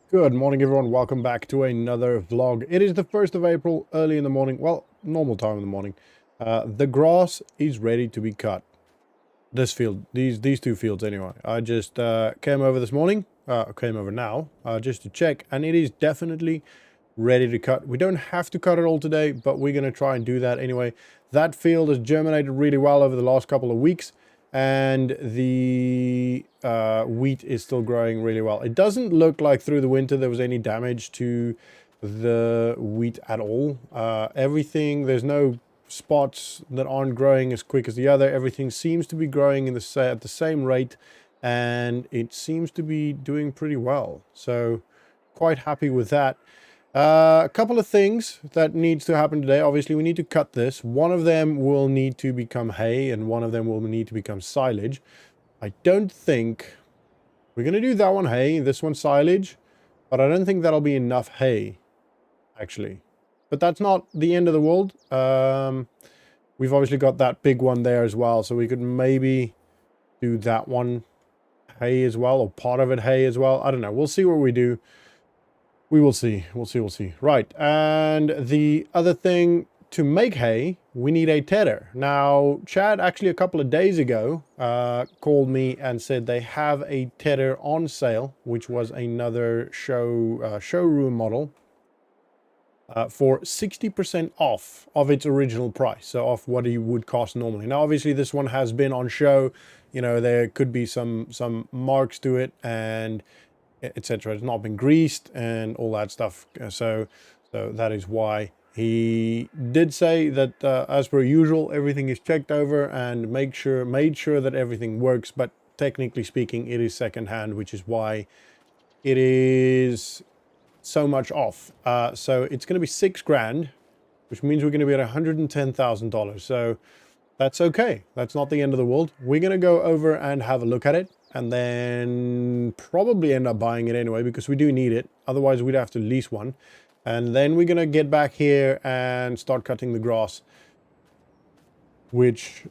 Good morning, everyone. Welcome back to another vlog. It is the 1st of April, early in the morning. Well, normal time in the morning. The grass is ready to be cut. This field, these two fields anyway. I just came over this morning, came over now, just to check, and it is definitely ready to cut. We don't have to cut it all today, but we're going to try and do that anyway. That field has germinated really well over the last couple of weeks, and the wheat is still growing really well. It doesn't look like through the winter there was any damage to the wheat at all. Everything, there's no spots that aren't growing as quick as the other. Everything seems to be growing at the same rate, and it seems to be doing pretty well. So quite happy with that. A couple of things that needs to happen today. Obviously, we need to cut this. One of them will need to become hay, and one of them will need to become silage. I don't think we're going to do that one hay, this one silage, but I don't think that'll be enough hay, actually. But that's not the end of the world. We've obviously got that big one there as well, so we could maybe do that one hay as well, or part of it hay as well. I don't know. We'll see what we do. We will see. We'll see. Right. And the other thing, to make hay, we need a tedar. Now, Chad actually a couple of days ago called me and said they have a tedar on sale, which was another showroom model for 60% off of its original price. So off what it would cost normally. Now, obviously, this one has been on show. You know, there could be some marks to it and etc. It's not been greased and all that stuff. So that is why he did say that as per usual, everything is checked over and made sure that everything works. But technically speaking, it is secondhand, which is why it is so much off. So it's going to be $6 grand, which means we're going to be at $110,000. So that's okay. That's not the end of the world. We're going to go over and have a look at it, and then probably end up buying it anyway because we do need it. Otherwise, we'd have to lease one. And then we're going to get back here and start cutting the grass, which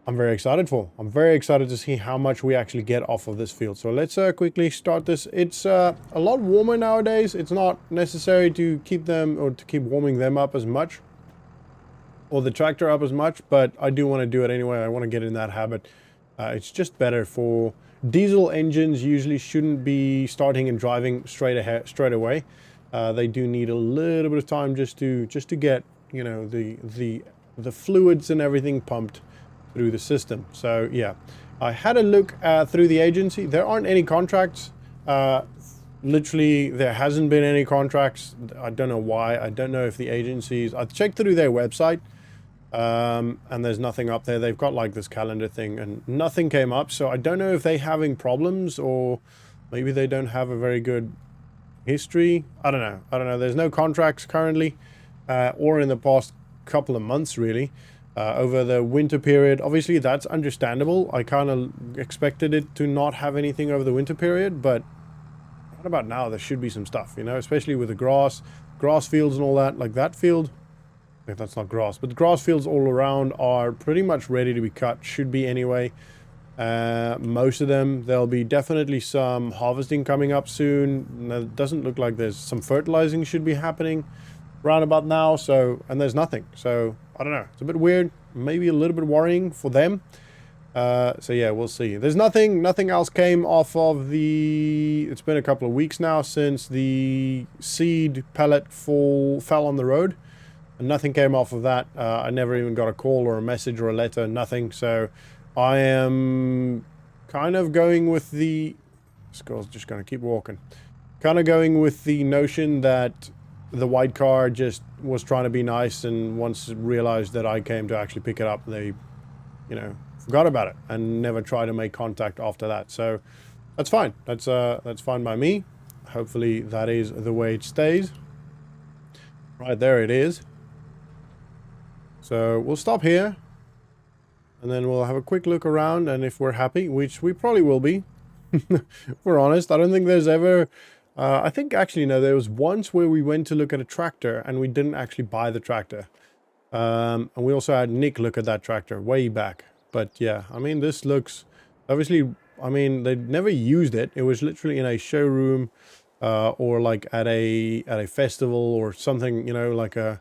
I'm very excited for. I'm very excited to see how much we actually get off of this field. So let's quickly start this. It's a lot warmer nowadays. It's not necessary to keep them or to keep warming them up as much, or the tractor up as much, but I do want to do it anyway. I want to get in that habit. It's just better for diesel engines. Usually shouldn't be starting and driving straight away. They do need a little bit of time just to get, you know, the fluids and everything pumped through the system. So yeah, I had a look through the agency. There aren't any contracts. Literally, there hasn't been any contracts. I don't know why. I don't know if the agencies. I checked through their website. And there's nothing up there. They've got like this calendar thing and nothing came up. So I don't know if they're having problems or maybe they don't have a very good history. I don't know. There's no contracts currently or in the past couple of months really over the winter period. Obviously, that's understandable. I kind of expected it to not have anything over the winter period, but what about now? There should be some stuff, you know, especially with the grass fields and all that. Like that field, if that's not grass, but the grass fields all around are pretty much ready to be cut, should be anyway. Most of them, there'll be definitely some harvesting coming up soon. It doesn't look like there's some fertilizing should be happening around about now. So, and there's nothing. So I don't know. It's a bit weird, maybe a little bit worrying for them. So yeah, we'll see. There's nothing else came off of the, it's been a couple of weeks now since the seed pellet fell on the road. And nothing came off of that. I never even got a call or a message or a letter, nothing. So I am kind of going with the, this girl's just going to keep walking. Kind of going with the notion that the white car just was trying to be nice, and once realized that I came to actually pick it up, they, you know, forgot about it and never tried to make contact after that. So that's fine. That's fine by me. Hopefully that is the way it stays. Right, there it is. So we'll stop here and then we'll have a quick look around, and if we're happy, which we probably will be, if we're honest, I don't think there's ever, I think actually no, there was once where we went to look at a tractor and we didn't actually buy the tractor. And we also had Nick look at that tractor way back. But yeah, I mean, this looks, obviously, I mean, they never used it. It was literally in a showroom or like at a festival or something, you know, like a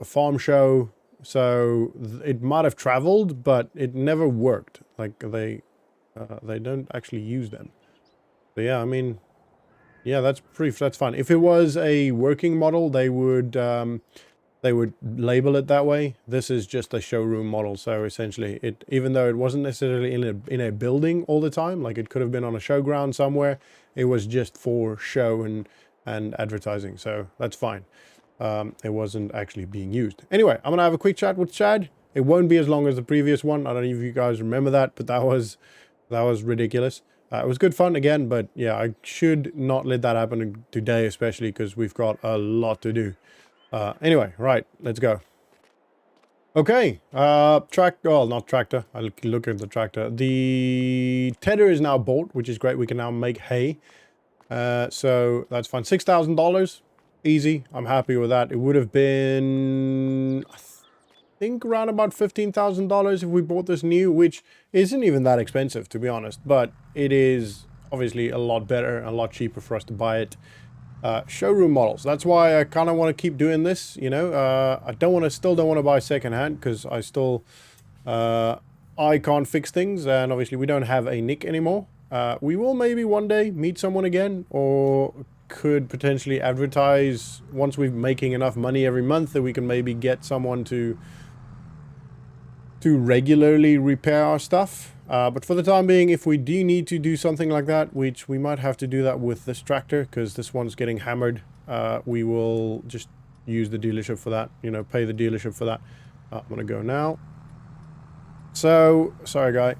farm show. So it might have traveled, but it never worked. Like they don't actually use them. So yeah, I mean, yeah, that's fine. If it was a working model, they would label it that way. This is just a showroom model, so essentially, even though it wasn't necessarily in a building all the time, like it could have been on a showground somewhere, it was just for show and advertising. So that's fine. It wasn't actually being used. Anyway, I'm gonna have a quick chat with Chad. It won't be as long as the previous one. I don't know if you guys remember that, but that was ridiculous. It was good fun again, but yeah, I should not let that happen today, especially because we've got a lot to do. Anyway, right, let's go. Okay, well, not tractor. I'll look at the tractor. The Tedar is now bought, which is great. We can now make hay. So that's fine. $6,000, easy. I'm happy with that. It would have been, I think, around about $15,000 if we bought this new, which isn't even that expensive, to be honest. But it is obviously a lot better, a lot cheaper for us to buy it. Showroom models. That's why I kind of want to keep doing this. You know, still don't want to buy secondhand because I can't fix things, and obviously we don't have a Nick anymore. We will maybe one day meet someone again, or could potentially advertise once we're making enough money every month that we can maybe get someone to regularly repair our stuff. But for the time being, if we do need to do something like that, which we might have to do that with this tractor because this one's getting hammered, we will just use the dealership for that, you know, pay the dealership for that. I'm gonna go now. So, sorry guy.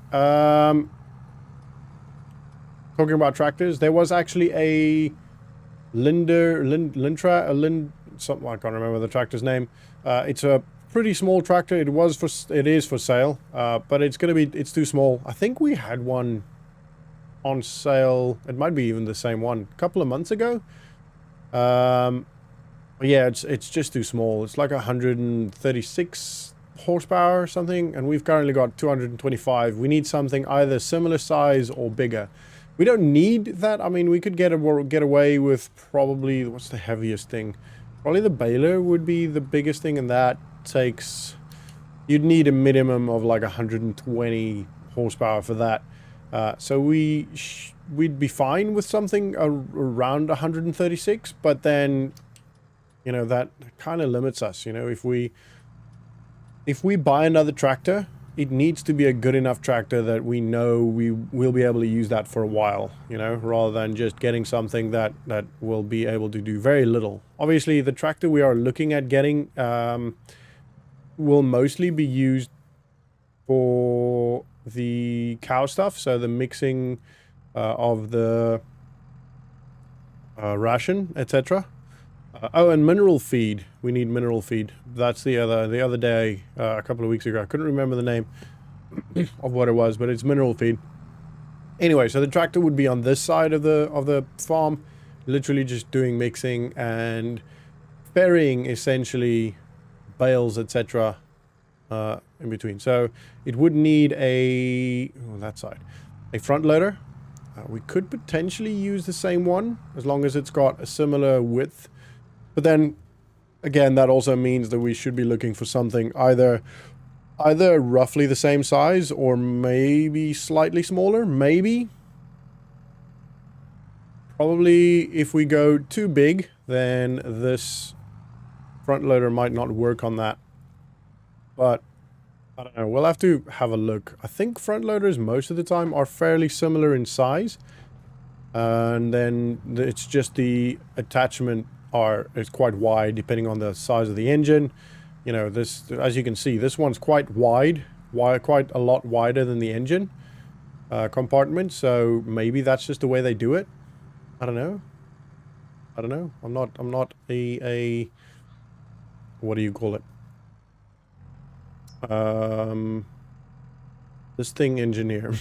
Talking about tractors, there was actually a something, I can't remember the tractor's name. It's a pretty small tractor. It is for sale, but it's too small. I think we had one on sale. It might be even the same one a couple of months ago. But yeah, it's just too small. It's like 136 horsepower or something, and we've currently got 225. We need something either similar size or bigger. We don't need that. I mean, we could get away with probably, what's the heaviest thing? Probably the baler would be the biggest thing, and that takes, you'd need a minimum of like 120 horsepower for that. So we'd be fine with something around 136, but then, you know, that kind of limits us. You know, if we buy another tractor, it needs to be a good enough tractor that we know we will be able to use that for a while, you know, rather than just getting something that will be able to do very little. Obviously, the tractor we are looking at getting will mostly be used for the cow stuff, so the mixing of the ration, etc. Oh, and mineral feed. We need mineral feed. That's the other day, a couple of weeks ago. I couldn't remember the name of what it was, but it's mineral feed. Anyway, so the tractor would be on this side of the farm, literally just doing mixing and ferrying essentially bales, etc. In between. So it would need that side, a front loader. We could potentially use the same one as long as it's got a similar width. But then, again, that also means that we should be looking for something either roughly the same size or maybe slightly smaller. Maybe. Probably if we go too big, then this front loader might not work on that. But, I don't know. We'll have to have a look. I think front loaders most of the time are fairly similar in size. And then it's just the attachment is quite wide depending on the size of the engine. You know, this, as you can see, this one's quite wide, quite a lot wider than the engine compartment. So maybe that's just the way they do it. I don't know. I'm not a what do you call it? This thing engineer.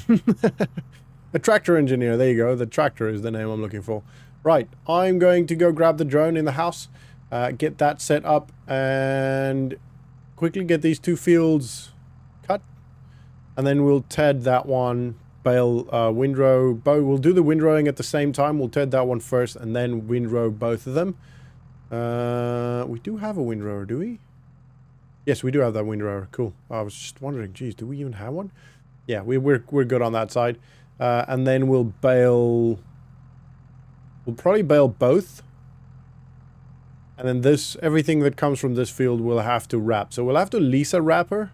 A tractor engineer. There you go. The tractor is the name I'm looking for. Right, I'm going to go grab the drone in the house, get that set up, and quickly get these two fields cut, and then we'll TED that one bale windrow. We'll do the windrowing at the same time. We'll Ted that one first and then windrow both of them. We do have a windrower, do we? Yes, we do have that windrower. Cool. I was just wondering, geez, do we even have one? Yeah, we're good on that side. And then we'll bale... We'll probably bale both. And then this, everything that comes from this field we'll have to wrap. So we'll have to lease a wrapper.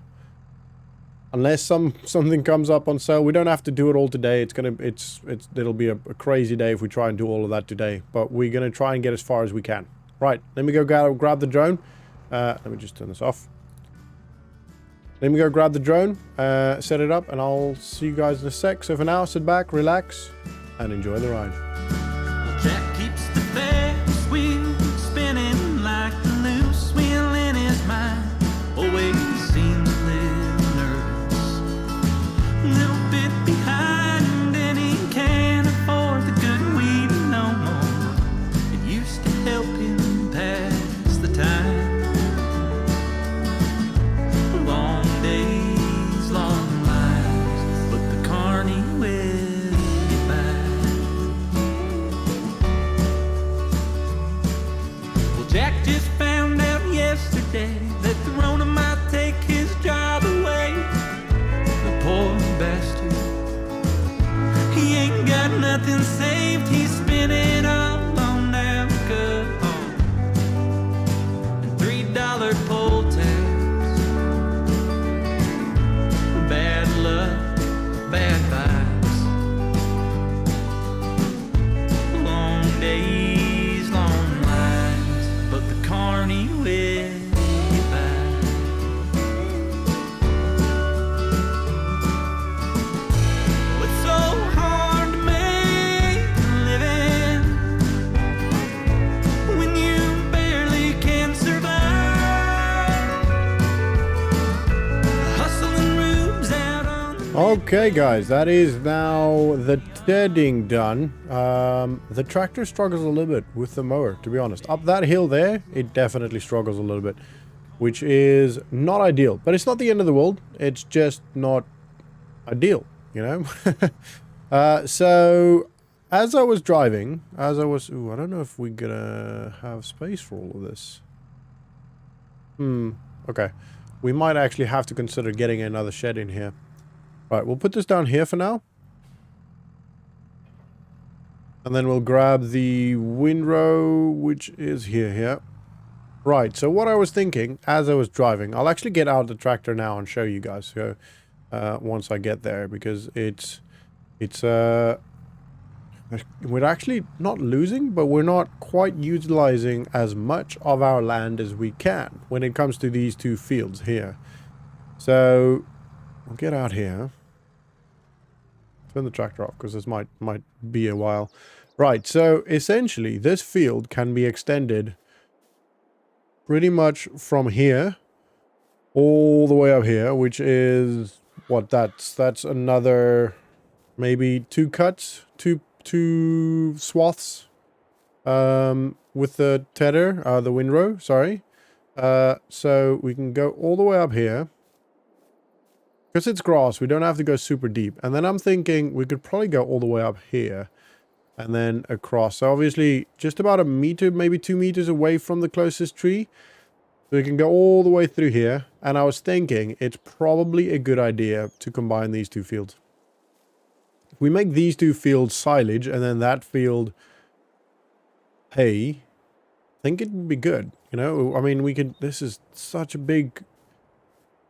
Unless something comes up on sale. We don't have to do it all today. It'll be a crazy day if we try and do all of that today. But we're gonna try and get as far as we can. Right, let me go grab the drone. Let me just turn this off. Let me go grab the drone, set it up, and I'll see you guys in a sec. So for now, sit back, relax, and enjoy the ride. Jack keeps the Ferris wheel spinning like a loose wheel in his mind. Always seems a little nervous, a little bit behind, and he can't afford the good weed no more. It used to help him pass the time. Long days, long lives, but the carny will get by. Well, Jack just found out yesterday that the Rona might take his job away. The poor bastard, he ain't got nothing saved. He's spending all on alcohol and $3 pull tabs. Bad luck, bad vibes. Long days, long lives, but the carny will get by. Oh, it's so hard to make a living when you barely can survive. Hustling rubes out on the Okay, guys, that is now the tedding done. The tractor struggles a little bit with the mower, to be honest. Up that hill there, it definitely struggles a little bit, which is not ideal. But it's not the end of the world. It's just not ideal, you know? So, as I was driving, ooh, I don't know if we're gonna have space for all of this. Okay. We might actually have to consider getting another shed in here. Right, we'll put this down here for now. And then we'll grab the windrow, which is here. Right, so what I was thinking as I was driving, I'll actually get out the tractor now and show you guys. So, once I get there, because we're actually not losing, but we're not quite utilizing as much of our land as we can when it comes to these two fields here. So, we'll get out here. Turn the tractor off because this might be a while. Right, so essentially this field can be extended pretty much from here all the way up here, which is what, that's another maybe two swaths with the Tedar, the windrow, sorry. So we can go all the way up here. Because it's grass, we don't have to go super deep. And then I'm thinking we could probably go all the way up here. And then across. So obviously, just about a meter, maybe 2 meters away from the closest tree. So we can go all the way through here. And I was thinking it's probably a good idea to combine these two fields. If we make these two fields silage and then that field hay, I think it would be good. You know, I mean, we could, this is such a big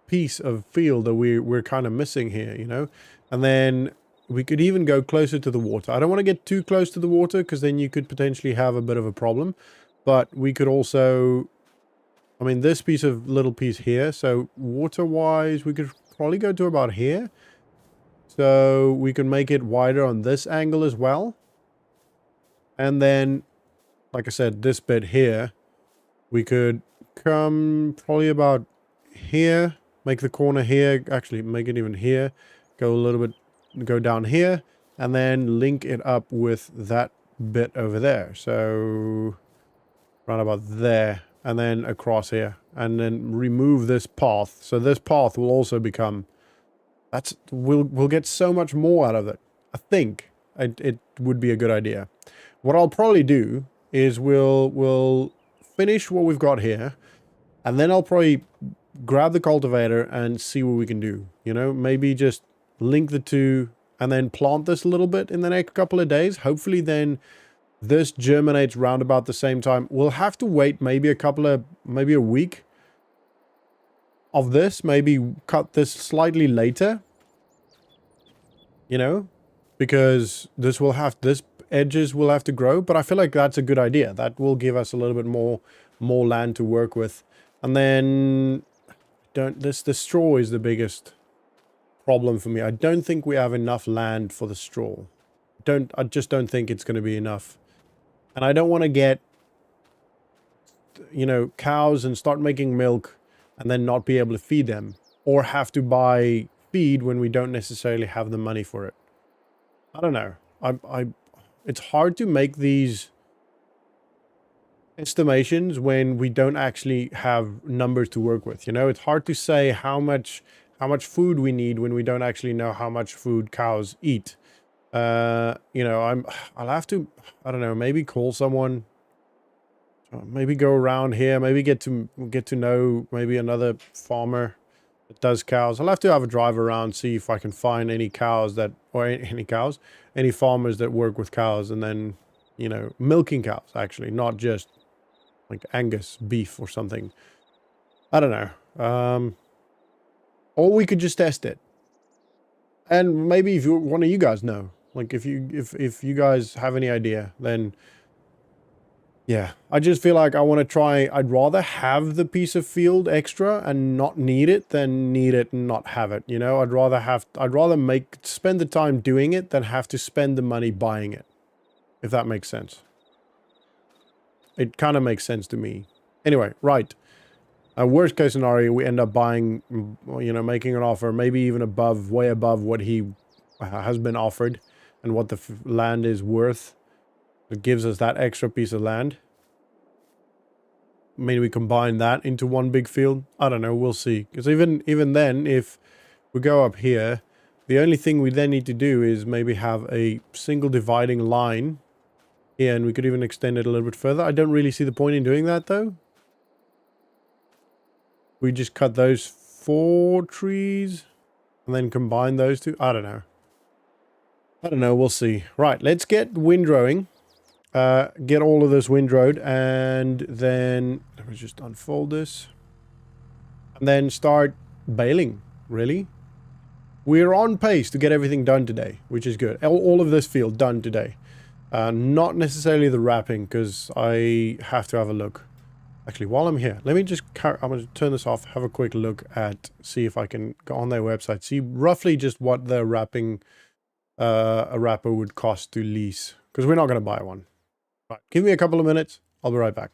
piece of field that we're kind of missing here, you know. And then we could even go closer to the water. I don't want to get too close to the water because then you could potentially have a bit of a problem. But we could also, I mean, this little piece here, so water wise we could probably go to about here. So we can make it wider on this angle as well. And then, like I said, this bit here, we could come probably about here. Make the corner here, actually make it even here, go a little bit, go down here, and then link it up with that bit over there. So, right about there, and then across here, and then remove this path. So this path will also become We'll get so much more out of it. I think it would be a good idea. What I'll probably do is we'll finish what we've got here, and then I'll probably grab the cultivator and see what we can do. You know, maybe just link the two and then plant this a little bit in the next couple of days. Hopefully then this germinates round about the same time. We'll have to wait maybe a week of this, maybe cut this slightly later, you know, because this edges will have to grow, but I feel like that's a good idea. That will give us a little bit more land to work with. And then the straw is the biggest problem for me. I don't think we have enough land for the straw. I just don't think it's going to be enough. And I don't want to get, you know, cows and start making milk and then not be able to feed them, or have to buy feed when we don't necessarily have the money for it. I don't know. It's hard to make these estimations when we don't actually have numbers to work with. You know, it's hard to say how much food we need when we don't actually know how much food cows eat. You know, I'll have to, I don't know, maybe call someone, maybe go around here, maybe get to know maybe another farmer that does cows. I'll have to have a drive around, see if I can find any cows any farmers that work with cows, and then, you know, milking cows, actually, not just like Angus beef or something. I don't know. Or we could just test it. And maybe if one of you guys know, like if you guys have any idea, then yeah, I just feel like I want to try. I'd rather have the piece of field extra and not need it than need it and not have it. You know, I'd rather spend the time doing it than have to spend the money buying it. If that makes sense. It kind of makes sense to me. Anyway, right. Worst case scenario, we end up buying, you know, making an offer, maybe even way above what he has been offered and what the land is worth. It gives us that extra piece of land. Maybe we combine that into one big field. I don't know. We'll see. Because even then, if we go up here, the only thing we then need to do is maybe have a single dividing line here, and we could even extend it a little bit further. I don't really see the point in doing that, though. We just cut those 4 trees and then combine those two. I don't know. We'll see. Right, let's get windrowing. Get all of this windrowed, and then let me just unfold this and then start baling. Really, we're on pace to get everything done today, which is good. All of this field done today. Not necessarily the wrapping, because I have to have a look. Actually, while I'm here, let me just I'm going to turn this off, have a quick look at, see if I can go on their website, see roughly just what the wrapping a wrapper would cost to lease, because we're not going to buy one. Right, give me a couple of minutes. I'll be right back.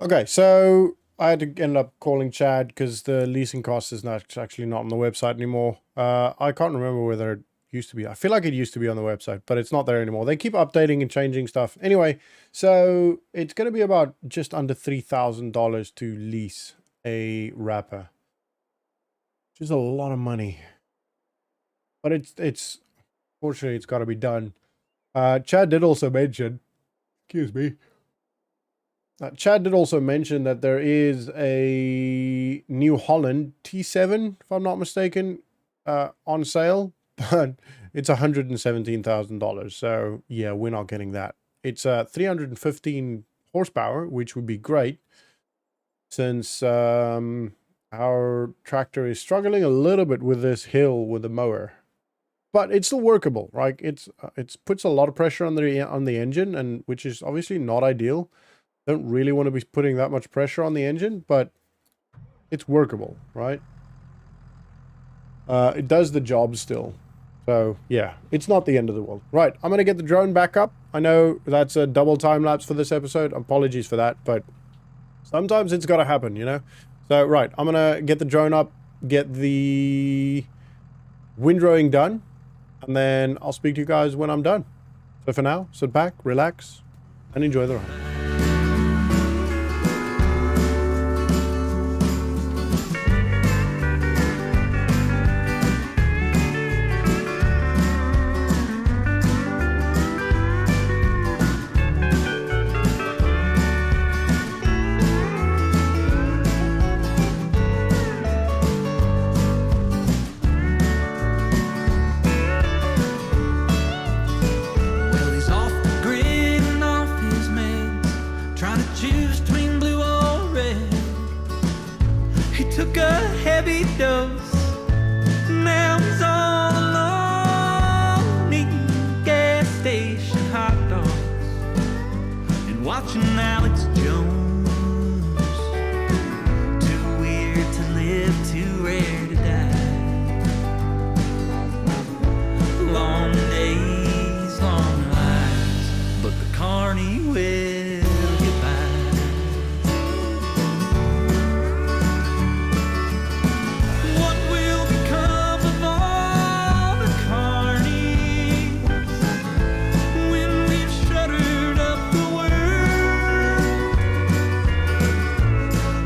Okay, so I had to end up calling Chad because the leasing cost is actually not on the website anymore. I can't remember whether it used to be. I feel like it used to be on the website, but it's not there anymore. They keep updating and changing stuff. Anyway, so it's going to be about just under $3,000 to lease a wrapper, which is a lot of money. But it's fortunately, it's got to be done. Chad did also mention, excuse me, Chad did also mention that there is a New Holland T7, if I'm not mistaken, on sale, but it's $117,000. So yeah, we're not getting that. It's 315 horsepower, which would be great, since our tractor is struggling a little bit with this hill with the mower. But it's still workable, right? It's puts a lot of pressure on the engine, and which is obviously not ideal. Don't really want to be putting that much pressure on the engine, but it's workable, right? It does the job still. So yeah, it's not the end of the world. Right, I'm gonna get the drone back up. I know that's a double time lapse for this episode. Apologies for that, but sometimes it's got to happen, you know. So right, I'm gonna get the drone up, get the windrowing done, and then I'll speak to you guys when I'm done. So for now, sit back, relax, and enjoy the ride. watching Alex Jones. Too weird to live, too rare to die. Long days, long lives, but the carny will get by. What will become of all the carnies when we've shuttered up the world?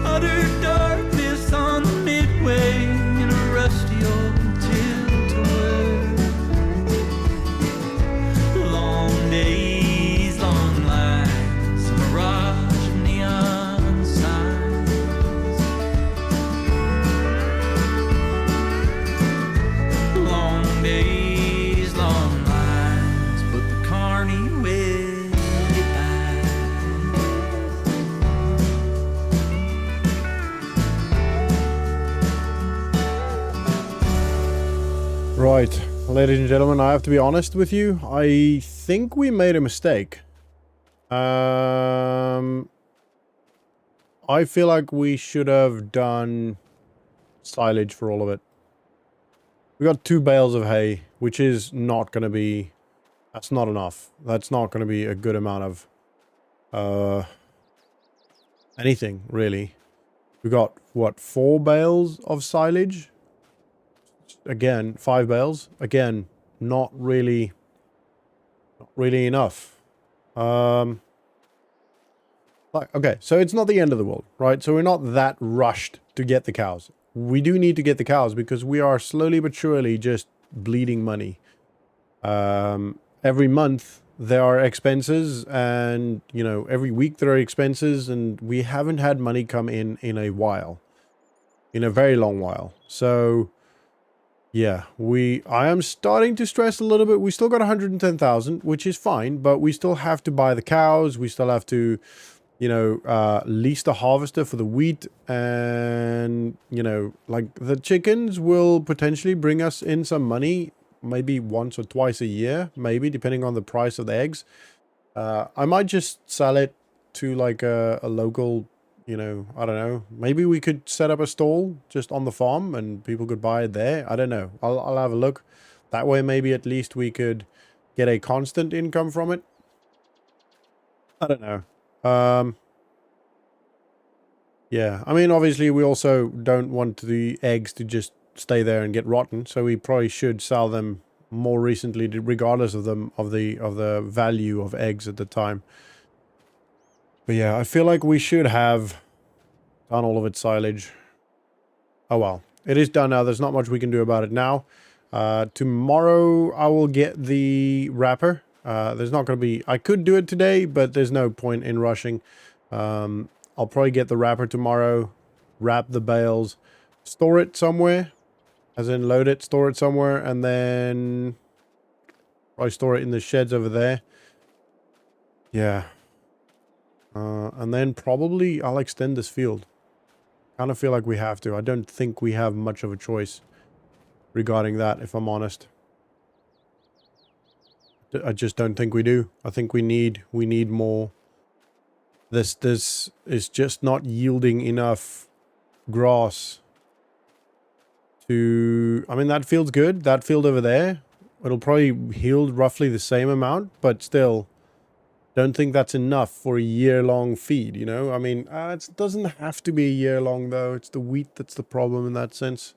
Utter darkness on the midway in a rusty old tilt-a-whirl. Long days, long lines, a mirage of neon signs. Long days, long lines, but the carny will get by. Right, ladies and gentlemen, I have to be honest with you. I think we made a mistake. I feel like we should have done silage for all of it. We got 2 bales of hay, which is not going to be... That's not enough. That's not going to be a good amount of... anything, really. We got, what, 4 bales of silage? Again, 5 bales. Again, not really enough. Okay, so it's not the end of the world, right? So we're not that rushed to get the cows. We do need to get the cows because we are slowly but surely just bleeding money. Every month there are expenses, and you know, every week there are expenses, and we haven't had money come in a while, in a very long while. So yeah, I am starting to stress a little bit. We still got 110,000, which is fine, but we still have to buy the cows. We still have to, you know, lease the harvester for the wheat, and, you know, like the chickens will potentially bring us in some money, maybe once or twice a year, maybe, depending on the price of the eggs. I might just sell it to like a local, you know, I don't know. Maybe we could set up a stall just on the farm and people could buy it there. I don't know. I'll have a look. That way maybe at least we could get a constant income from it. I don't know. Yeah, I mean, obviously we also don't want the eggs to just stay there and get rotten, so we probably should sell them more recently, regardless of the value of eggs at the time. But yeah, I feel like we should have done all of its silage. Oh well, it is done now. There's not much we can do about it now. Tomorrow I will get the wrapper. There's not going to be... I could do it today, but there's no point in rushing. I'll probably get the wrapper tomorrow, wrap the bales, store it somewhere, as in load it, store it somewhere, and then probably store it in the sheds over there. Yeah. And then probably I'll extend this field. Kind of feel like we have to. I don't think we have much of a choice regarding that, if I'm honest. I just don't think we do. I think we need more. This is just not yielding enough grass to... I mean, that field's good. That field over there, it'll probably yield roughly the same amount, but still... Don't think that's enough for a year-long feed, you know? I mean, it doesn't have to be a year-long, though. It's the wheat that's the problem in that sense.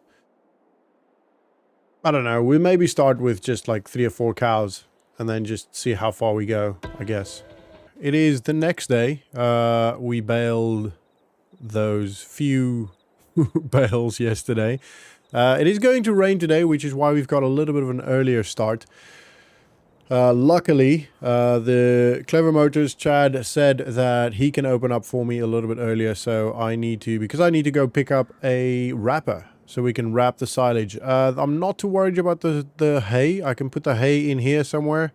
I don't know. We maybe start with just like 3 or 4 cows and then just see how far we go, I guess. It is the next day. We baled those few bales yesterday. It is going to rain today, which is why we've got a little bit of an earlier start. Luckily, the Clever Motors Chad said that he can open up for me a little bit earlier, so I need to, because I need to go pick up a wrapper so we can wrap the silage. I'm not too worried about the hay. I can put the hay in here somewhere,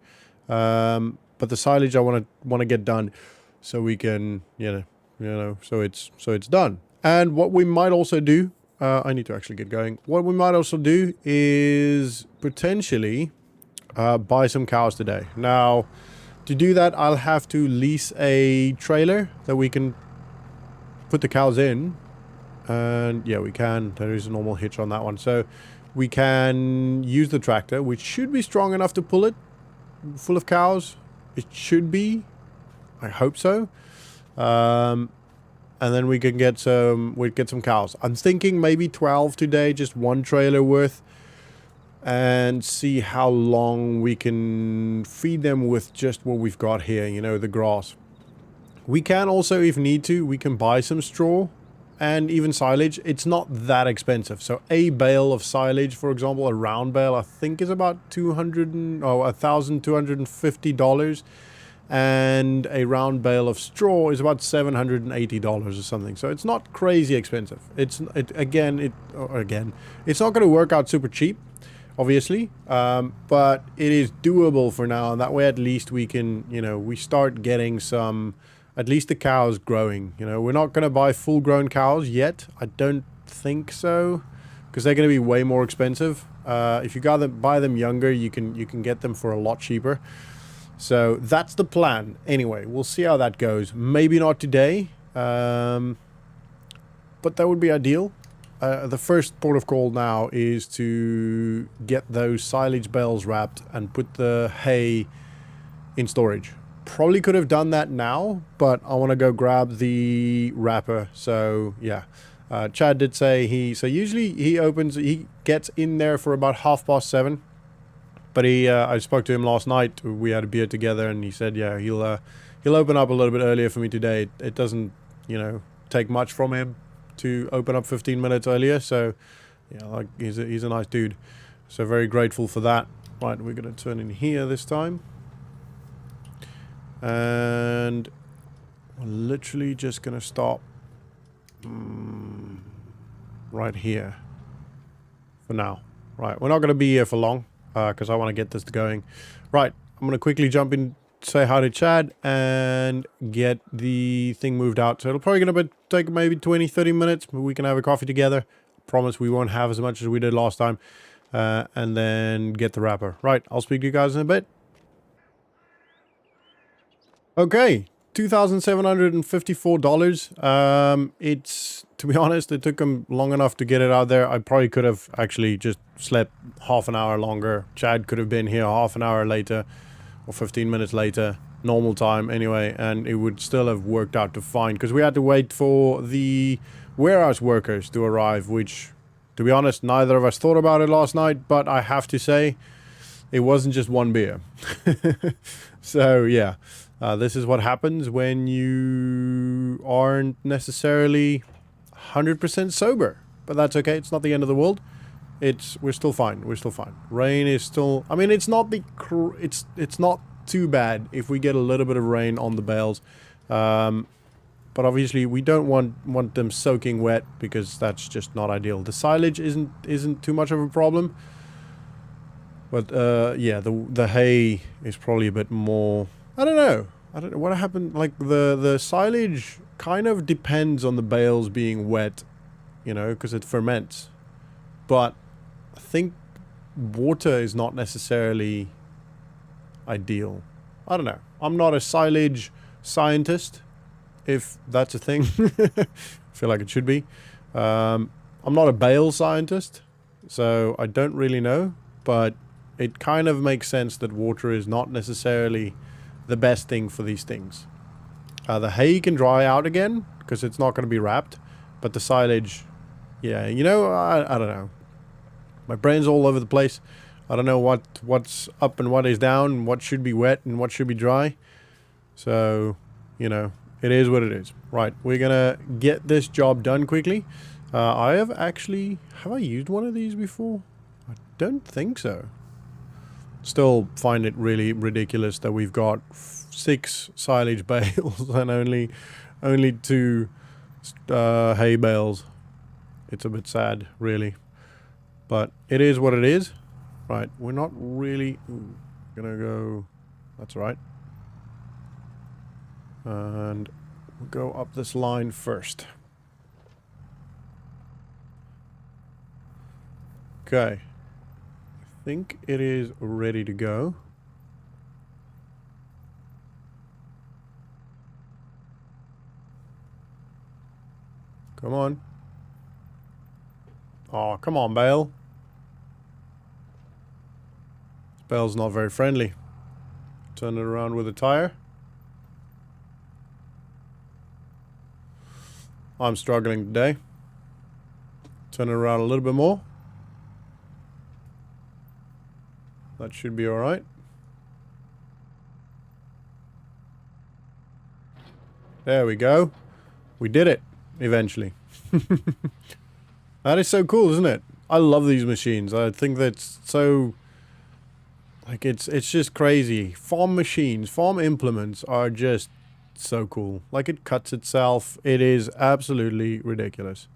but the silage I want to get done so we can, you know, so it's done. And what we might also do, I need to actually get going. What we might also do is potentially buy some cows today. Now, To do that, I'll have to lease a trailer that we can put the cows in. And yeah, we can. There is a normal hitch on that one. So we can use the tractor, which should be strong enough to pull it full of cows. It should be. I hope so. And then we can get some cows. I'm thinking maybe 12 today, just one trailer worth. And see how long we can feed them with just what we've got here, you know, the grass. We can also, if need to, we can buy some straw and even silage. It's not that expensive. So a bale of silage, for example, a round bale, I think is about $1,250. And a round bale of straw is about $780 or something. So it's not crazy expensive. It's not going to work out super cheap, obviously, but it is doable for now, and that way at least we can, you know, we start getting some, at least the cows growing. You know, we're not going to buy full grown cows yet. I don't think so, because they're going to be way more expensive. If you buy them younger, you can get them for a lot cheaper. So that's the plan. Anyway, we'll see how that goes. Maybe not today, but that would be ideal. The first port of call now is to get those silage bales wrapped and put the hay in storage. Probably could have done that now, but I want to go grab the wrapper. So yeah, Chad did say usually he gets in there for about 7:30. But I spoke to him last night. We had a beer together, and he said, yeah, he'll open up a little bit earlier for me today. It doesn't, you know, take much from him to open up 15 minutes earlier. So yeah, like he's a nice dude. So very grateful for that. Right, we're gonna turn in here this time. And we're literally just gonna stop right here for now. Right, we're not gonna be here for long because I want to get this going. Right, I'm gonna quickly jump in, say hi to Chad, and get the thing moved out. So it'll probably gonna take maybe 20-30 minutes, but we can have a coffee together. Promise we won't have as much as we did last time. And then get the wrapper. Right, I'll speak to you guys in a bit. Okay, $2,754. It's, to be honest, it took them long enough to get it out there. I probably could have actually just slept half an hour longer. Chad could have been here half an hour later or 15 minutes later, normal time anyway, and it would still have worked out to fine because we had to wait for the warehouse workers to arrive, which, to be honest, neither of us thought about it last night, but I have to say it wasn't just one beer. So yeah, this is what happens when you aren't necessarily 100% sober, but that's okay. It's not the end of the world. We're still fine. We're still fine. Rain is still, I mean, it's not it's not too bad if we get a little bit of rain on the bales. But obviously we don't want them soaking wet because that's just not ideal. The silage isn't too much of a problem. But yeah, the hay is probably a bit more, I don't know what happened. Like the silage kind of depends on the bales being wet, you know, because it ferments. But I think water is not necessarily ideal. I don't know. I'm not a silage scientist, if that's a thing. I feel like it should be. I'm not a bale scientist, so I don't really know. But it kind of makes sense that water is not necessarily the best thing for these things. The hay can dry out again because it's not going to be wrapped, but the silage, yeah, you know, I don't know. My brain's all over the place. I don't know what's up and what is down, what should be wet and what should be dry. So, you know, it is what it is. Right, we're going to get this job done quickly. Have I used one of these before? I don't think so. Still find it really ridiculous that we've got 6 silage bales and only 2 hay bales. It's a bit sad, really. But it is what it is. Right, we're not really gonna go, that's right. And we'll go up this line first. Okay. I think it is ready to go. Come on. Oh, come on, Bale. Bale's not very friendly. Turn it around with a tire. I'm struggling today. Turn it around a little bit more. That should be alright. There we go. We did it, eventually. That is so cool, isn't it? I love these machines. I think that's so... Like, it's just crazy. Farm machines, farm implements are just so cool. Like, it cuts itself. It is absolutely ridiculous.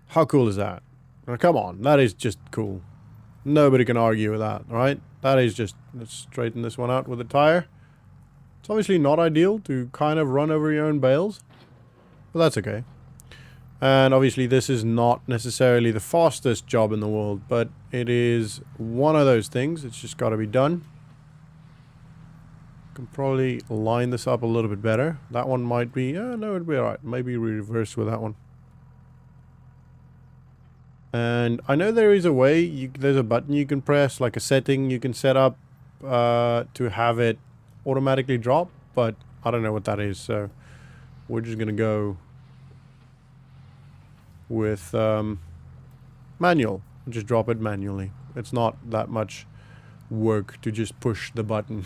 How cool is that? Now, come on, that is just cool. Nobody can argue with that, right? That is just... Let's straighten this one out with a tire. It's obviously not ideal to kind of run over your own bales, but that's okay. And obviously this is not necessarily the fastest job in the world, but it is one of those things. It's just got to be done. Can probably line this up a little bit better. That one might be... no, it'd be alright. Maybe reverse with that one. And I know there is a way, there's a button you can press, like a setting you can set up to have it automatically drop, but I don't know what that is, so we're just gonna go with manual. Just drop it manually. It's not that much work to just push the button.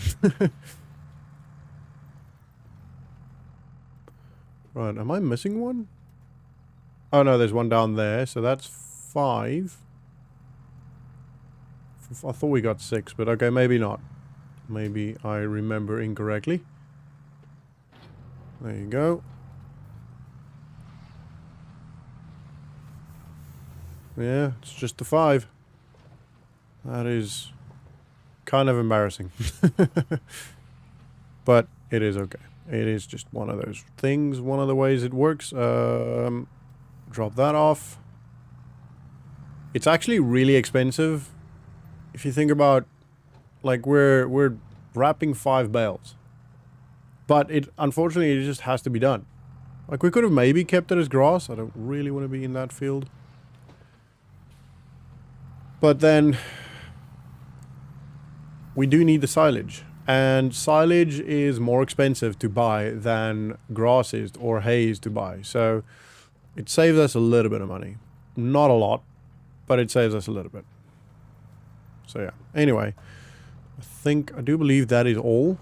Right, am I missing one? Oh no, there's one down there, so that's 5. I thought we got 6, but okay, maybe not. Maybe I remember incorrectly. There you go. Yeah, it's just a 5. That is kind of embarrassing. But it is okay. It is just one of those things, one of the ways it works. Drop that off. It's actually really expensive. If you think about, like, we're wrapping 5 bales. But it, unfortunately, it just has to be done. Like, we could have maybe kept it as grass. I don't really want to be in that field. But then we do need the silage. And silage is more expensive to buy than grass is or hay is to buy. So it saves us a little bit of money. Not a lot, but it saves us a little bit. So yeah. Anyway, I do believe that is all.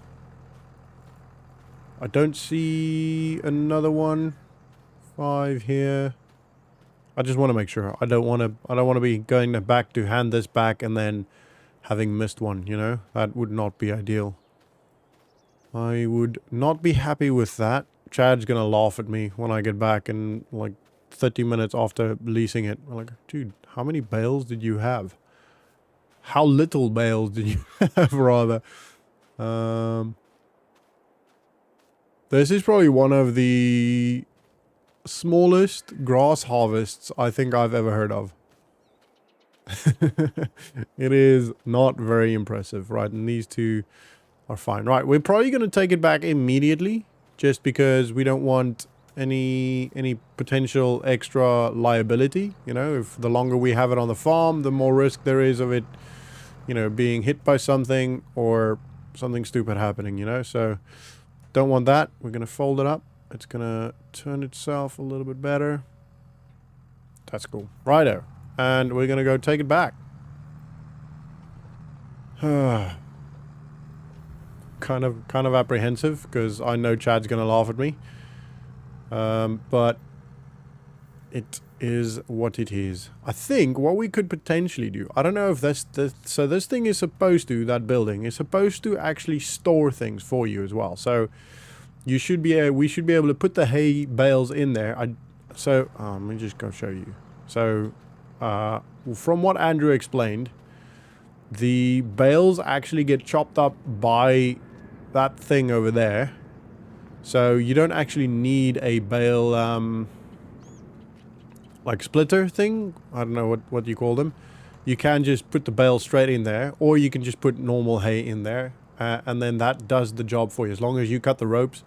I don't see another one. 5 here. I just want to make sure. I don't want to be going back to hand this back and then having missed one, you know? That would not be ideal. I would not be happy with that. Chad's gonna laugh at me when I get back in like 30 minutes after leasing it. I'm like, dude, how many bales did you have? How little bales did you have, rather? This is probably one of the smallest grass harvests I think I've ever heard of. It is not very impressive, right? And these two are fine. Right, we're probably going to take it back immediately, just because we don't want any potential extra liability. You know, if the longer we have it on the farm, the more risk there is of it, you know, being hit by something or something stupid happening, you know. So don't want that. We're going to fold it up. It's going to turn itself a little bit better. That's cool. Righto. And we're going to go take it back. kind of apprehensive, because I know Chad's going to laugh at me. But it is what it is. I think what we could potentially do, I don't know if so this thing is supposed to, that building is supposed to actually store things for you as well. So we should be able to put the hay bales in there. Let me just go show you. So from what Andrew explained, the bales actually get chopped up by that thing over there. So you don't actually need a bale like splitter thing. I don't know what you call them. You can just put the bale straight in there, or you can just put normal hay in there, and then that does the job for you. As long as you cut the ropes,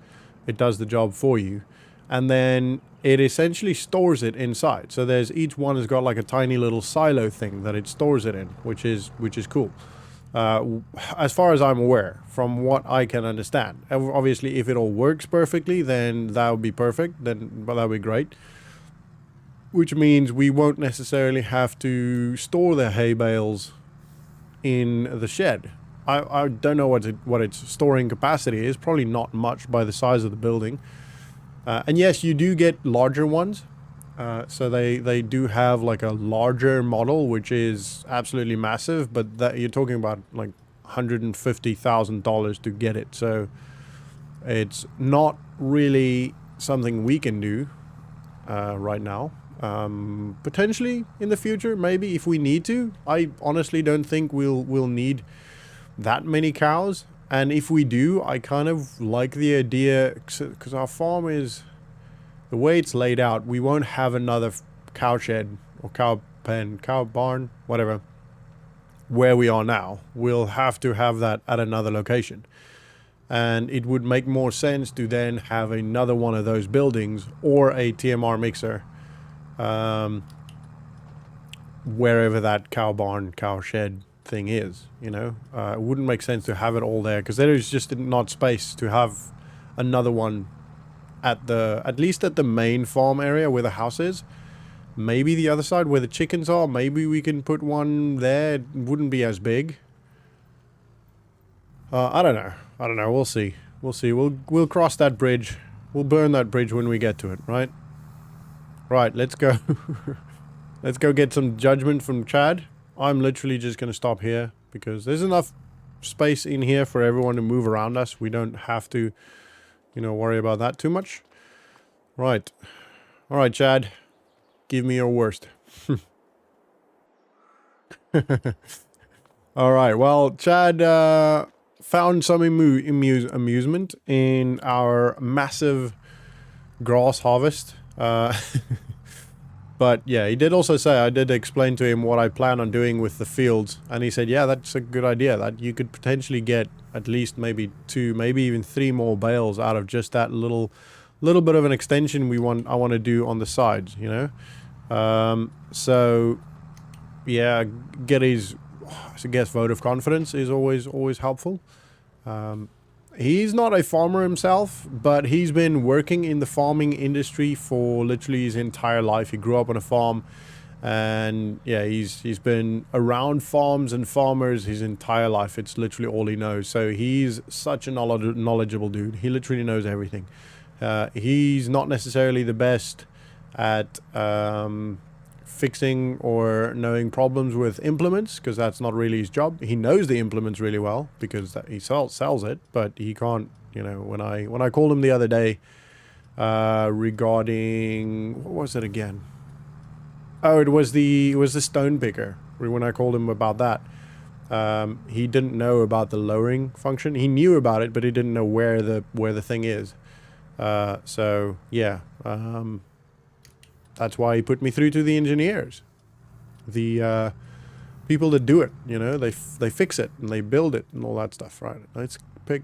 it does the job for you. and then it essentially stores it inside. So there's each one has got like a tiny little silo thing that it stores it in, which is cool. As far as I'm aware, from what I can understand. Obviously, if it all works perfectly, then that would be perfect. Then that would be great. Which means we won't necessarily have to store the hay bales in the shed. I don't know what its storing capacity is. Probably not much by the size of the building. And yes, you do get larger ones. So they do have like a larger model, which is absolutely massive. But that you're talking about like $150,000 to get it. So it's not really something we can do right now. Potentially in the future, maybe if we need to. I honestly don't think we'll need that many cows, and if we do, I kind of like the idea, because our farm is the way it's laid out. We won't have another cow shed or cow pen, cow barn, whatever, where we are now. We'll have to have that at another location, and it would make more sense to then have another one of those buildings or a TMR mixer wherever that cow barn, cow shed thing is, you know. It wouldn't make sense to have it all there, because there is just not space to have another one at least at the main farm area where the house is. Maybe the other side where the chickens are, maybe we can put one there. It wouldn't be as big. I don't know. We'll see. We'll cross that bridge. We'll burn that bridge when we get to it, right? Right, let's go. Let's go get some judgment from Chad. I'm literally just going to stop here because there's enough space in here for everyone to move around us. We don't have to, you know, worry about that too much. Right. All right, Chad. Give me your worst. All right. Well, Chad found some amusement in our massive grass harvest. But yeah, he did also say, I did explain to him what I plan on doing with the fields, and he said, yeah, that's a good idea. That you could potentially get at least maybe 2, maybe even 3 more bales out of just that little bit of an extension I want to do on the sides, you know. So yeah, get his, I guess, vote of confidence is always helpful. He's not a farmer himself, but he's been working in the farming industry for literally his entire life. He grew up on a farm, and yeah, he's been around farms and farmers his entire life. It's literally all he knows. So he's such a knowledgeable dude. He literally knows everything. He's not necessarily the best at fixing or knowing problems with implements, because that's not really his job. He knows the implements really well because he sells it, but he can't, you know. When I called him the other day regarding, what was it again? Oh, it was the stone picker. When I called him about that, he didn't know about the lowering function. He knew about it, but he didn't know where the thing is. So yeah, that's why he put me through to the engineers, the people that do it. You know, they fix it and they build it and all that stuff. Right? Let's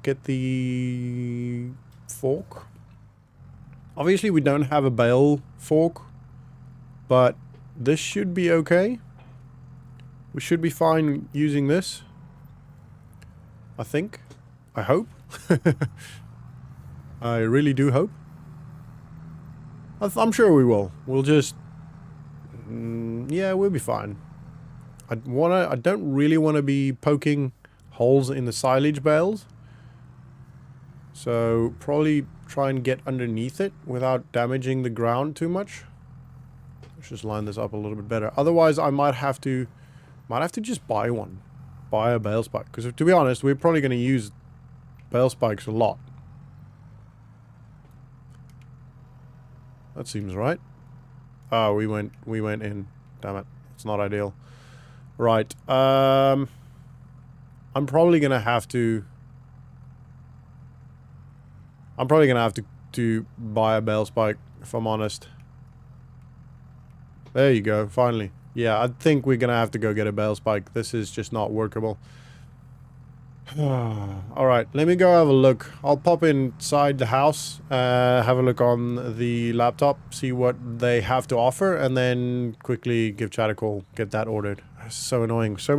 get the fork. Obviously, we don't have a bale fork, but this should be okay. We should be fine using this, I think. I hope. I really do hope. I'm sure we will. We'll just... yeah, we'll be fine. I don't really want to be poking holes in the silage bales. So probably try and get underneath it without damaging the ground too much. Let's just line this up a little bit better. Otherwise, I might have to just buy a bale spike. Because to be honest, we're probably going to use bale spikes a lot. That seems right. Oh, we went in. Damn it. It's not ideal. Right. I'm probably going to have to buy a bale spike, if I'm honest. There you go, finally. Yeah, I think we're going to have to go get a bale spike. This is just not workable. All right, let me go have a look. I'll pop inside the house, have a look on the laptop, see what they have to offer, and then quickly give Chad a call, get that ordered. It's so annoying. So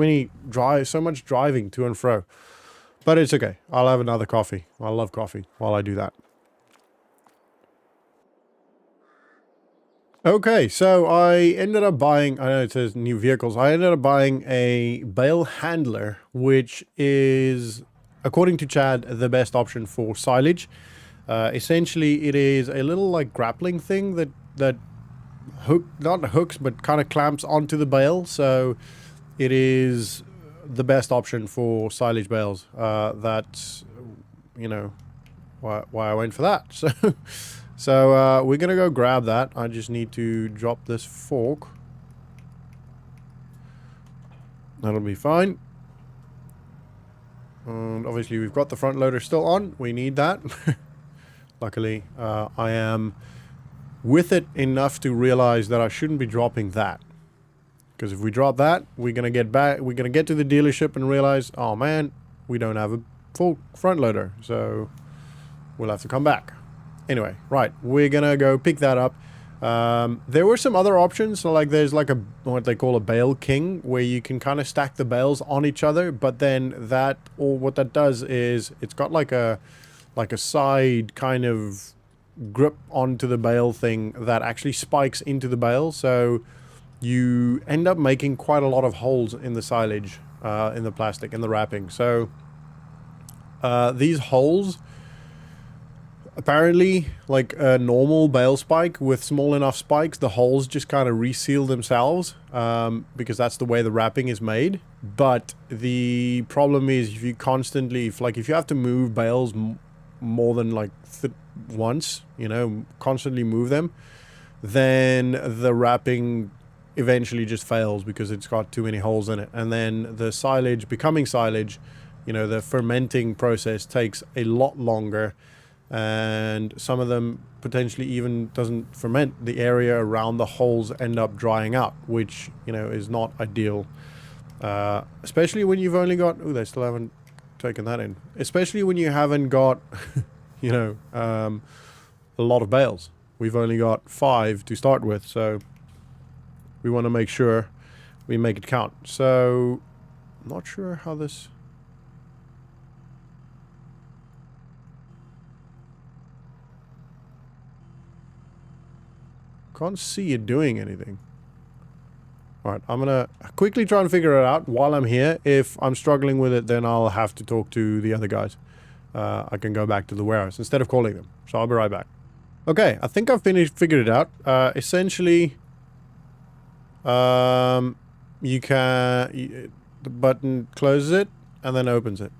much driving to and fro. But it's okay. I'll have another coffee. I love coffee while I do that. Okay, so I ended up buying, I know it says new vehicles, I ended up buying a Bale handler, which is, according to Chad, the best option for silage. Essentially, it is a little like grappling thing that not hooks, but kind of clamps onto the bale, so it is the best option for silage bales. That's, you know, why I went for that, so... So, we're gonna go grab that. I just need to drop this fork. That'll be fine. And obviously we've got the front loader still on. We need that. Luckily, I am with it enough to realize that I shouldn't be dropping that. Because if we drop that, we're gonna get back, we're gonna get to the dealership and realize, oh man, we don't have a full front loader. So, we'll have to come back. Anyway, right, we're gonna go pick that up. There were some other options, so like there's like what they call a bale king, where you can kind of stack the bales on each other, but then that, or what that does is, it's got like a side kind of grip onto the bale thing that actually spikes into the bale, so you end up making quite a lot of holes in the silage, in the plastic, in the wrapping. So, these holes... Apparently, like a normal bale spike with small enough spikes, the holes just kind of reseal themselves, because that's the way the wrapping is made. But the problem is if you constantly, if you have to move bales more than like once, you know, constantly move them, then the wrapping eventually just fails because it's got too many holes in it. And then the silage, becoming silage, you know, the fermenting process takes a lot longer. And some of them potentially even doesn't ferment. The area around the holes end up drying out, which, you know, is not ideal. Especially when you've only got... Oh, they still haven't taken that in. Especially when you haven't got, you know, a lot of bales. We've only got 5 to start with, so we want to make sure we make it count. So, I'm not sure how this... Can't see it doing anything. Alright, I'm gonna quickly try and figure it out while I'm here. If I'm struggling with it, then I'll have to talk to the other guys. I can go back to the warehouse instead of calling them. So I'll be right back. Okay, I think I've figured it out. Essentially, you can... the button closes it and then opens it.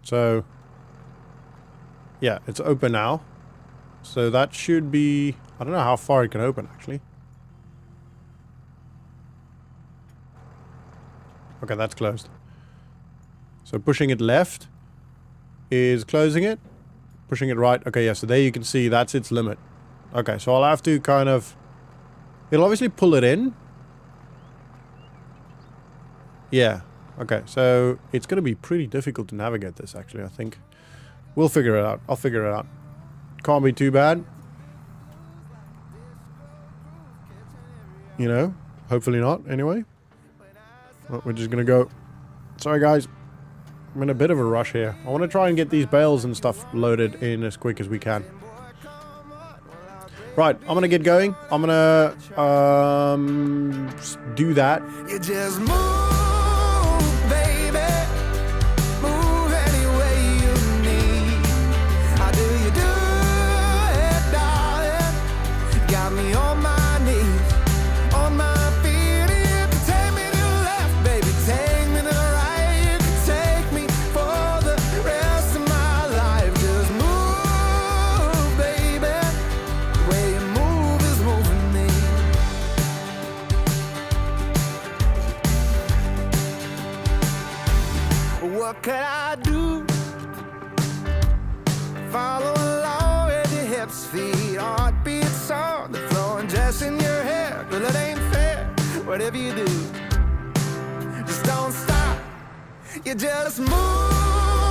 So, yeah, it's open now. So that should be... I don't know how far it can open, actually. Okay, that's closed. So pushing it left is closing it. Pushing it right. Okay, yeah, so there you can see that's its limit. Okay, so I'll have to kind of... It'll obviously pull it in. Yeah. Okay, so it's going to be pretty difficult to navigate this, actually, I think. We'll figure it out. I'll figure it out. Can't be too bad. You know, hopefully not, anyway. Well, we're just gonna go. Sorry, guys. I'm in a bit of a rush here. I want to try and get these bales and stuff loaded in as quick as we can. Right, I'm gonna get going. I'm gonna do that. You just move, baby. Move any way you need. How do you do it, darling? Got me on my knees, on my feet. You can take me to the left, baby. Take me to the right. You can take me for the rest of my life. Just move, baby. The way you move is moving me. What could I do? Follow along with your hips, feet, heartbeats on the floor, and just in your hair. Well, it ain't fair, whatever you do. Just don't stop. You just move.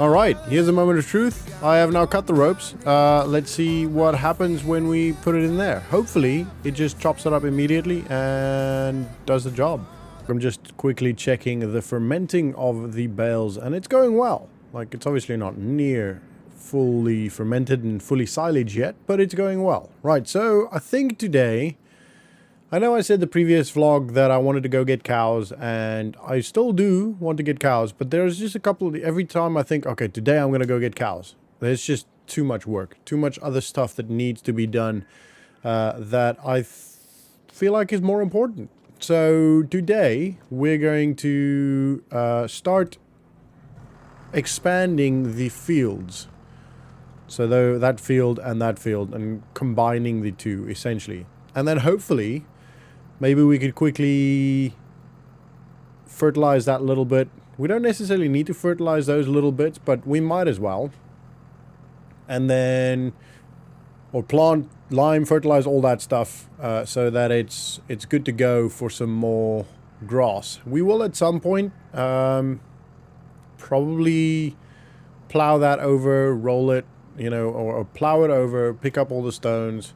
Alright, here's a moment of truth. I have now cut the ropes. Let's see what happens when we put it in there. Hopefully, it just chops it up immediately and does the job. I'm just quickly checking the fermenting of the bales, and it's going well. Like, it's obviously not near fully fermented and fully silage yet, but it's going well. Right, so I think today... I know I said the previous vlog that I wanted to go get cows, and I still do want to get cows, but there's just a couple of... Every time I think, okay, today I'm going to go get cows, there's just too much work, too much other stuff that needs to be done that I feel like is more important. So today we're going to start expanding the fields. So that field and combining the two, essentially. And then hopefully... maybe we could quickly fertilize that little bit. We don't necessarily need to fertilize those little bits, but we might as well. And then, or plant, lime, fertilize, all that stuff, so that it's good to go for some more grass. We will at some point probably plow that over, roll it, you know, or plow it over, pick up all the stones,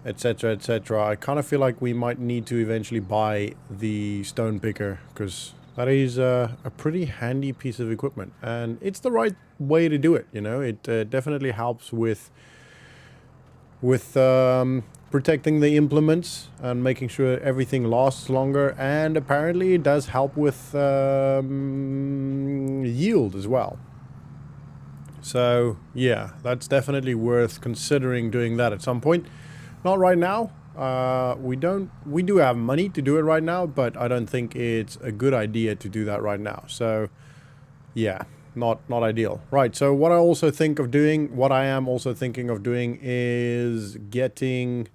etc, etc. I kind of feel like we might need to eventually buy the stone picker, because that is a pretty handy piece of equipment, and it's the right way to do it, you know. It definitely helps with protecting the implements and making sure everything lasts longer, and apparently it does help with yield as well. So yeah, that's definitely worth considering doing that at some point. Not right now. We do have money to do it right now, but I don't think it's a good idea to do that right now. So yeah, not ideal. Right, so what I am also thinking of doing is getting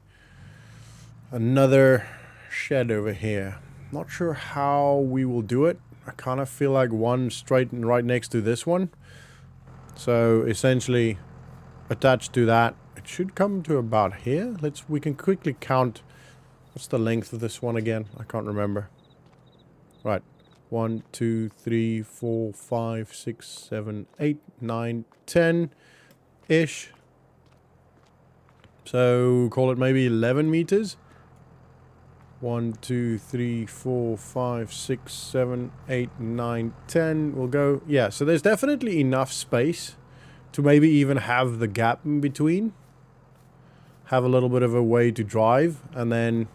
another shed over here. Not sure how we will do it. I kind of feel like one straight and right next to this one. So essentially attached to that, it should come to about here. We can quickly count. What's the length of this one again? I can't remember. Right. 1, 2, 3, 4, 5, 6, 7, 8, 9, 10-ish. So call it maybe 11 meters. 1, 2, 3, 4, 5, 6, 7, 8, 9, 10. We'll go. Yeah, so there's definitely enough space to maybe even have the gap in between. Have a little bit of a way to drive, and then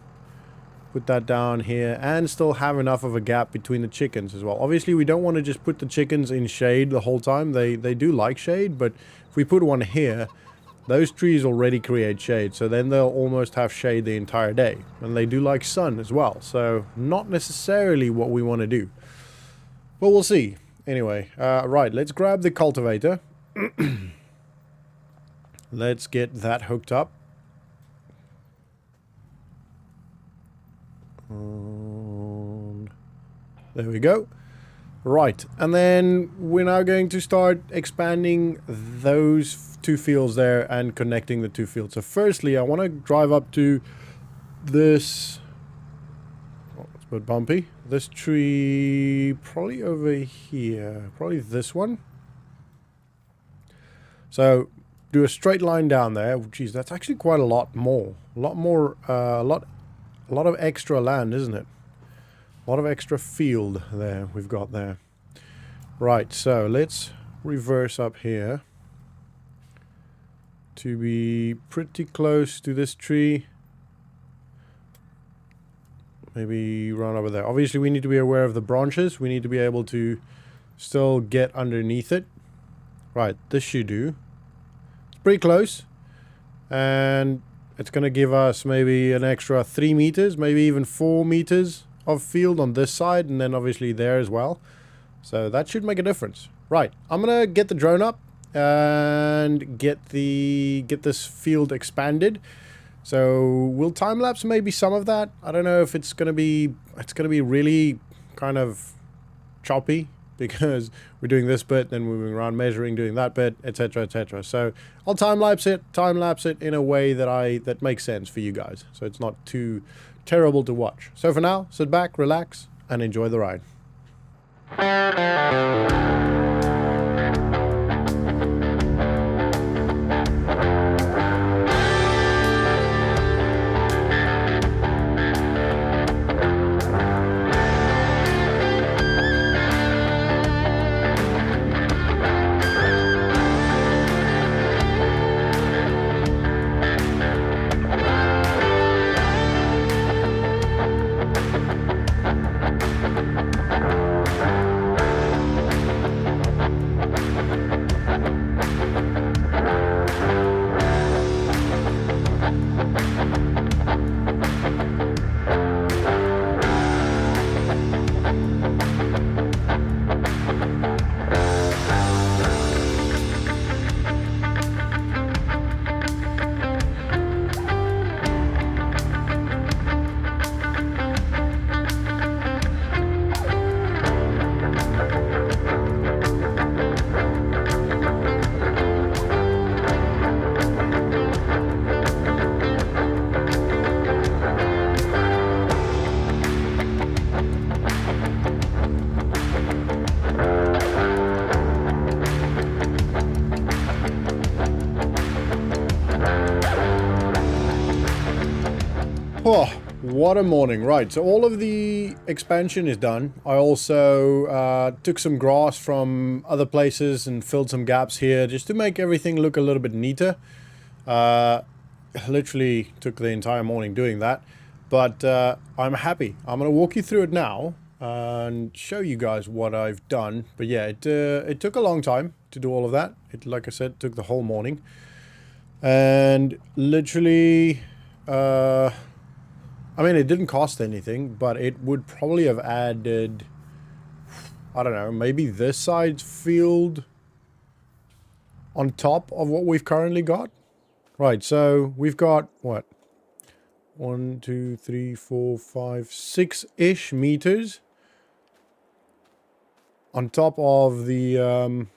put that down here, and still have enough of a gap between the chickens as well. Obviously, we don't want to just put the chickens in shade the whole time. They do like shade, but if we put one here, those trees already create shade, so then they'll almost have shade the entire day. And they do like sun as well, so not necessarily what we want to do. But we'll see. Anyway, right, let's grab the cultivator. Let's get that hooked up. There we go. Right, and then we're now going to start expanding those two fields there and connecting the two fields. So firstly, I want to drive up to this... Oh, it's a bit bumpy. This tree, probably over here. Probably this one. So do a straight line down there. Geez, that's actually quite a lot more. A lot of extra land, isn't it? A lot of extra field there we've got there. Right, so let's reverse up here to be pretty close to this tree. Maybe run over there. Obviously, we need to be aware of the branches. We need to be able to still get underneath it. Right, this should do. It's pretty close. And it's going to give us maybe an extra 3 meters, maybe even 4 meters of field on this side, and then obviously there as well. So that should make a difference. Right, I'm going to get the drone up and get this field expanded. So we'll time lapse maybe some of that. I don't know if it's going to be really kind of choppy, because we're doing this bit, then moving around, measuring, doing that bit, etc, etc. So I'll time lapse it in a way that makes sense for you guys, so it's not too terrible to watch. So for now, sit back, relax, and enjoy the ride. What a morning. Right, so all of the expansion is done. I also took some grass from other places and filled some gaps here just to make everything look a little bit neater. Literally took the entire morning doing that, but I'm happy. I'm going to walk you through it now and show you guys what I've done. But yeah, it took a long time to do all of that. It, like I said, took the whole morning. And literally... I mean, it didn't cost anything, but it would probably have added, I don't know, maybe this side's field on top of what we've currently got. Right, so we've got, what? 1, 2, 3, 4, 5, 6-ish meters on top of the,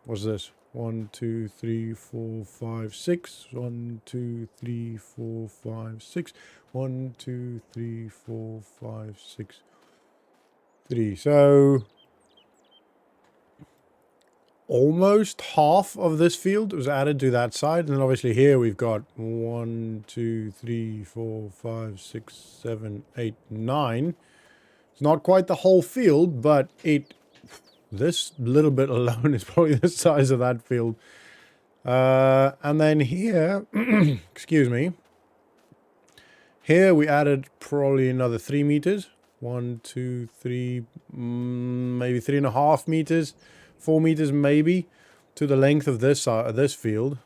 what's this? 1, 2, 3, 4, 5, 6. 1, 2, 3, 4, 5, 6. 1, 2, 3, 4, 5, 6, 3. So almost half of this field was added to that side. And then obviously here we've got 1, 2, 3, 4, 5, 6, 7, 8, 9. It's not quite the whole field, but this little bit alone is probably the size of that field. And then here, excuse me, here we added probably another 3 meters. 1, 2, 3, maybe 3.5 meters, 4 meters maybe, to the length of this field.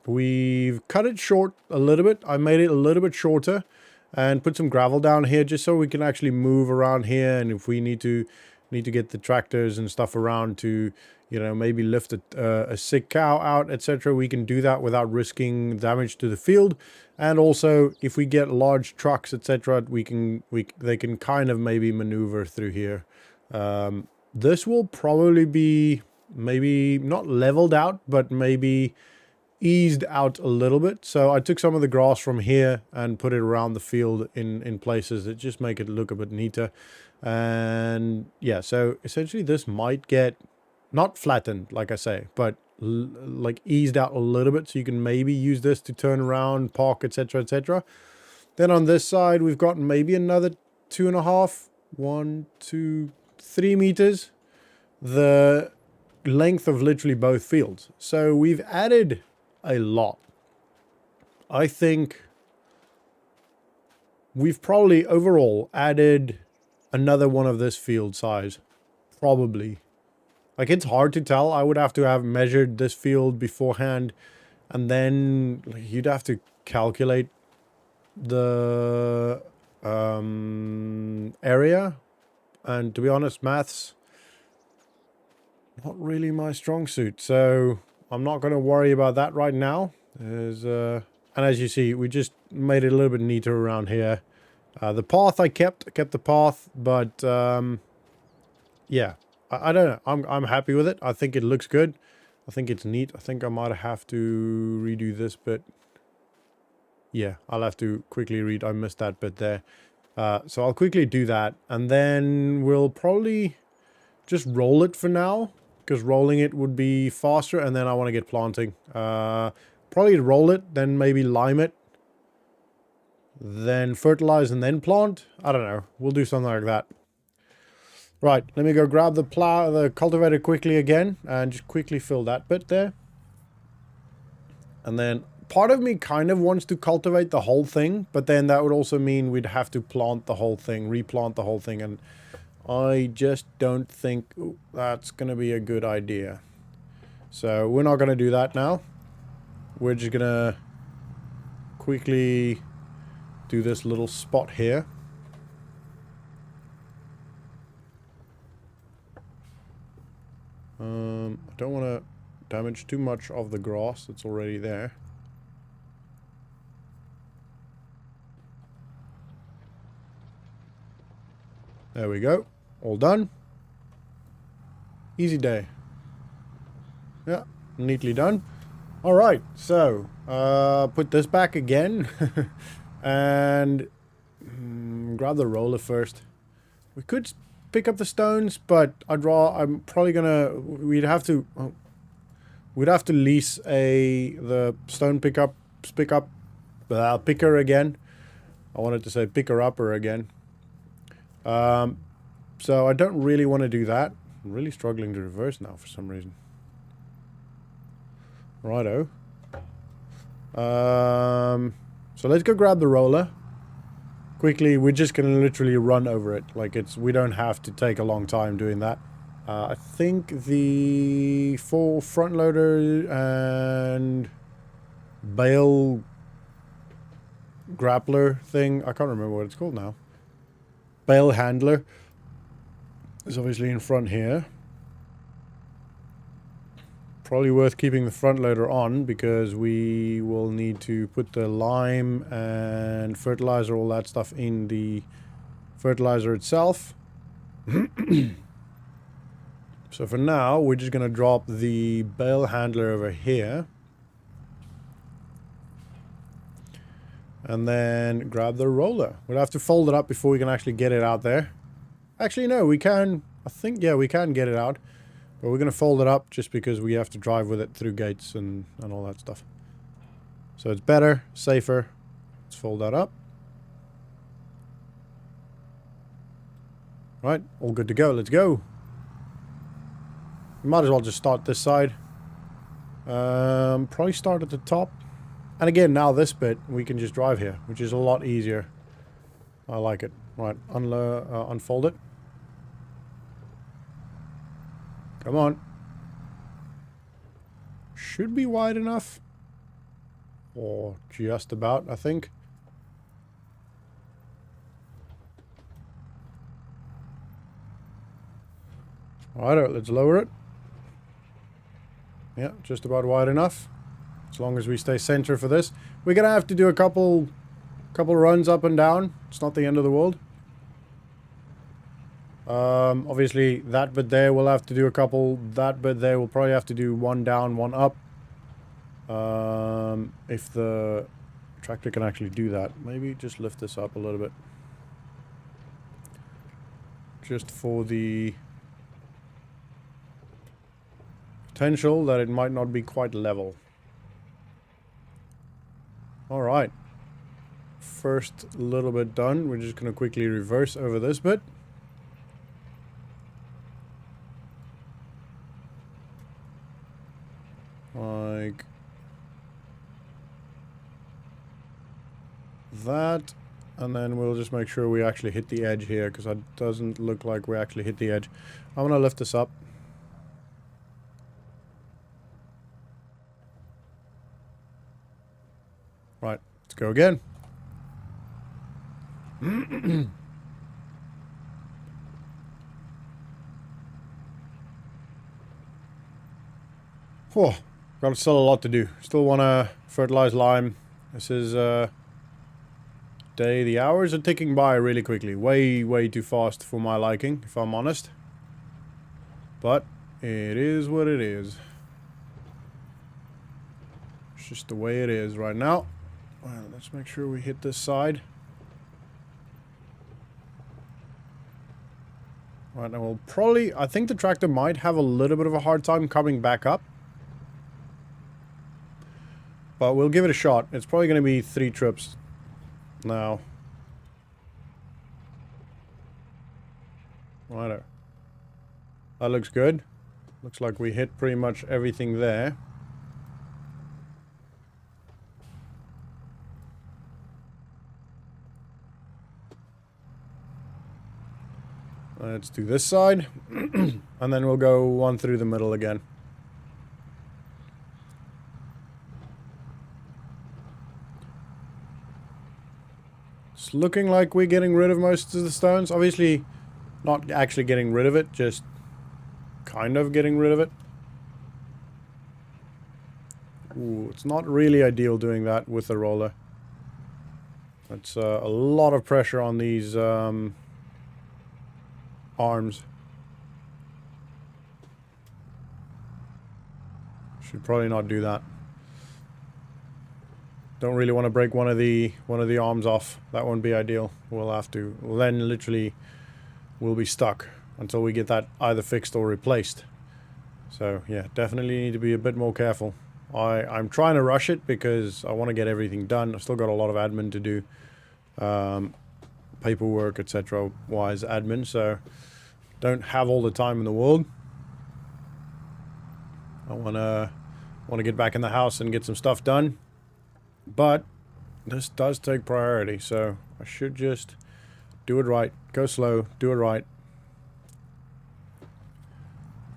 We've cut it short a little bit. I made it a little bit shorter and put some gravel down here just so we can actually move around here. And if we need to get the tractors and stuff around to, you know, maybe lift a sick cow out, etc., we can do that without risking damage to the field. And also, if we get large trucks, etc., they can kind of maybe maneuver through here. This will probably be maybe not leveled out, but maybe eased out a little bit. So I took some of the grass from here and put it around the field in places that just make it look a bit neater. And yeah, so essentially this might get not flattened, like I say, but like eased out a little bit, so you can maybe use this to turn around, park, etc., etc. Then on this side, we've got maybe another 2.5, 1, 2, 3 meters, the length of literally both fields. So we've added a lot. I think we've probably overall added another one of this field size, probably. Like, it's hard to tell. I would have to have measured this field beforehand, and then you'd have to calculate the area. And to be honest, maths, not really my strong suit. So I'm not going to worry about that right now. And as you see, we just made it a little bit neater around here. The path I kept the path, but yeah. I don't know. I'm happy with it. I think it looks good. I think it's neat. I think I might have to redo this bit. Yeah, I'll have to quickly read. I missed that bit there. So I'll quickly do that. And then we'll probably just roll it for now, because rolling it would be faster. And then I want to get planting. Probably roll it, then maybe lime it, then fertilize and then plant. I don't know. We'll do something like that. Right, let me go grab the cultivator quickly again and just quickly fill that bit there. And then part of me kind of wants to cultivate the whole thing, but then that would also mean we'd have to plant the whole thing, replant the whole thing, and I just don't think that's going to be a good idea. So we're not going to do that now. We're just going to quickly do this little spot here. I don't want to damage too much of the grass that's already there. There we go. All done. Easy day. Yeah, neatly done. All right, so put this back again and grab the roller first. We could pick up the stones, but I'm probably gonna, we'd have to lease the stone picker again, I wanted to say picker-upper again. So I don't really want to do that. I'm really struggling to reverse now for some reason. Righto. So let's go grab the roller. Quickly, we're just going to literally run over it. Like, we don't have to take a long time doing that. I think the full front loader and Bale grappler thing, I can't remember what it's called now. Bale handler is obviously in front here. Probably worth keeping the front loader on because we will need to put the lime and fertilizer, all that stuff in the fertilizer itself. So for now, we're just going to drop the bale handler over here. And then grab the roller. We'll have to fold it up before we can actually get it out there. Actually, no, we can. I think, yeah, we can get it out. But we're going to fold it up just because we have to drive with it through gates and all that stuff. So it's better, safer. Let's fold that up. Right, all good to go. Let's go. We might as well just start this side. Probably start at the top. And again, now this bit, we can just drive here, which is a lot easier. I like it. Right, unfold it. Come on. Should be wide enough. Or just about, I think. Alright, let's lower it. Yeah, just about wide enough. As long as we stay center for this. We're going to have to do a couple runs up and down. It's not the end of the world. Obviously, that bit there we'll have to do a couple. That bit there we'll probably have to do one down, one up. If the tractor can actually do that. Maybe just lift this up a little bit. Just for the potential that it might not be quite level. Alright. First little bit done. We're just going to quickly reverse over this bit. Like that. And then we'll just make sure we actually hit the edge here, because it doesn't look like we actually hit the edge. I'm going to lift this up. Right, let's go again. Whoa, got still a lot to do. Still want to fertilize lime. This is day. The hours are ticking by really quickly. Way too fast for my liking, if I'm honest. But it is what it is. It's just the way it is right now. Well, let's make sure we hit this side. Right, now we'll probably... I think the tractor might have a little bit of a hard time coming back up. But we'll give it a shot. It's probably going to be 3 trips now. Righto. That looks good. Looks like we hit pretty much everything there. Let's do this side. And then we'll go one through the middle again. It's looking like we're getting rid of most of the stones. Obviously, not actually getting rid of it, just kind of getting rid of it. Ooh, it's not really ideal doing that with the roller. It's a lot of pressure on these arms. Should probably not do that. Don't really want to break one of the arms off. That won't be ideal. We'll have to. Then literally we'll be stuck until we get that either fixed or replaced. So yeah, definitely need to be a bit more careful. I'm trying to rush it because I want to get everything done. I've still got a lot of admin to do. paperwork, etc. wise admin, so don't have all the time in the world. I wanna get back in the house and get some stuff done, but this does take priority, so I should just do it right. Go slow, do it right.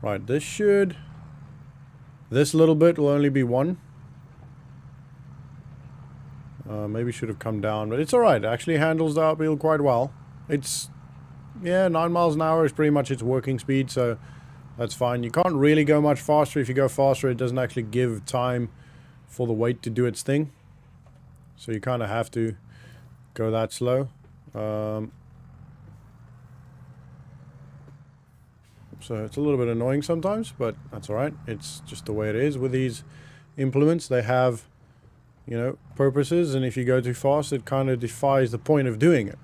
Right, this little bit will only be one. Maybe should have come down, but it's alright. It actually handles the uphill quite well. It's, yeah, 9 miles an hour is pretty much its working speed, so that's fine. You can't really go much faster. If you go faster, it doesn't actually give time for the weight to do its thing. So you kind of have to go that slow. So it's a little bit annoying sometimes, but that's alright. It's just the way it is with these implements. They have, you know, purposes, and if you go too fast, it kind of defies the point of doing it.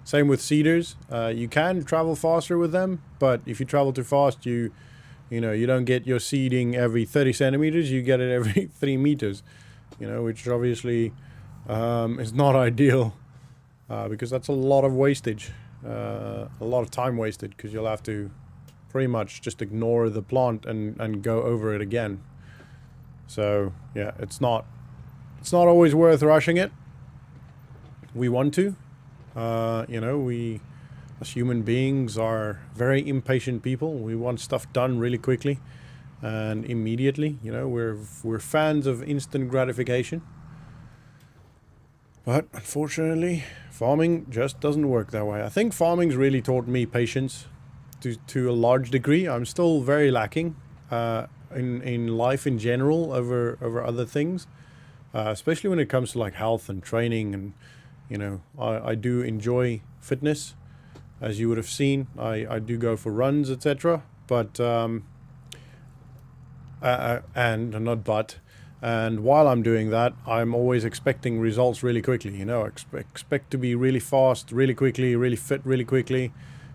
Same with seeders. You can travel faster with them, but if you travel too fast, you know, you don't get your seeding every 30 centimeters, you get it every 3 meters, you know, which obviously is not ideal, because that's a lot of wastage. A lot of time wasted, because you'll have to pretty much just ignore the plant and go over it again. So yeah, it's not always worth rushing it. We want to, you know, we as human beings are very impatient people. We want stuff done really quickly and immediately. You know, we're fans of instant gratification. But unfortunately, farming just doesn't work that way. I think farming's really taught me patience to a large degree. I'm still very lacking in life in general over other things, especially when it comes to like health and training. And you know, I do enjoy fitness, as you would have seen. I do go for runs, etc. But and while I'm doing that, I'm always expecting results really quickly. You know, expect to be really fast, really quickly, really fit, really quickly.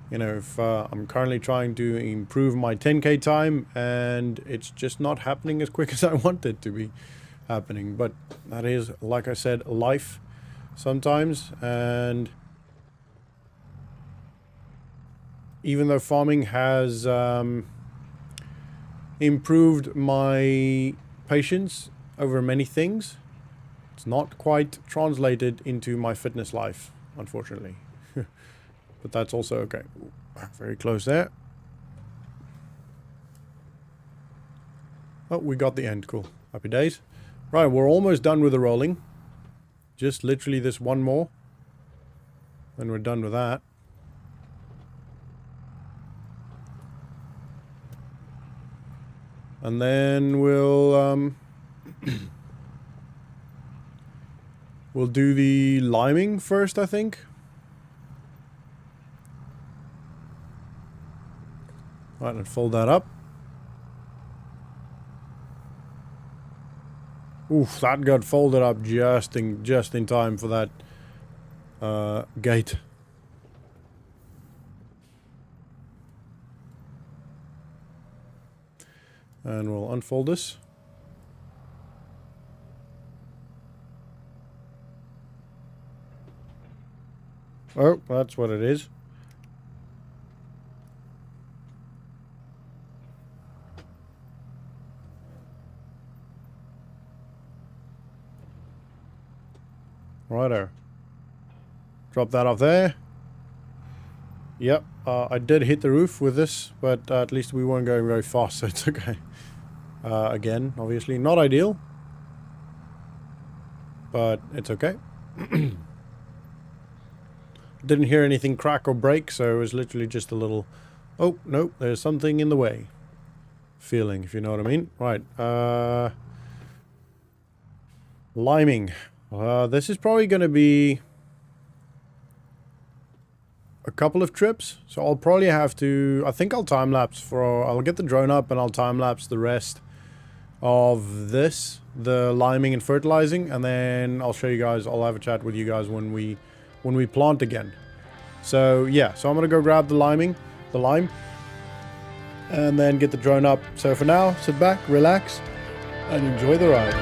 You know, if I'm currently trying to improve my 10K time, and it's just not happening as quick as I want it to be happening. But that is, like I said, life sometimes. And even though farming has improved my patience over many things, it's not quite translated into my fitness life, unfortunately. But that's also okay. Very close there. Oh, we got the end. Cool. Happy days. Right, we're almost done with the rolling. Just literally this one more. Then we're done with that. And then we'll we'll do the liming first, I think. Right, and fold that up. Oof, that got folded up just in time for that gate. And we'll unfold this. Oh, that's what it is. Righto. Drop that off there. Yep, I did hit the roof with this, but at least we weren't going very fast, so it's okay. Again, obviously not ideal, but it's okay. Didn't hear anything crack or break, so it was literally just a little, oh, nope, there's something in the way feeling, if you know what I mean. Right, liming. This is probably going to be a couple of trips, so I'll probably have to, I think I'll time-lapse I'll get the drone up and I'll time-lapse the rest of this, the liming and fertilizing, and then I'll show you guys, I'll have a chat with you guys when we plant again. So yeah, so I'm gonna go grab the lime, and then get the drone up. So for now, sit back, relax, and enjoy the ride.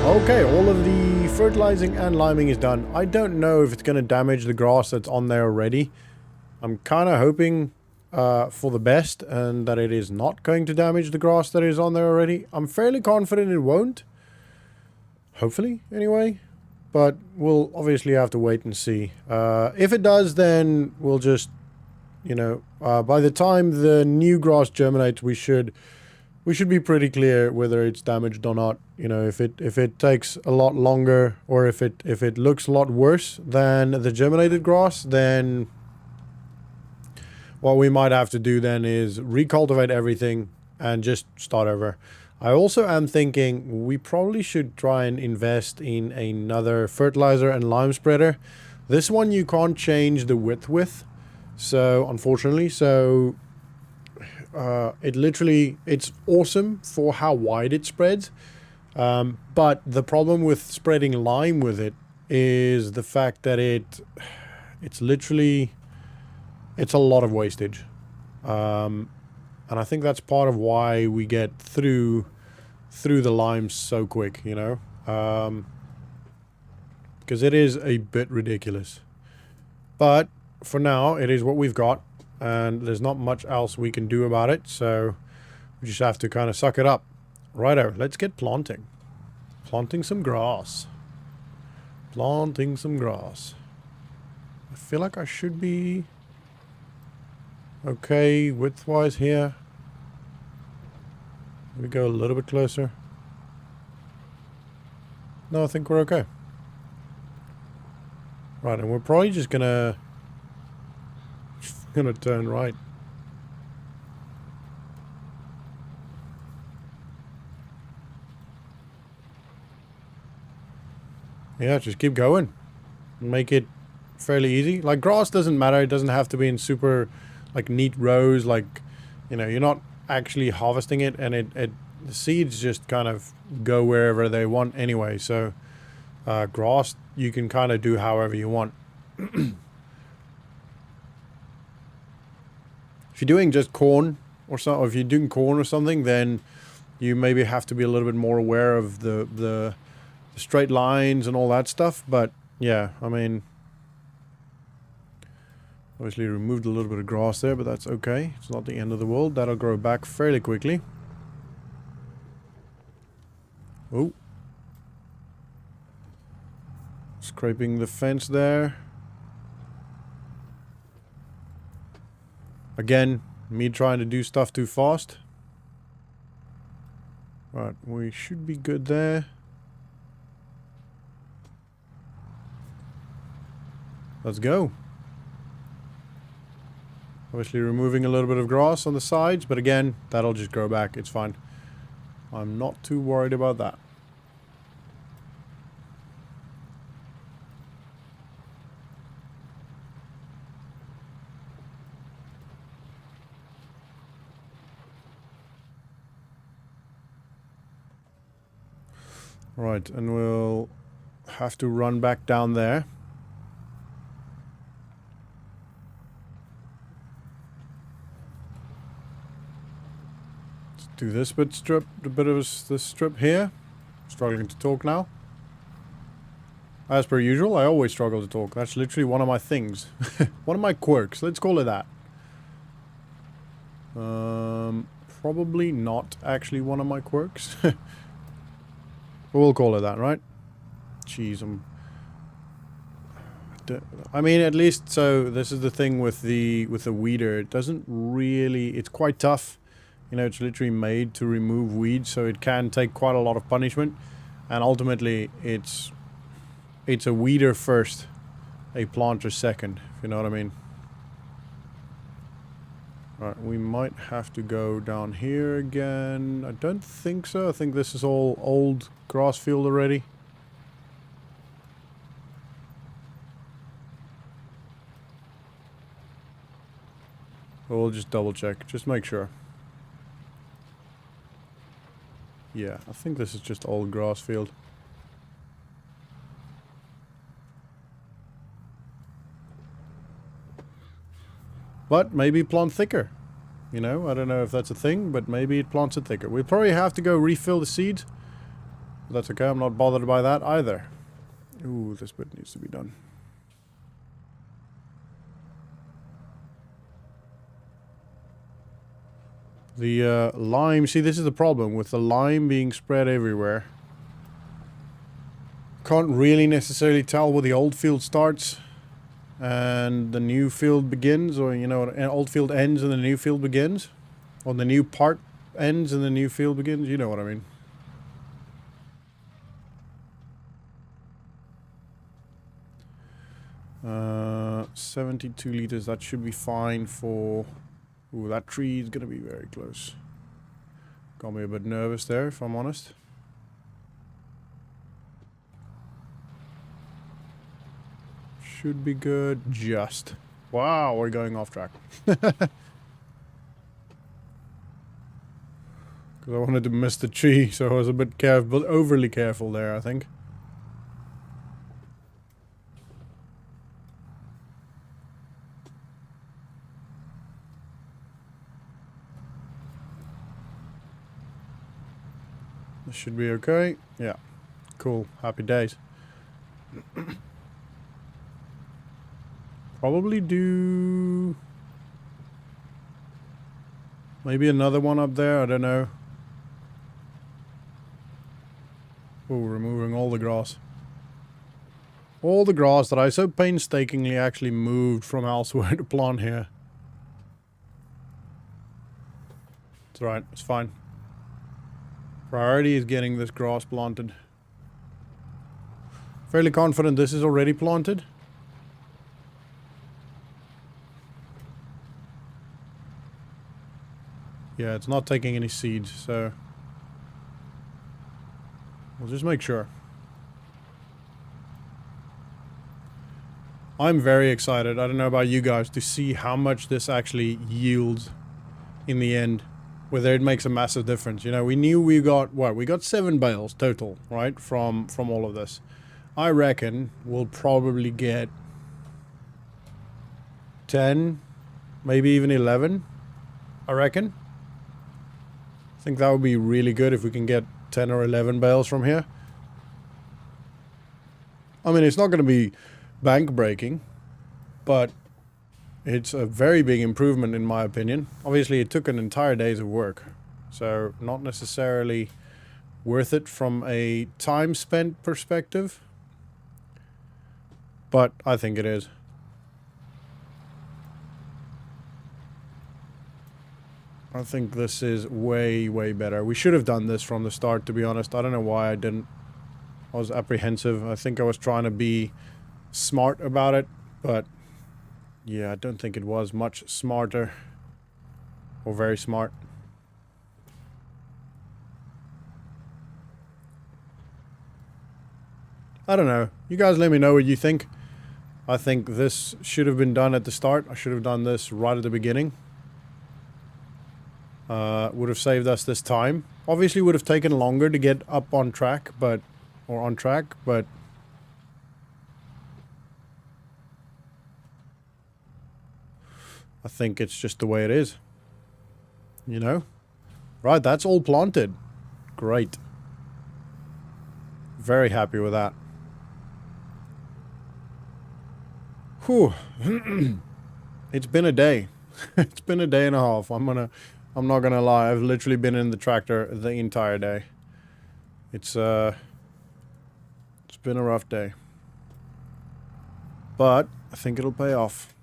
Okay, all of the fertilizing and liming is done. I don't know if it's going to damage the grass that's on there already. I'm kind of hoping for the best and that it is not going to damage the grass that is on there already. I'm fairly confident it won't. Hopefully, anyway. But we'll obviously have to wait and see. If it does, then we'll just, you know, by the time the new grass germinates, we should be pretty clear whether it's damaged or not. You know, if it takes a lot longer, or if it looks a lot worse than the germinated grass, then what we might have to do then is recultivate everything and just start over. I also am thinking we probably should try and invest in another fertilizer and lime spreader. This one you can't change the width with, so unfortunately, so it's awesome for how wide it spreads, but the problem with spreading lime with it is the fact that it's a lot of wastage, and I think that's part of why we get through the limes so quick, you know, because it is a bit ridiculous. But for now, it is what we've got, and there's not much else we can do about it, so we just have to kind of suck it up. Righto, let's get planting. Planting some grass. Planting some grass. I feel like I should be okay width-wise here. We go a little bit closer. No, I think we're okay. Right, and we're probably just gonna turn right. Yeah, just keep going. Make it fairly easy. Like, grass doesn't matter. It doesn't have to be in super, like, neat rows. Like, you know, you're not actually harvesting it, and the seeds just kind of go wherever they want anyway. So, grass, you can kind of do however you want. If you're doing just corn or so, or if you're doing corn or something, then you maybe have to be a little bit more aware of the straight lines and all that stuff. But yeah, I mean, obviously removed a little bit of grass there, but that's okay. It's not the end of the world. That'll grow back fairly quickly. Oh, scraping the fence there. Again, me trying to do stuff too fast. Right, we should be good there. Let's go. Obviously removing a little bit of grass on the sides, but again, that'll just grow back. It's fine. I'm not too worried about that. Right, and we'll have to run back down there. Let's do this bit strip, this strip here. Struggling to talk now. As per usual, I always struggle to talk. That's literally one of my things. One of my quirks, let's call it that. Probably not actually one of my quirks. We'll call it that, right? Jeez, I mean, at least, so this is the thing with the weeder. It doesn't really, it's quite tough. You know, it's literally made to remove weeds, so it can take quite a lot of punishment. And ultimately, it's a weeder first, a planter second, if you know what I mean. Alright, we might have to go down here again. I don't think so. I think this is all old grass field already. But we'll just double check, just make sure. Yeah, I think this is just old grass field. But maybe plant thicker. You know, I don't know if that's a thing, but maybe it plants it thicker. We'll probably have to go refill the seeds. That's okay, I'm not bothered by that either. Ooh, this bit needs to be done. The lime, see, this is the problem with the lime being spread everywhere. Can't really necessarily tell where the old field starts and the new field begins, or you know, an old field ends and the new field begins, or the new part ends and the new field begins. You know what I mean. 72 liters, that should be fine for... Ooh, that tree is gonna be very close. Got me a bit nervous there, if I'm honest. Should be good, just. Wow, we're going off track. Because I wanted to miss the tree, so I was a bit careful, but overly careful there, I think. This should be okay. Yeah. Cool. Happy days. Probably do... maybe another one up there. I don't know. Oh, removing all the grass. All the grass that I so painstakingly actually moved from elsewhere to plant here. It's alright. It's fine. Priority is getting this grass planted. Fairly confident this is already planted. Yeah, it's not taking any seeds, so we'll just make sure. I'm very excited, I don't know about you guys, to see how much this actually yields in the end. Whether it makes a massive difference. You know, we knew we got, what, we got 7 bales total, right, from all of this. I reckon we'll probably get 10, maybe even 11, I reckon. I think that would be really good if we can get 10 or 11 bales from here. I mean, it's not going to be bank breaking, but it's a very big improvement in my opinion. Obviously it took an entire day's of work, so not necessarily worth it from a time spent perspective, but I think it is. I think this is way, way better. We should have done this from the start, to be honest. I don't know why I didn't. I was apprehensive. I think I was trying to be smart about it, but yeah, I don't think it was much smarter or very smart. I don't know. You guys let me know what you think. I think this should have been done at the start. I should have done this right at the beginning. Would have saved us this time. Obviously would have taken longer to get up on track, but... or on track, but... I think it's just the way it is. You know? Right, that's all planted. Great. Very happy with that. Whew. It's been a day. It's been a day and a half. I'm not gonna lie. I've literally been in the tractor the entire day. It's been a rough day. But I think it'll pay off.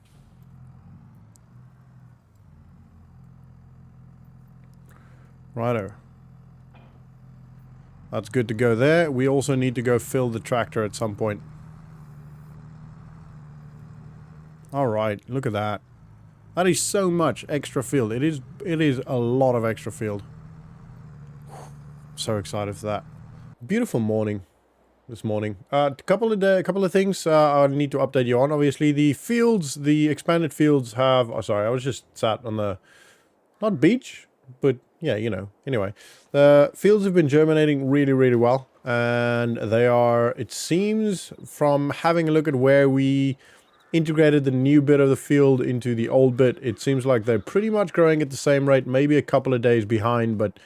Righto. That's good to go there. We also need to go fill the tractor at some point. Alright, look at that. That is so much extra field. It is a lot of extra field. So excited for that. Beautiful morning this morning. A couple of things I need to update you on. Obviously, the fields, the expanded fields have... oh, sorry, I was just sat on the... not beach, but yeah, you know. Anyway, the fields have been germinating really, really well. And they are, it seems, from having a look at where we integrated the new bit of the field into the old bit, it seems like they're pretty much growing at the same rate, maybe a couple of days behind, but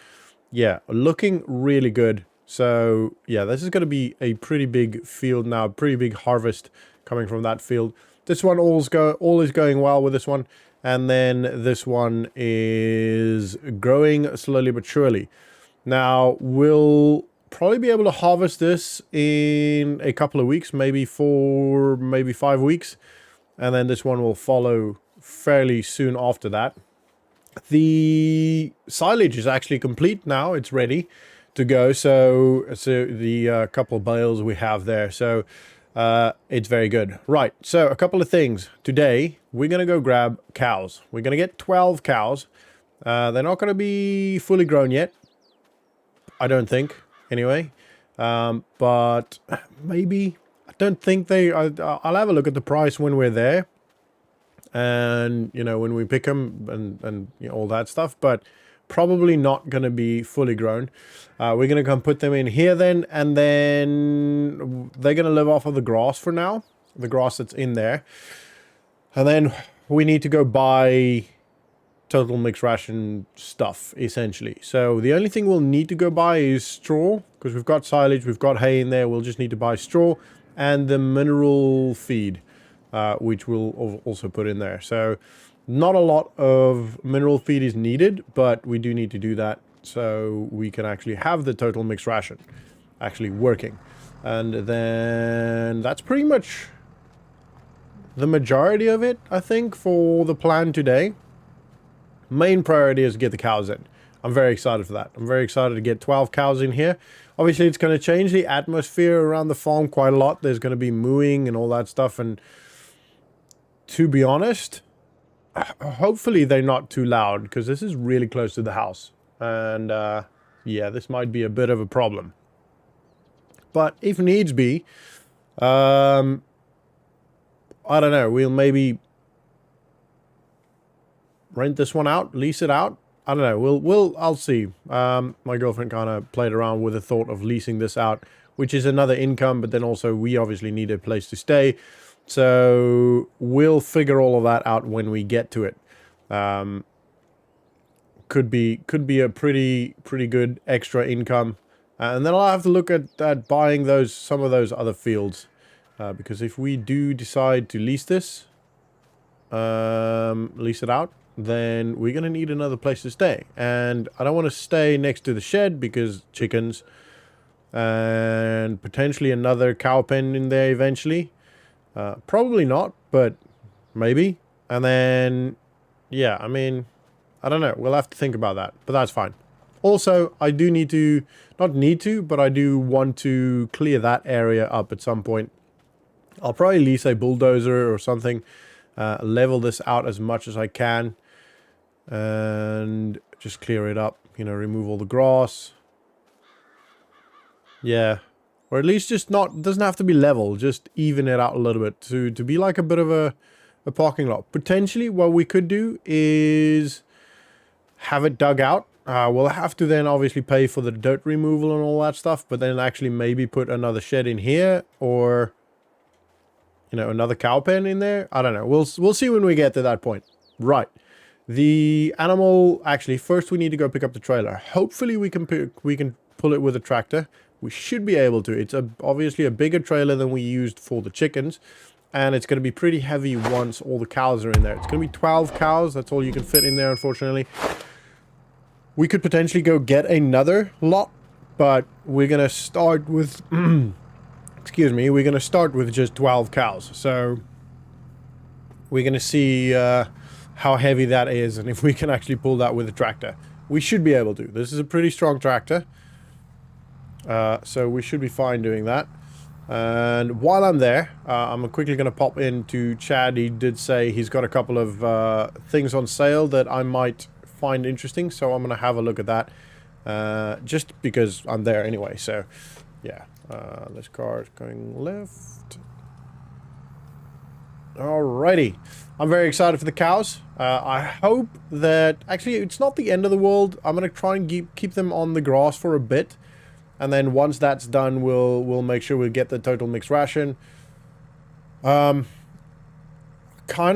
yeah, looking really good So yeah, this is going to be a pretty big field now, pretty big harvest coming from that field. This one all is going well with this one. And then this one is growing slowly but surely. Now, we'll probably be able to harvest this in a couple of weeks, maybe 4, maybe 5 weeks. And then this one will follow fairly soon after that. The silage is actually complete now. It's ready to go. So the couple of bales we have there. So it's very good. Right, so a couple of things. Today, we're going to go grab cows. We're going to get 12 cows. They're not going to be fully grown yet. I don't think, anyway. But maybe, I don't think they... I'll have a look at the price when we're there. And, you know, when we pick them and you know, all that stuff. But probably not going to be fully grown. We're going to come put them in here then, and then they're going to live off of the grass for now, the grass that's in there. And then we need to go buy total mixed ration stuff, essentially. So the only thing we'll need to go buy is straw, because we've got silage, we've got hay in there. We'll just need to buy straw and the mineral feed, which we'll also put in there. So not a lot of mineral feed is needed, but we do need to do that so we can actually have the total mixed ration actually working. And then that's pretty much the majority of it, I think, for the plan today. Main priority is to get the cows in. I'm very excited for that. I'm very excited to get 12 cows in here. Obviously, it's going to change the atmosphere around the farm quite a lot. There's going to be mooing and all that stuff. And to be honest, hopefully they're not too loud, because this is really close to the house. And yeah, this might be a bit of a problem. But if needs be, I don't know, we'll maybe rent this one out, lease it out. I don't know, I'll see. My girlfriend kind of played around with the thought of leasing this out, which is another income, but then also we obviously need a place to stay. So we'll figure all of that out when we get to it. Could be a pretty good extra income. And then I'll have to look at buying some of those other fields. Because if we do decide to lease this, lease it out, then we're going to need another place to stay. And I don't want to stay next to the shed because chickens, and potentially another cow pen in there eventually. Probably not, but maybe. And then, yeah, I mean, I don't know. We'll have to think about that, but that's fine. Also, I do need to, not need to, but I do want to clear that area up at some point. I'll probably lease a bulldozer or something, level this out as much as I can, and just clear it up, you know, remove all the grass. Yeah. Or at least just not, doesn't have to be level, just even it out a little bit to be like a bit of a parking lot. Potentially what we could do is have it dug out. We'll have to then obviously pay for the dirt removal and all that stuff, but then actually maybe put another shed in here, or, you know, another cow pen in there. I don't know. We'll see when we get to that point. Right. The animal, actually, first we need to go pick up the trailer. Hopefully we can pull it with a tractor. We should be able to. It's obviously a bigger trailer than we used for the chickens. And it's going to be pretty heavy once all the cows are in there. It's going to be 12 cows. That's all you can fit in there, unfortunately. We could potentially go get another lot. But we're going to start with... excuse me. We're going to start with just 12 cows. So we're going to see how heavy that is. And if we can actually pull that with a tractor. We should be able to. This is a pretty strong tractor. So we should be fine doing that. And while I'm there, I'm quickly going to pop into Chad. He did say he's got a couple of things on sale that I might find interesting. So I'm going to have a look at that. Just because I'm there anyway. So, yeah. This car is going left. Alrighty. I'm very excited for the cows. I hope that... Actually, it's not the end of the world. I'm going to try and keep them on the grass for a bit. And then once that's done, we'll make sure we get the total mixed ration. Kind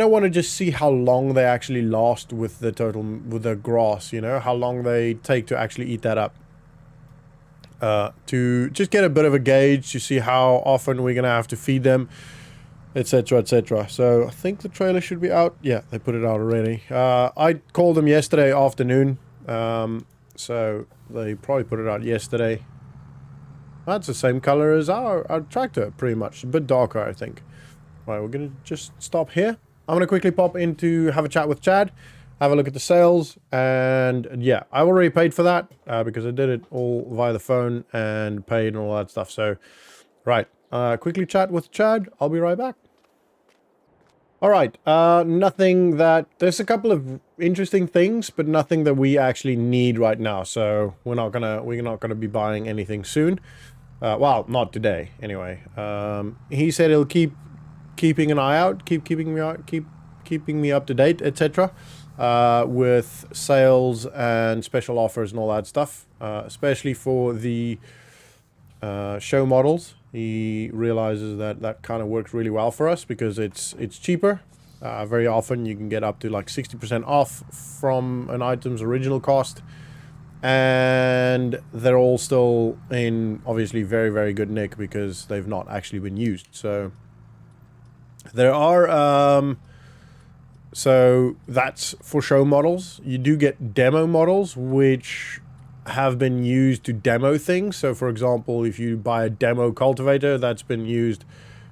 of want to just see how long they actually last with the grass, you know, how long they take to actually eat that up. to just get a bit of a gauge to see how often we're going to have to feed them, etc, etc. So I think the trailer should be out. Yeah, they put it out already. I called them yesterday afternoon, so they probably put it out yesterday. That's the same color as our tractor, pretty much. A bit darker, I think. Right, we're going to just stop here. I'm going to quickly pop in to have a chat with Chad, have a look at the sales, and yeah, I already paid for that because I did it all via the phone and paid and all that stuff. So, right, quickly chat with Chad. I'll be right back. All right, nothing that... There's a couple of interesting things, but nothing that we actually need right now. So we're not gonna be buying anything soon. Well, not today, anyway. He said he'll keeping an eye out, keeping me up to date, etc. With sales and special offers and all that stuff, especially for the show models. He realizes that that kind of works really well for us because it's cheaper. Very often you can get up to like 60% off from an item's original cost, and they're all still in obviously very, very good nick because they've not actually been used. So there are so that's for show models. You do get demo models which have been used to demo things. So for example, if you buy a demo cultivator, that's been used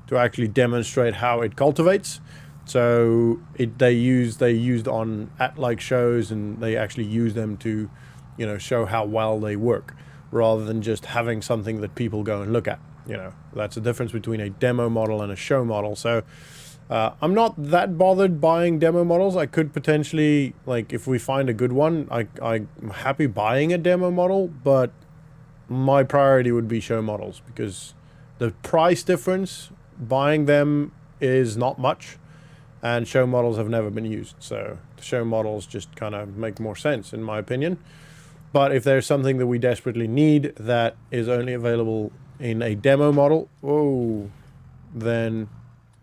to actually demonstrate how it cultivates. So they used on at shows, and they actually use them to, you know, show how well they work, rather than just having something that people go and look at. You know, that's the difference between a demo model and a show model. So I'm not that bothered buying demo models. I could potentially, like, if we find a good one, I'm happy buying a demo model, but my priority would be show models because the price difference buying them is not much, and show models have never been used. So the show models just kind of make more sense in my opinion. But if there's something that we desperately need that is only available in a demo model, oh, then,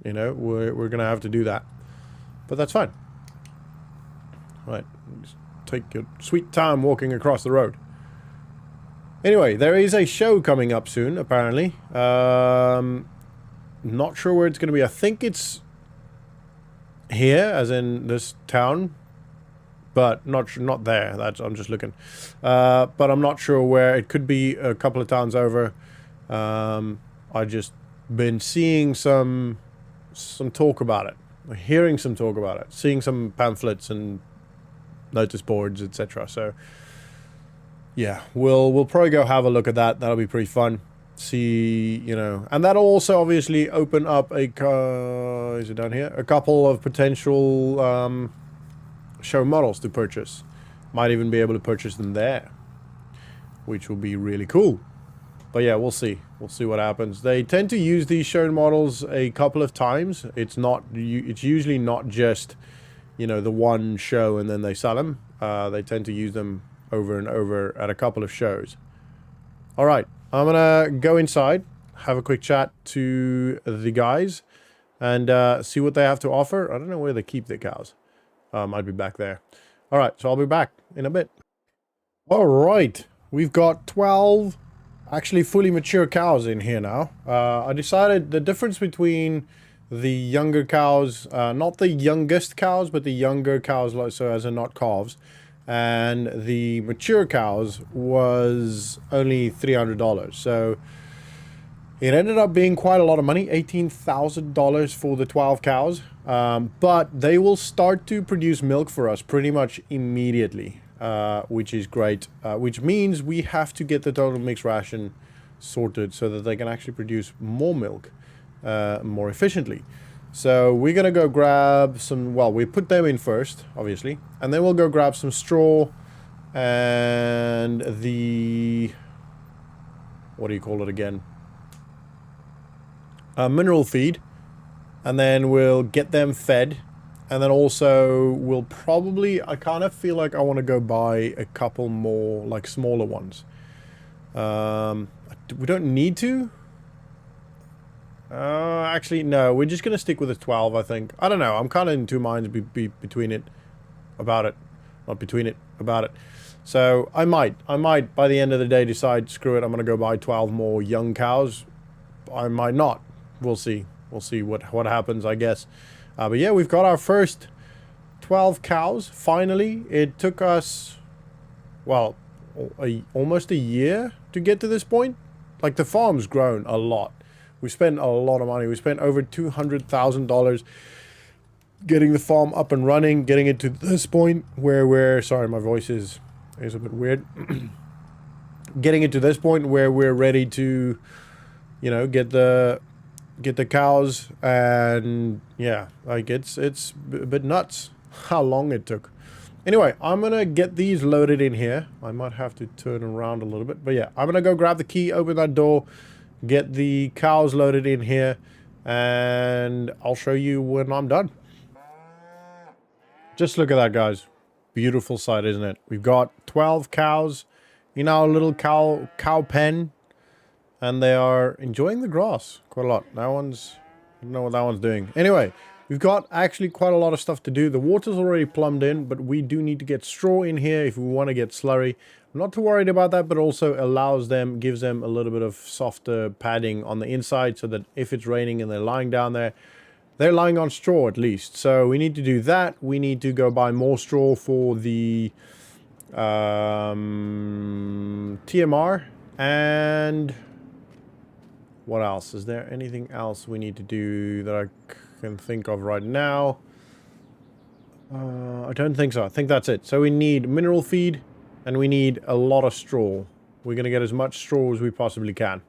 you know, we're gonna have to do that. But that's fine. Right, just take your sweet time walking across the road. Anyway, there is a show coming up soon, apparently. Not sure where it's gonna be. I think it's here, as in this town, but not there. I'm just looking. But I'm not sure where. It could be a couple of towns over. I just been seeing some talk about it, hearing some talk about it, seeing some pamphlets and notice boards, etc. So yeah, we'll probably go have a look at that. That'll be pretty fun. See, you know, and that'll also obviously open up is it down here? A couple of potential show models to purchase. Might even be able to purchase them there, which will be really cool. But yeah, we'll see. We'll see what happens. They tend to use these show models a couple of times. It's usually not just, you know, the one show and then they sell them. They tend to use them over and over at a couple of shows. All right, I'm gonna go inside, have a quick chat to the guys, and see what they have to offer. I don't know where they keep their cows. Might be back there. All right, so I'll be back in a bit. All right, we've got 12 actually fully mature cows in here now. I decided the difference between the younger cows, not the youngest cows, but the younger cows, like so as in not calves, and the mature cows was only $300. So it ended up being quite a lot of money, $18,000 for the 12 cows. But they will start to produce milk for us pretty much immediately, which is great. Which means we have to get the total mixed ration sorted so that they can actually produce more milk more efficiently. So we're going to go grab some, well, we put them in first, obviously, and then we'll go grab some straw and the, what do you call it again? Mineral feed, and then we'll get them fed, and then also we'll probably, I kind of feel like I want to go buy a couple more, like, smaller ones. We don't need to. Actually, no, we're just going to stick with the 12, I think. I don't know, I'm kind of in two minds between it, about it. Not between it, about it. So I might by the end of the day decide, screw it, I'm going to go buy 12 more young cows. I might not. We'll see. We'll see what happens, I guess. But yeah, we've got our first 12 cows, finally. It took us, well, almost a year to get to this point. Like, the farm's grown a lot. We spent a lot of money. We spent over $200,000 getting the farm up and running, getting it to this point where we're... Sorry, my voice is a bit weird. Getting it to this point where we're ready to, you know, get the cows, and yeah, like it's a bit nuts how long it took. Anyway, I'm gonna get these loaded in here. I might have to turn around a little bit, but yeah, I'm gonna go grab the key, open that door, get the cows loaded in here, and I'll show you when I'm done. Just look at that, guys. Beautiful sight, isn't it? We've got 12 cows in our little cow pen, and they are enjoying the grass quite a lot. That one's... I don't know what that one's doing. Anyway, we've got actually quite a lot of stuff to do. The water's already plumbed in, but we do need to get straw in here if we want to get slurry. I'm not too worried about that, but also gives them a little bit of softer padding on the inside, so that if it's raining and they're lying down there, they're lying on straw at least. So we need to do that. We need to go buy more straw for the TMR. And what else? Is there anything else we need to do that I can think of right now? I don't think so. I think that's it. So we need mineral feed, and we need a lot of straw. We're going to get as much straw as we possibly can.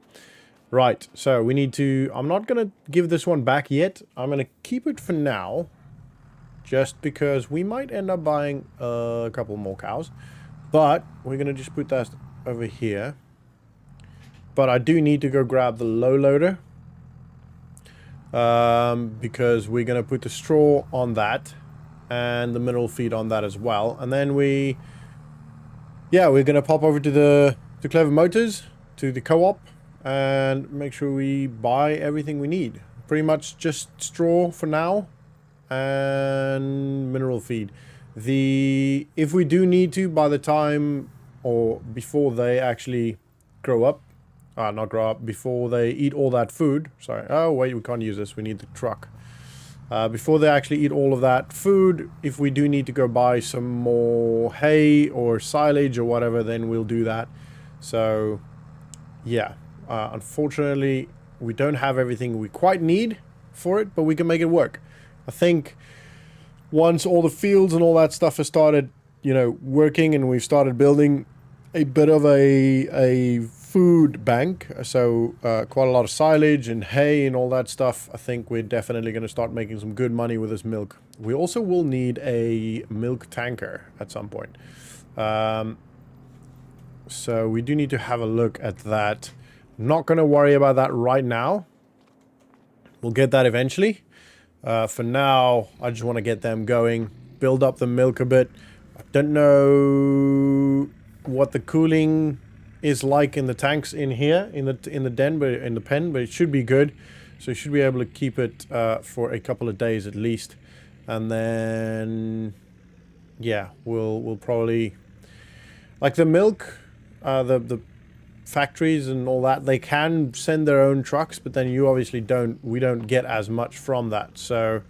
Right, so we need to... I'm not going to give this one back yet. I'm going to keep it for now, just because we might end up buying a couple more cows. But we're going to just put that over here. But I do need to go grab the low loader, because we're going to put the straw on that and the mineral feed on that as well. And then we're going to pop over to Clever Motors, to the co-op, and make sure we buy everything we need. Pretty much just straw for now and mineral feed. If we do need to, by the time or before they actually grow up, not grow up, before they eat all that food. Sorry. Oh, wait, we can't use this. We need the truck. Before they actually eat all of that food, if we do need to go buy some more hay or silage or whatever, then we'll do that. So, yeah. Unfortunately, we don't have everything we quite need for it, but we can make it work. I think once all the fields and all that stuff has started, you know, working, and we've started building a bit of a food bank, so quite a lot of silage and hay and all that stuff, I think we're definitely going to start making some good money with this milk. We also will need a milk tanker at some point. So we do need to have a look at that. Not going to worry about that right now. We'll get that eventually. For now, I just want to get them going, build up the milk a bit. I don't know what the cooling is like in the tanks in here, in the den, but in the pen, but it should be good. So you should be able to keep it for a couple of days at least, and then yeah, we'll probably, like, the milk, the factories and all that, they can send their own trucks, but then you obviously we don't get as much from that, so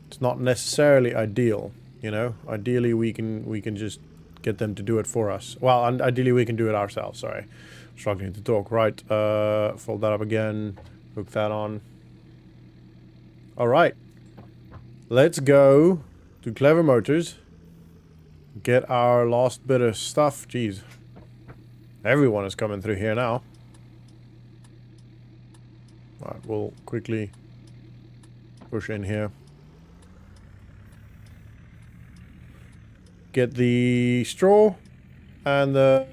it's not necessarily ideal, you know. Ideally we can just get them to do it for us. Well, and ideally we can do it ourselves. Sorry, struggling to talk. Right, fold that up again, hook that on. All right, let's go to Clever Motors, get our last bit of stuff. Jeez, everyone is coming through here now. All right, we'll quickly push in here. Get the straw and the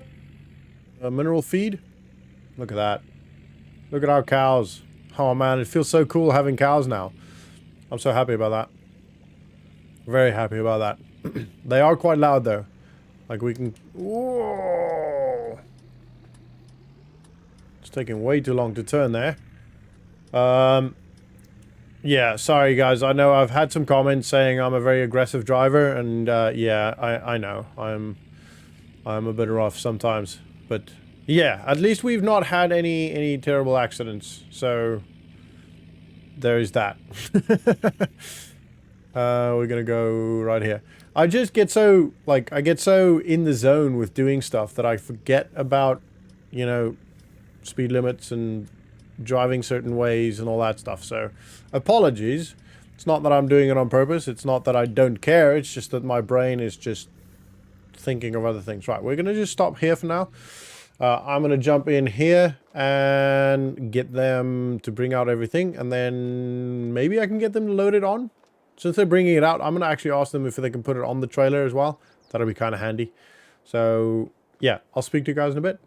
mineral feed. Look at that. Look at our cows. Oh man, it feels so cool having cows now. I'm so happy about that. Very happy about that. They are quite loud though. Like, we can... Whoa! It's taking way too long to turn there. Yeah, sorry guys, I know I've had some comments saying I'm a very aggressive driver, and yeah, I know. I'm a bit rough sometimes. But yeah, at least we've not had any terrible accidents. So there's that. We're gonna go right here. I just get so, like, I get so in the zone with doing stuff that I forget about, you know, speed limits and driving certain ways and all that stuff. So apologies. It's not that I'm doing it on purpose. It's not that I don't care. It's just that my brain is just thinking of other things. Right, we're gonna just stop here for now. I'm gonna jump in here and get them to bring out everything, and then maybe I can get them loaded on. Since they're bringing it out, I'm going to actually ask them if they can put it on the trailer as well. That'll be kind of handy. So, yeah, I'll speak to you guys in a bit.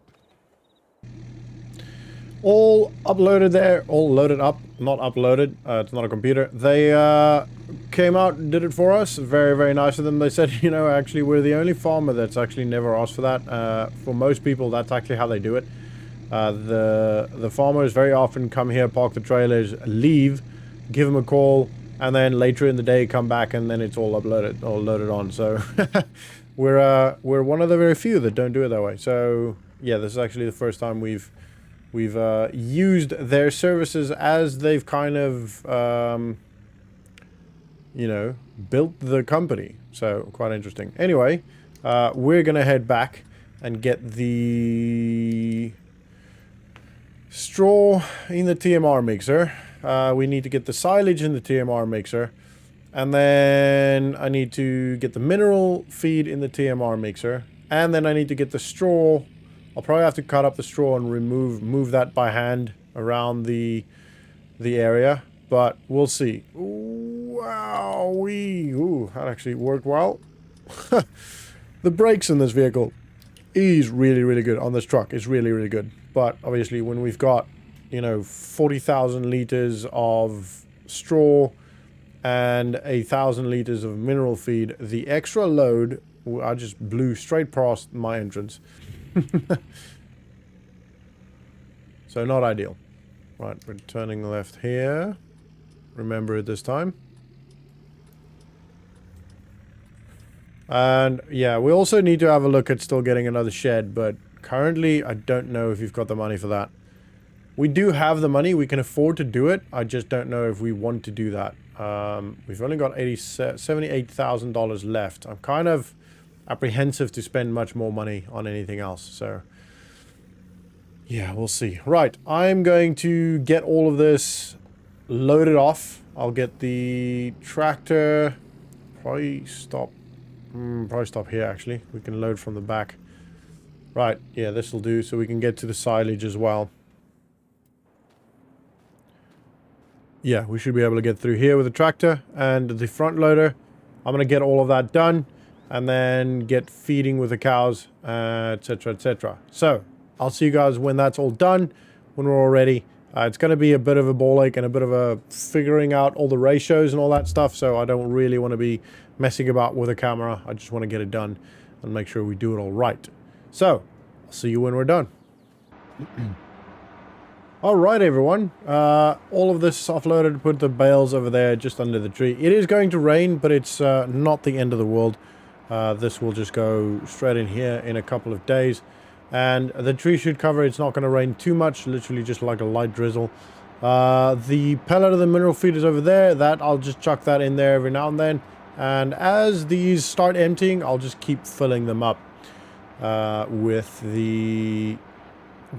All uploaded there, all loaded up, not uploaded, it's not a computer. They came out and did it for us. Very, very nice of them. They said, you know, actually, we're the only farmer that's actually never asked for that. For most people, that's actually how they do it. The farmers very often come here, park the trailers, leave, give them a call, and then later in the day come back and then it's all uploaded or loaded on. So we're one of the very few that don't do it that way. So yeah, this is actually the first time we've used their services as they've kind of you know, built the company. So quite interesting. Anyway, we're gonna head back and get the straw in the TMR mixer. We need to get the silage in the TMR mixer. And then I need to get the mineral feed in the TMR mixer. And then I need to get the straw. I'll probably have to cut up the straw and move that by hand around the area. But we'll see. Wow, that actually worked well. The brakes in this vehicle is really, really good. On this truck, it's really, really good. But obviously when we've got, you know, 40,000 liters of straw and 1,000 liters of mineral feed, the extra load, I just blew straight past my entrance. So not ideal. Right, we're turning left here. Remember it this time. And yeah, we also need to have a look at still getting another shed, but currently I don't know if you've got the money for that. We do have the money, we can afford to do it. I just don't know if we want to do that. We've only got $78,000 left. I'm kind of apprehensive to spend much more money on anything else. So, yeah, we'll see. Right, I'm going to get all of this loaded off. I'll get the tractor. Probably stop here, actually. We can load from the back. Right, yeah, this will do. So we can get to the silage as well. Yeah, we should be able to get through here with the tractor and the front loader. I'm going to get all of that done and then get feeding with the cows, etc, etc. So, I'll see you guys when that's all done, when we're all ready. It's going to be a bit of a ball ache and a bit of a figuring out all the ratios and all that stuff, so I don't really want to be messing about with a camera. I just want to get it done and make sure we do it all right. So, I'll see you when we're done. Alright everyone, all of this offloaded, put the bales over there just under the tree. It is going to rain, but it's not the end of the world. This will just go straight in here in a couple of days. And the tree should cover, it's not going to rain too much, literally just like a light drizzle. The pellet of the mineral feed is over there, that I'll just chuck that in there every now and then. And as these start emptying, I'll just keep filling them up with the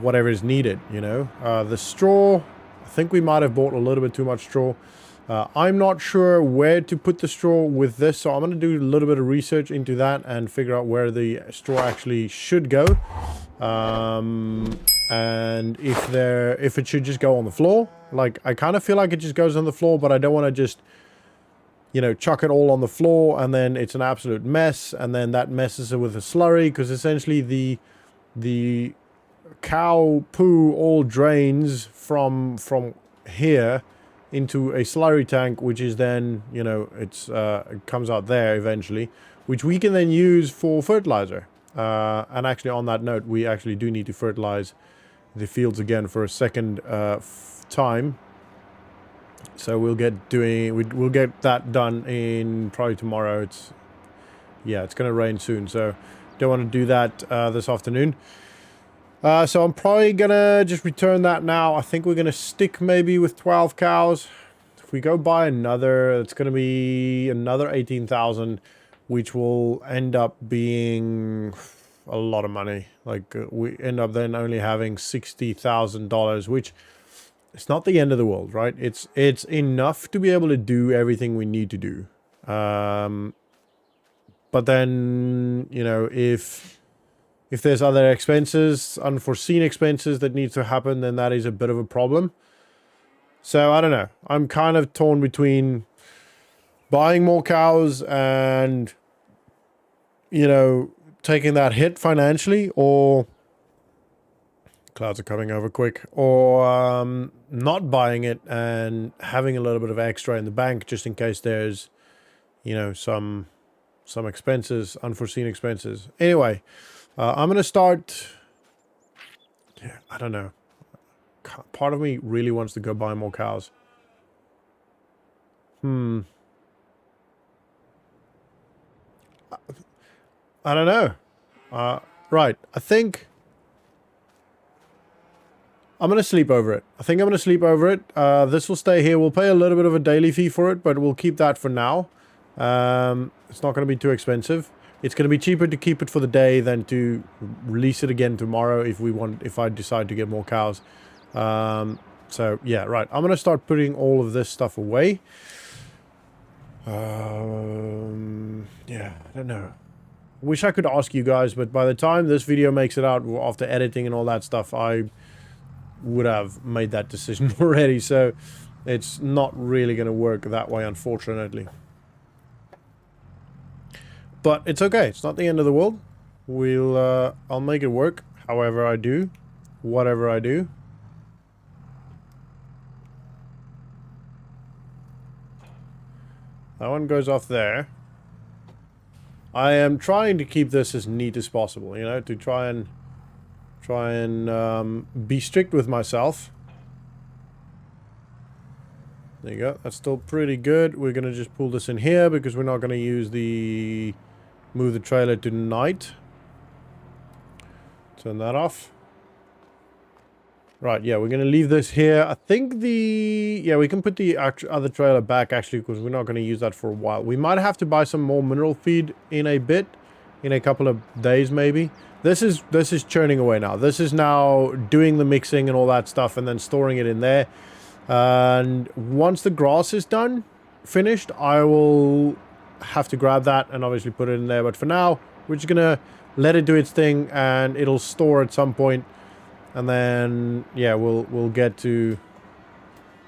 whatever is needed, you know. The straw, I think we might have bought a little bit too much straw. I'm not sure where to put the straw with this, so I'm going to do a little bit of research into that and figure out where the straw actually should go. And if it should just go on the floor. Like, I kind of feel like it just goes on the floor, but I don't want to just, you know, chuck it all on the floor and then it's an absolute mess, and then that messes it with the slurry, because essentially the cow poo all drains from here into a slurry tank, which is then, you know, it comes out there eventually, which we can then use for fertilizer. And actually, on that note, we actually do need to fertilize the fields again for a second time. So we'll get that done in probably tomorrow. It's going to rain soon, so Don't want to do that this afternoon. So I'm probably gonna just return that now. I think we're gonna stick maybe with 12 cows. If we go buy another, it's gonna be another 18,000, which will end up being a lot of money. Like we end up then only having $60,000, which it's not the end of the world, right? It's enough to be able to do everything we need to do. But then, you know, if there's other expenses, unforeseen expenses that need to happen, then that is a bit of a problem. So I don't know. I'm kind of torn between buying more cows and, you know, taking that hit financially, or clouds are coming over quick, or not buying it and having a little bit of extra in the bank just in case there's, you know, some expenses, unforeseen expenses. Anyway, I'm going to start, yeah, I don't know. Part of me really wants to go buy more cows. I don't know. Right, I think I'm going to sleep over it. This will stay here. We'll pay a little bit of a daily fee for it, but we'll keep that for now. It's not going to be too expensive. It's going to be cheaper to keep it for the day than to release it again tomorrow if I decide to get more cows. So yeah, right. I'm going to start putting all of this stuff away. Yeah, I don't know. Wish I could ask you guys, but by the time this video makes it out after editing and all that stuff, I would have made that decision already. So it's not really going to work that way, unfortunately. But it's okay. It's not the end of the world. I'll make it work. However I do, whatever I do. That one goes off there. I am trying to keep this as neat as possible, you know, to try and be strict with myself. There you go. That's still pretty good. We're going to just pull this in here because we're not going to use move the trailer tonight. Turn that off. Right, yeah, we're going to leave this here. I think yeah, we can put the other trailer back, actually, because we're not going to use that for a while. We might have to buy some more mineral feed in a couple of days, maybe. This is churning away now. This is now doing the mixing and all that stuff and then storing it in there. And once the grass is finished, I will have to grab that and obviously put it in there. But for now, we're just going to let it do its thing and it'll store at some point. And then, yeah, we'll get to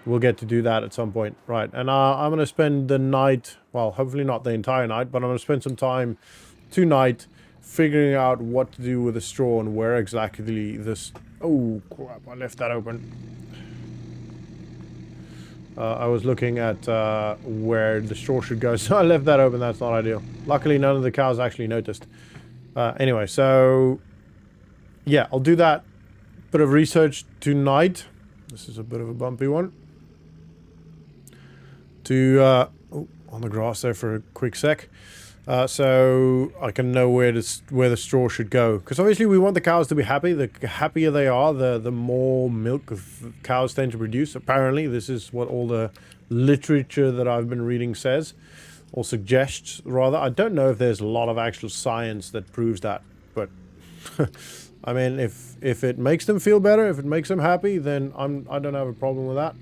do that at some point. Right, and I'm going to spend the night, well, hopefully not the entire night, but I'm going to spend some time tonight figuring out what to do with the straw and where exactly this... Oh, crap, I left that open. I was looking at where the straw should go, so I left that open. That's not ideal. Luckily, none of the cows actually noticed. Anyway, so... yeah, I'll do that. Bit of research tonight. This is a bit of a bumpy one. On the grass there for a quick sec. So I can know where the straw should go. Because obviously we want the cows to be happy. The happier they are, the more milk cows tend to produce. Apparently, this is what all the literature that I've been reading says. Or suggests, rather. I don't know if there's a lot of actual science that proves that. But... I mean, if it makes them feel better, if it makes them happy, then I don't have a problem with that.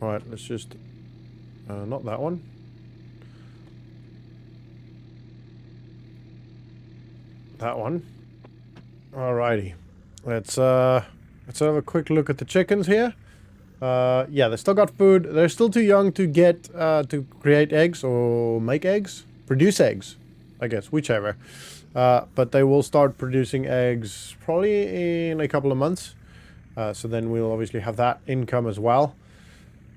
All right, let's just not that one. That one. Alrighty, let's have a quick look at the chickens here. Yeah, they still got food. They're still too young to get to create eggs or make eggs, produce eggs, I guess, whichever. But they will start producing eggs probably in a couple of months. So then we'll obviously have that income as well.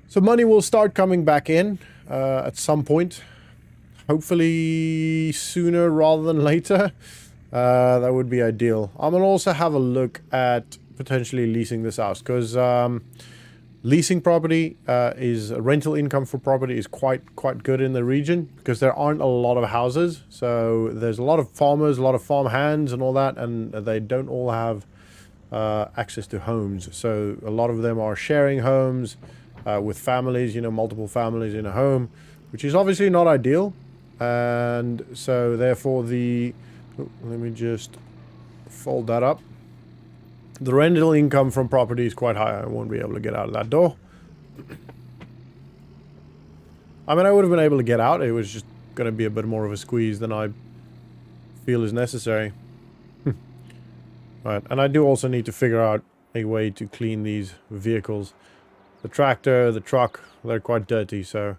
So money will start coming back in at some point. Hopefully sooner rather than later. That would be ideal. I'm going to also have a look at potentially leasing this house. Because Leasing property is rental income for property is quite good in the region because there aren't a lot of houses. So there's a lot of farmers, a lot of farm hands and all that, and they don't all have access to homes. So a lot of them are sharing homes with families, you know, multiple families in a home, which is obviously not ideal. And so therefore let me just fold that up. The rental income from property is quite high. I won't be able to get out of that door. I mean, I would have been able to get out. It was just going to be a bit more of a squeeze than I feel is necessary. Right, and I do also need to figure out a way to clean these vehicles. The tractor, the truck, they're quite dirty, so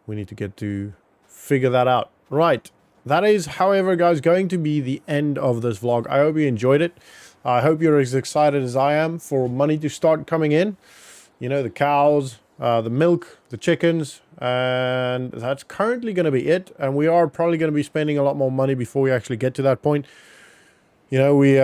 we need to get to figure that out. Right, that is, however, guys, going to be the end of this vlog. I hope you enjoyed it. I hope you're as excited as I am for money to start coming in. You know, the cows, the milk, the chickens, and that's currently going to be it. And we are probably going to be spending a lot more money before we actually get to that point. You know, we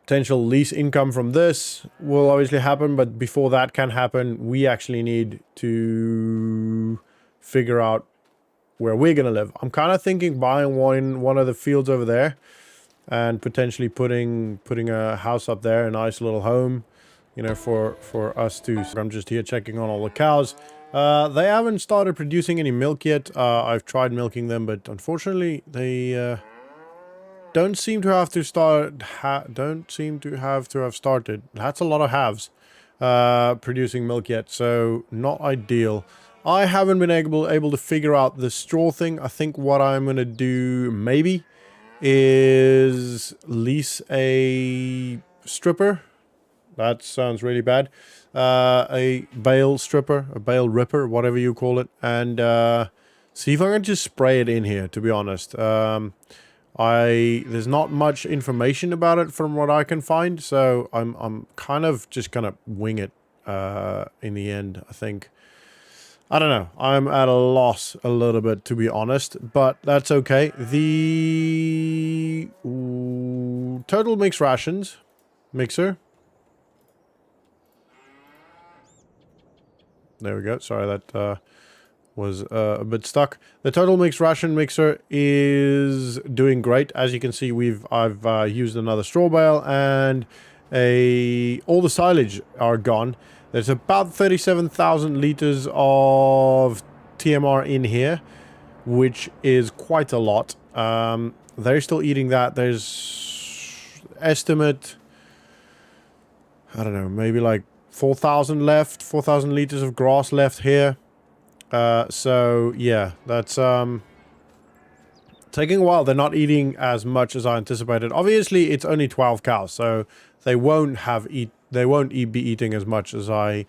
potential lease income from this will obviously happen, but before that can happen, we actually need to figure out where we're going to live. I'm kind of thinking buying one of the fields over there and potentially putting a house up there, a nice little home, you know, for us to. I'm just here checking on all the cows. They haven't started producing any milk yet. I've tried milking them, but unfortunately they don't seem to have to have started. That's a lot of halves producing milk yet, so not ideal. I haven't been able to figure out the straw thing. I think what I'm gonna do maybe is lease a stripper. That sounds really bad. A bale stripper, a bale ripper, whatever you call it, and see if I can just spray it in here, to be honest. There's not much information about it from what I can find, so I'm kind of just gonna wing it in the end, I think. I don't know. I'm at a loss a little bit, to be honest, but that's okay. The total mixed rations mixer. There we go. Sorry, that was a bit stuck. The total mixed ration mixer is doing great. As you can see, I've used another straw bale, and all the silage are gone. There's about 37,000 liters of TMR in here, which is quite a lot. They're still eating that. There's estimate, I don't know, maybe like 4,000 left, 4,000 liters of grass left here. So yeah, that's taking a while. They're not eating as much as I anticipated. Obviously, it's only 12 cows, so they won't be eating as much as I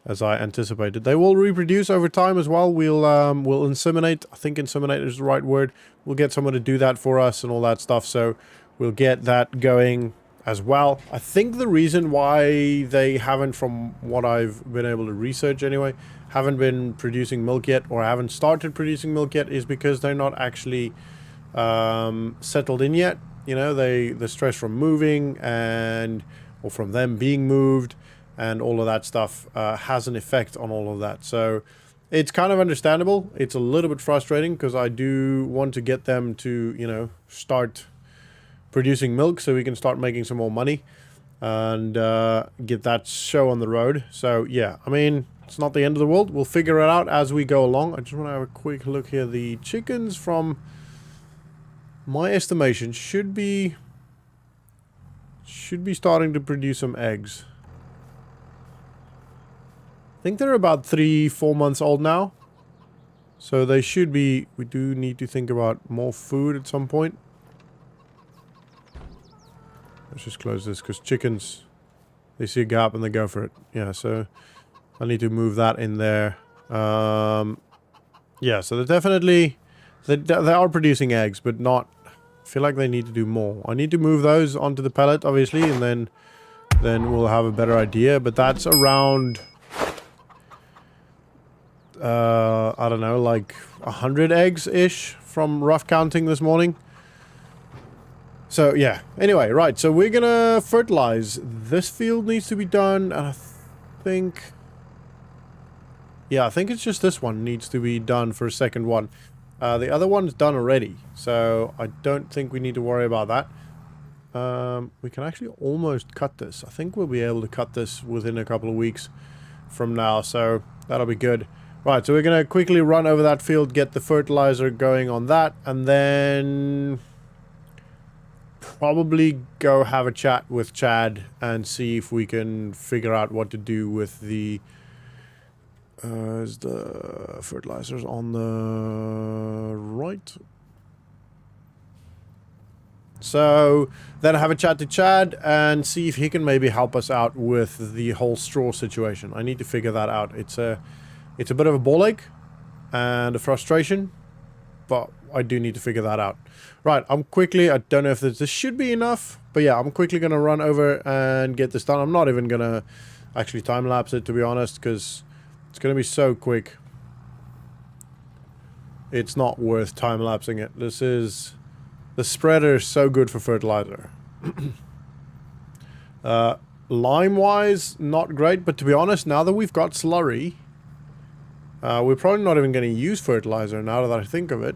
anticipated. They will reproduce over time as well. We'll inseminate. I think inseminate is the right word. We'll get someone to do that for us and all that stuff. So we'll get that going as well. I think the reason why they haven't, from what I've been able to research anyway, haven't been producing milk yet, or haven't started producing milk yet, is because they're not actually settled in yet. You know, the stress from moving or from them being moved and all of that stuff has an effect on all of that. So it's kind of understandable. It's a little bit frustrating because I do want to get them to, you know, start producing milk so we can start making some more money and get that show on the road. So yeah, I mean, it's not the end of the world. We'll figure it out as we go along. I just want to have a quick look here. The chickens, from my estimation, should be starting to produce some eggs. I think they're about 3-4 months old now, so they should be. We do need to think about more food at some point. Let's just close this, because chickens, they see a gap and they go for it. Yeah, so I need to move that in there. Yeah, so they're definitely, they are producing eggs, but not, I feel like they need to do more. I need to move those onto the pellet, obviously, and then we'll have a better idea. But that's around, I don't know, like 100 eggs-ish from rough counting this morning. So, yeah. Anyway, right. So, we're gonna fertilize. This field needs to be done. And I think... Yeah, I think it's just this one needs to be done for a second one. The other one's done already, so I don't think we need to worry about that. We can actually almost cut this. I think we'll be able to cut this within a couple of weeks from now, so that'll be good. Right, so we're going to quickly run over that field, get the fertilizer going on that, and then probably go have a chat with Chad and see if we can figure out what to do with the... is the fertilizers on the right? So then have a chat to Chad and see if he can maybe help us out with the whole straw situation. I need to figure that out. It's a bit of a ball ache and a frustration, but I do need to figure that out. Right, I don't know if this should be enough, but yeah, I'm quickly going to run over and get this done. I'm not even going to actually time lapse it, to be honest, because it's going to be so quick. It's not worth time lapsing it. The spreader is so good for fertilizer. Lime-wise, not great, but to be honest, now that we've got slurry, we're probably not even going to use fertilizer now that I think of it.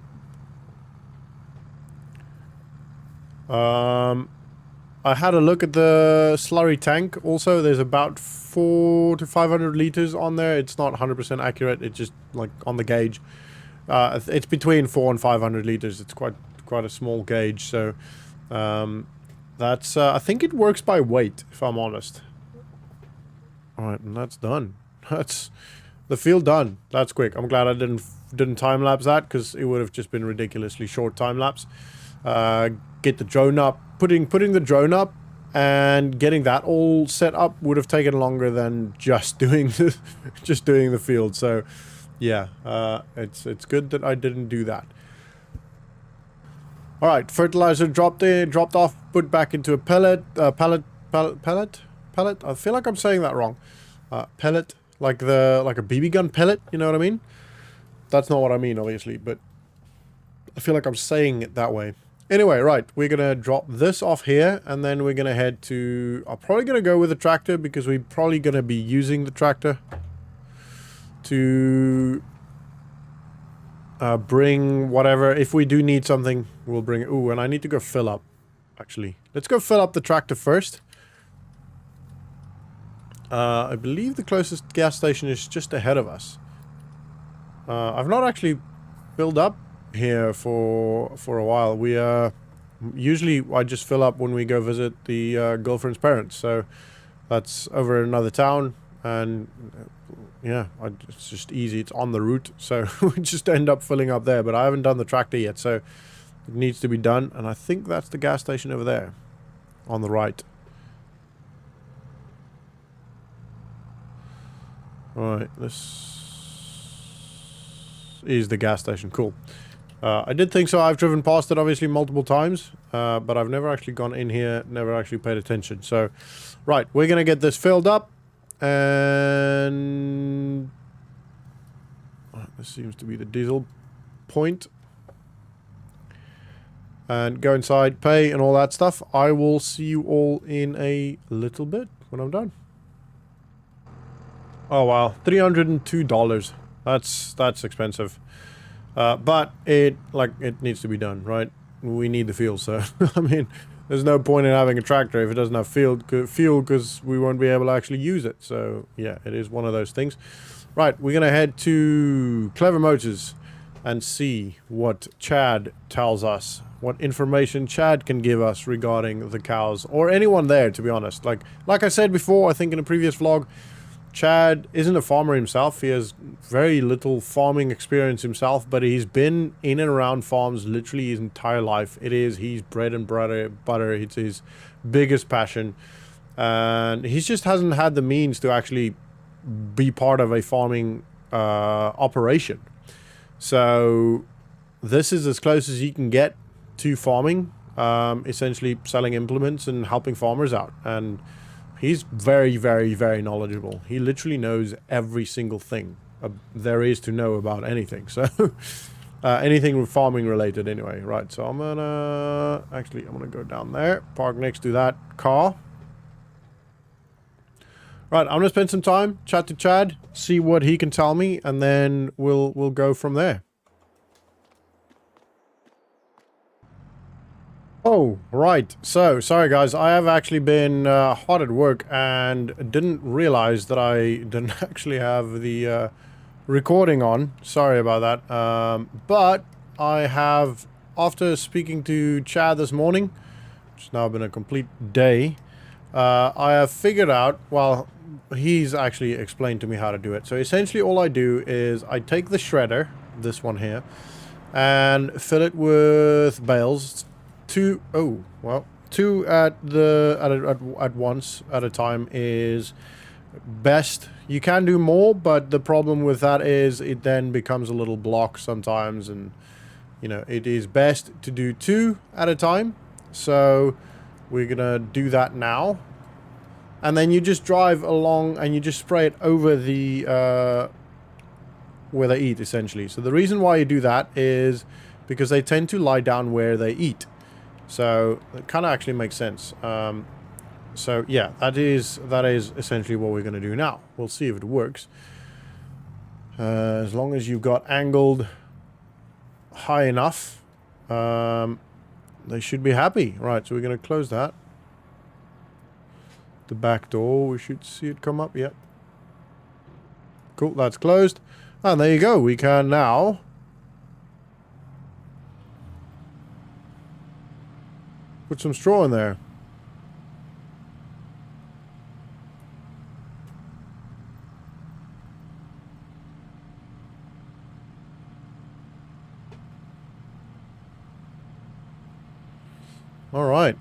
I had a look at the slurry tank. Also, there's about 400 to 500 liters on there. It's not 100% accurate. It's just like on the gauge. It's between 400 and 500 liters. It's quite a small gauge. So that's I think it works by weight, if I'm honest. All right, and that's done. That's the field done. That's quick. I'm glad I didn't time lapse that, because it would have just been ridiculously short time lapse. Get the drone up, putting the drone up and getting that all set up would have taken longer than just doing the field. So yeah, it's good that I didn't do that. All right, fertilizer dropped off, put back into a pellet. I feel like I'm saying that wrong. Pellet, like a BB gun pellet. You know what I mean? That's not what I mean, obviously, but I feel like I'm saying it that way. Anyway, right, we're going to drop this off here, and then we're going to head to... I'm probably going to go with the tractor, because we're probably going to be using the tractor to bring whatever. If we do need something, we'll bring it. Ooh, and I need to go fill up, actually. Let's go fill up the tractor first. I believe the closest gas station is just ahead of us. I've not actually filled up here for a while. We usually I just fill up when we go visit the girlfriend's parents, so that's over another town, and yeah, it's just easy. It's on the route, so we just end up filling up there. But I haven't done the tractor yet, so it needs to be done, and I think that's the gas station over there on the right. All right, this is the gas station. Cool. I did think so. I've driven past it obviously multiple times, but I've never actually gone in here, never actually paid attention. So, right, we're going to get this filled up, and this seems to be the diesel point. And go inside, pay, and all that stuff. I will see you all in a little bit when I'm done. Oh wow, $302. That's expensive. But it needs to be done, right? We need the fuel, so I mean, there's no point in having a tractor if it doesn't have fuel, because we won't be able to actually use it. So yeah, it is one of those things. Right, we're gonna head to Clever Motors and see what Chad tells us, what information Chad can give us regarding the cows, or anyone there, to be honest. Like I said before, I think in a previous vlog, Chad isn't a farmer himself. He has very little farming experience himself, but he's been in and around farms literally his entire life. He's bread and butter. It's his biggest passion. And he just hasn't had the means to actually be part of a farming operation. So this is as close as he can get to farming, essentially selling implements and helping farmers out. And he's very, very, very knowledgeable. He literally knows every single thing there is to know about anything. So, anything farming related anyway. Right, so I'm gonna go down there, park next to that car. Right, I'm gonna spend some time, chat to Chad, see what he can tell me, and then we'll go from there. Oh, right. So, sorry guys, I have actually been hard at work and didn't realize that I didn't actually have the recording on. Sorry about that. But I have, after speaking to Chad this morning, which has now been a complete day, I have figured out, well, he's actually explained to me how to do it. So essentially all I do is I take the shredder, this one here, and fill it with bales. Two at once at a time is best. You can do more, but the problem with that is it then becomes a little block sometimes, and you know, it is best to do 2 at a time. So we're gonna do that now, and then you just drive along and you just spray it over the where they eat, essentially. So the reason why you do that is because they tend to lie down where they eat. So it kind of actually makes sense. So yeah, that is essentially what we're going to do now. We'll see if it works. As long as you've got angled high enough, they should be happy. Right, so we're going to close that. The back door, we should see it come up. Yep. Cool, that's closed. And there you go. We can now put some straw in there. All right.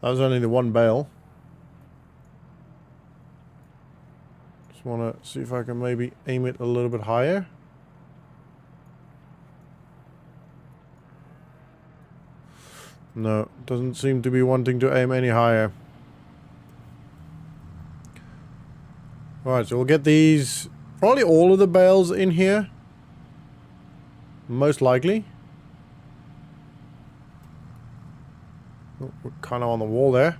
That was only the one bale. Just want to see if I can maybe aim it a little bit higher. No, doesn't seem to be wanting to aim any higher. Alright, so we'll get these, probably all of the bales in here. Most likely. Oh, we're kind of on the wall there.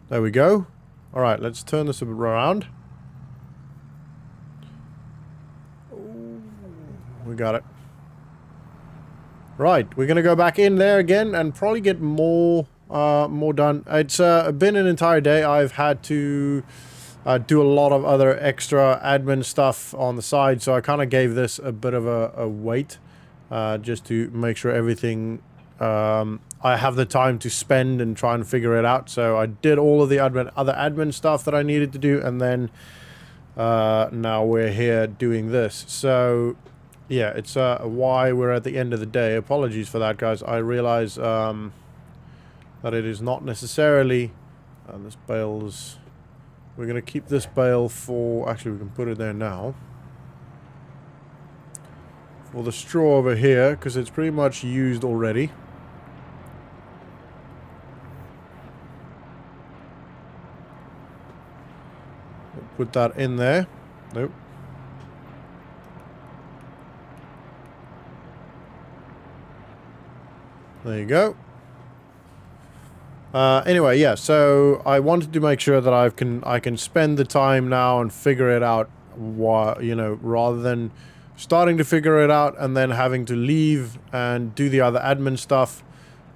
There we go. Alright, let's turn this a bit around. We got it. Right, we're gonna go back in there again and probably get more done. It's been an entire day. I've had to do a lot of other extra admin stuff on the side, so I kind of gave this a bit of a wait, just to make sure everything I have the time to spend and try and figure it out. So I did all of the other admin stuff that I needed to do, and then now we're here doing this. So yeah, it's why we're at the end of the day. Apologies for that, guys. I realize that it is not necessarily... this bale's... We're going to keep this bale for... Actually, we can put it there now. For the straw over here, because it's pretty much used already. We'll put that in there. Nope. There you go. Anyway, yeah, so I wanted to make sure that I can spend the time now and figure it out, you know, rather than starting to figure it out and then having to leave and do the other admin stuff.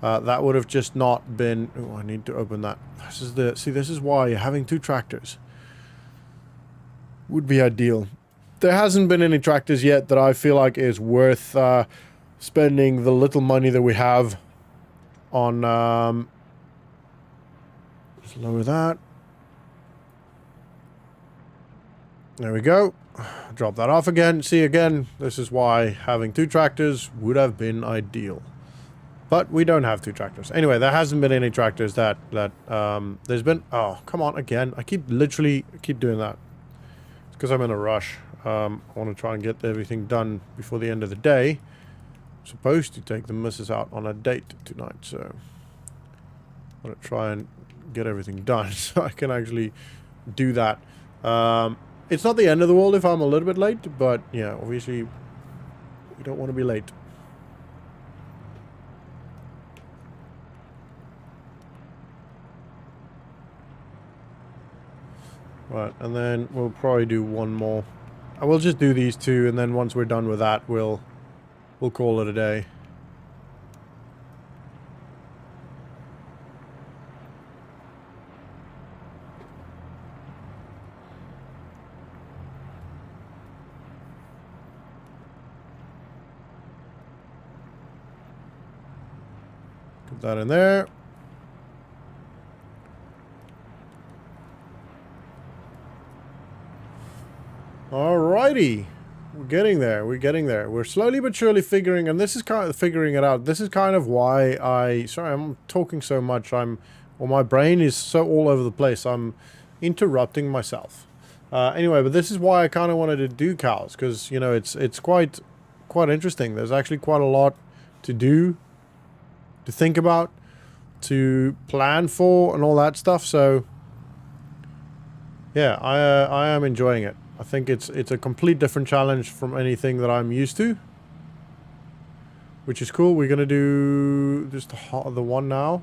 That would have just not been... Oh, I need to open that. See, this is why having 2 tractors would be ideal. There hasn't been any tractors yet that I feel like is worth spending the little money that we have on... Just lower that. There we go. Drop that off again. See, again, this is why having 2 tractors would have been ideal. But we don't have 2 tractors. Anyway, there hasn't been any tractors that there's been... Oh, come on, again. I literally keep doing that. It's because I'm in a rush. I want to try and get everything done before the end of the day. I'm supposed to take the missus out on a date tonight, so... I want to try and get everything done so I can actually do that. It's not the end of the world if I'm a little bit late, but yeah, obviously We don't want to be late. Right, and then we'll probably do one more. I will just do these two, and then once we're done with that, we'll call it a day. Put that in there. Alrighty. We're getting there. We're getting there. We're slowly but surely figuring, and this is kind of figuring it out. This is kind of why sorry, I'm talking so much. Well, my brain is so all over the place. I'm interrupting myself. Anyway, but this is why I kind of wanted to do cows, because, you know, it's quite interesting. There's actually quite a lot to do, to think about, to plan for, and all that stuff. So, yeah, I am enjoying it. I think it's a complete different challenge from anything that I'm used to, which is cool. We're gonna do just the one now.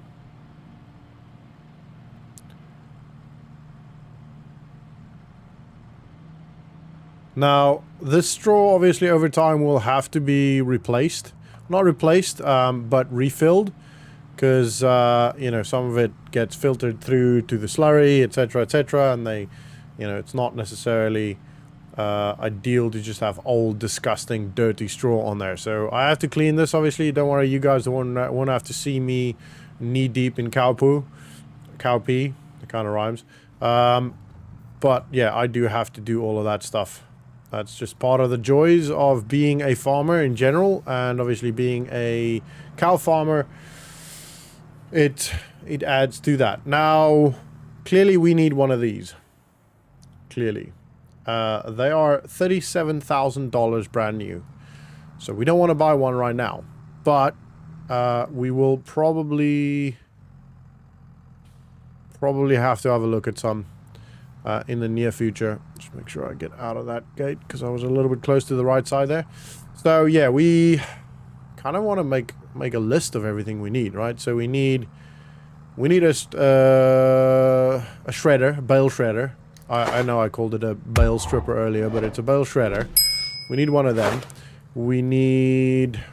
Now, this straw obviously over time will have to be replaced. Not replaced, but refilled, because you know, some of it gets filtered through to the slurry, etc., and they, you know, it's not necessarily ideal to just have old, disgusting, dirty straw on there. So I have to clean this, obviously. Don't worry, you guys won't have to see me knee deep in cow poo. Cow pee. It kind of rhymes. But yeah, I do have to do all of that stuff. That's just part of the joys of being a farmer in general, and obviously being a cow farmer. It adds to that. Now, clearly we need one of these. Clearly. They are $37,000 brand new. So we don't want to buy one right now. But we will probably have to have a look at some in the near future. Just make sure I get out of that gate, because I was a little bit close to the right side there. So yeah, we kind of want to make a list of everything we need, right? So we need a shredder, a bale shredder. I know I called it a bale stripper earlier, but it's a bale shredder. We need one of them. We need